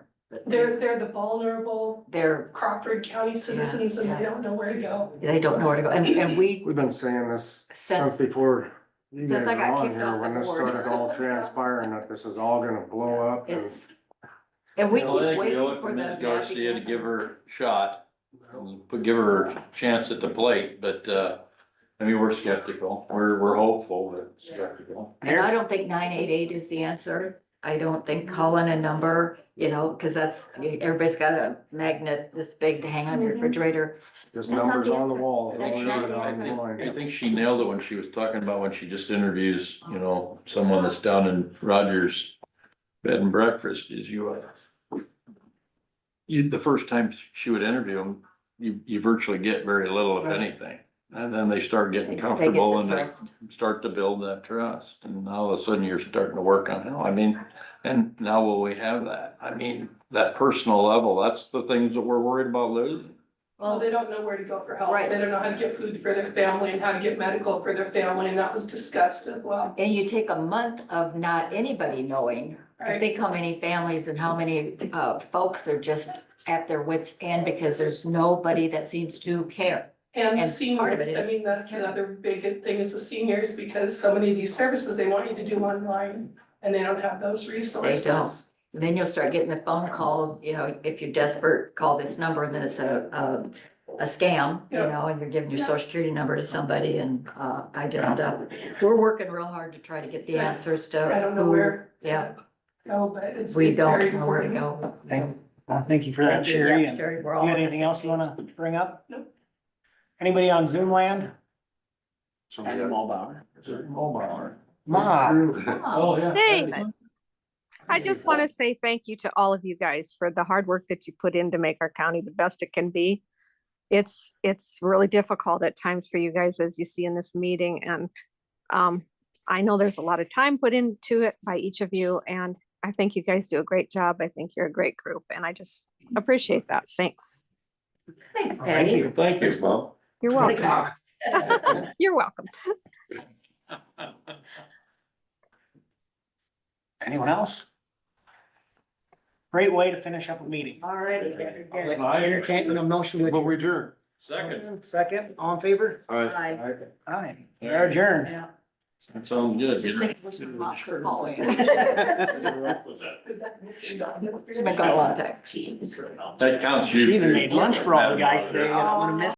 They're the vulnerable They're, Crawford County citizens and they don't know where to go. they don't know where to go, and we, We've been saying this since Since- before you since guys I were got on kicked here, off when the this board. started all transpiring, that this is all gonna blow up and. it's, and we keep Well, I think we waiting owe it for to the. Ms. Garcia to give her a shot, but give her a chance at the plate, but, I mean, we're skeptical, we're hopeful, but skeptical. And I don't think 988 is the answer. I don't think calling a number, you know, because that's, everybody's got a magnet this big to hang on your refrigerator. Just That's not numbers the on the answer. wall. That's not the I answer. think she nailed it when she was talking about when she just interviews, you know, someone that's down in Rogers Bed and Breakfast is you. the first time she would interview them, you virtually get very little, if anything. And then they start getting comfortable and they start to build that trust. And all of a sudden you're starting to work on it. I mean, and now will we have that? I mean, that personal level, that's the things that we're worried about losing. Well, they don't know where to go for help. Right. They don't know how to get food for their family and how to get medical for their family, and that was discussed as well. And you take a month of not anybody knowing, I Right. think how many families and how many folks are just at their wits' end because there's nobody that seems to care. And the And part of it seniors, I is- mean, that's another big thing is the seniors, because so many of these services, they want you to do online, and they don't have those resources. Then you'll start getting the phone call, you know, if you're desperate, call this number, and then it's a scam, you Yeah. know, and you're giving your Yeah. social security number to somebody, and I just, we're working real hard to try to get the Yeah. answers to. I don't know who- where Yeah, to go, but it's. we it's don't very know where to important. go. Thank you for that, Thank you. Sherry. Yeah, And Sherry, you we're all got on the anything same else you page. wanna bring up? Nope. Anybody on Zoom land? And Mulbauer. Mom. Oh, yeah. David. I just want to say thank you to all of you guys for the hard work that you put in to make our county the best it can be. It's really difficult at times for you guys, as you see in this meeting, and I know there's a lot of time put into it by each of you, and I think you guys do a great job. I think you're a great group, and I just appreciate that. Thanks. Thanks, Thank Patty. you. Thank Thanks, you. Mom. You're welcome. You're welcome. Anyone else? Great way to finish up a meeting. Alrighty. Entertaining a motion to Well, adjourn. we adjourn. Second, all in favor? All right. Bye. Aye. We're adjourned. Yeah. That sounds good. Just think we should not call in. Is that missing? It's been gone a long time. That counts you. She even made lunch for all the guys today. I don't wanna miss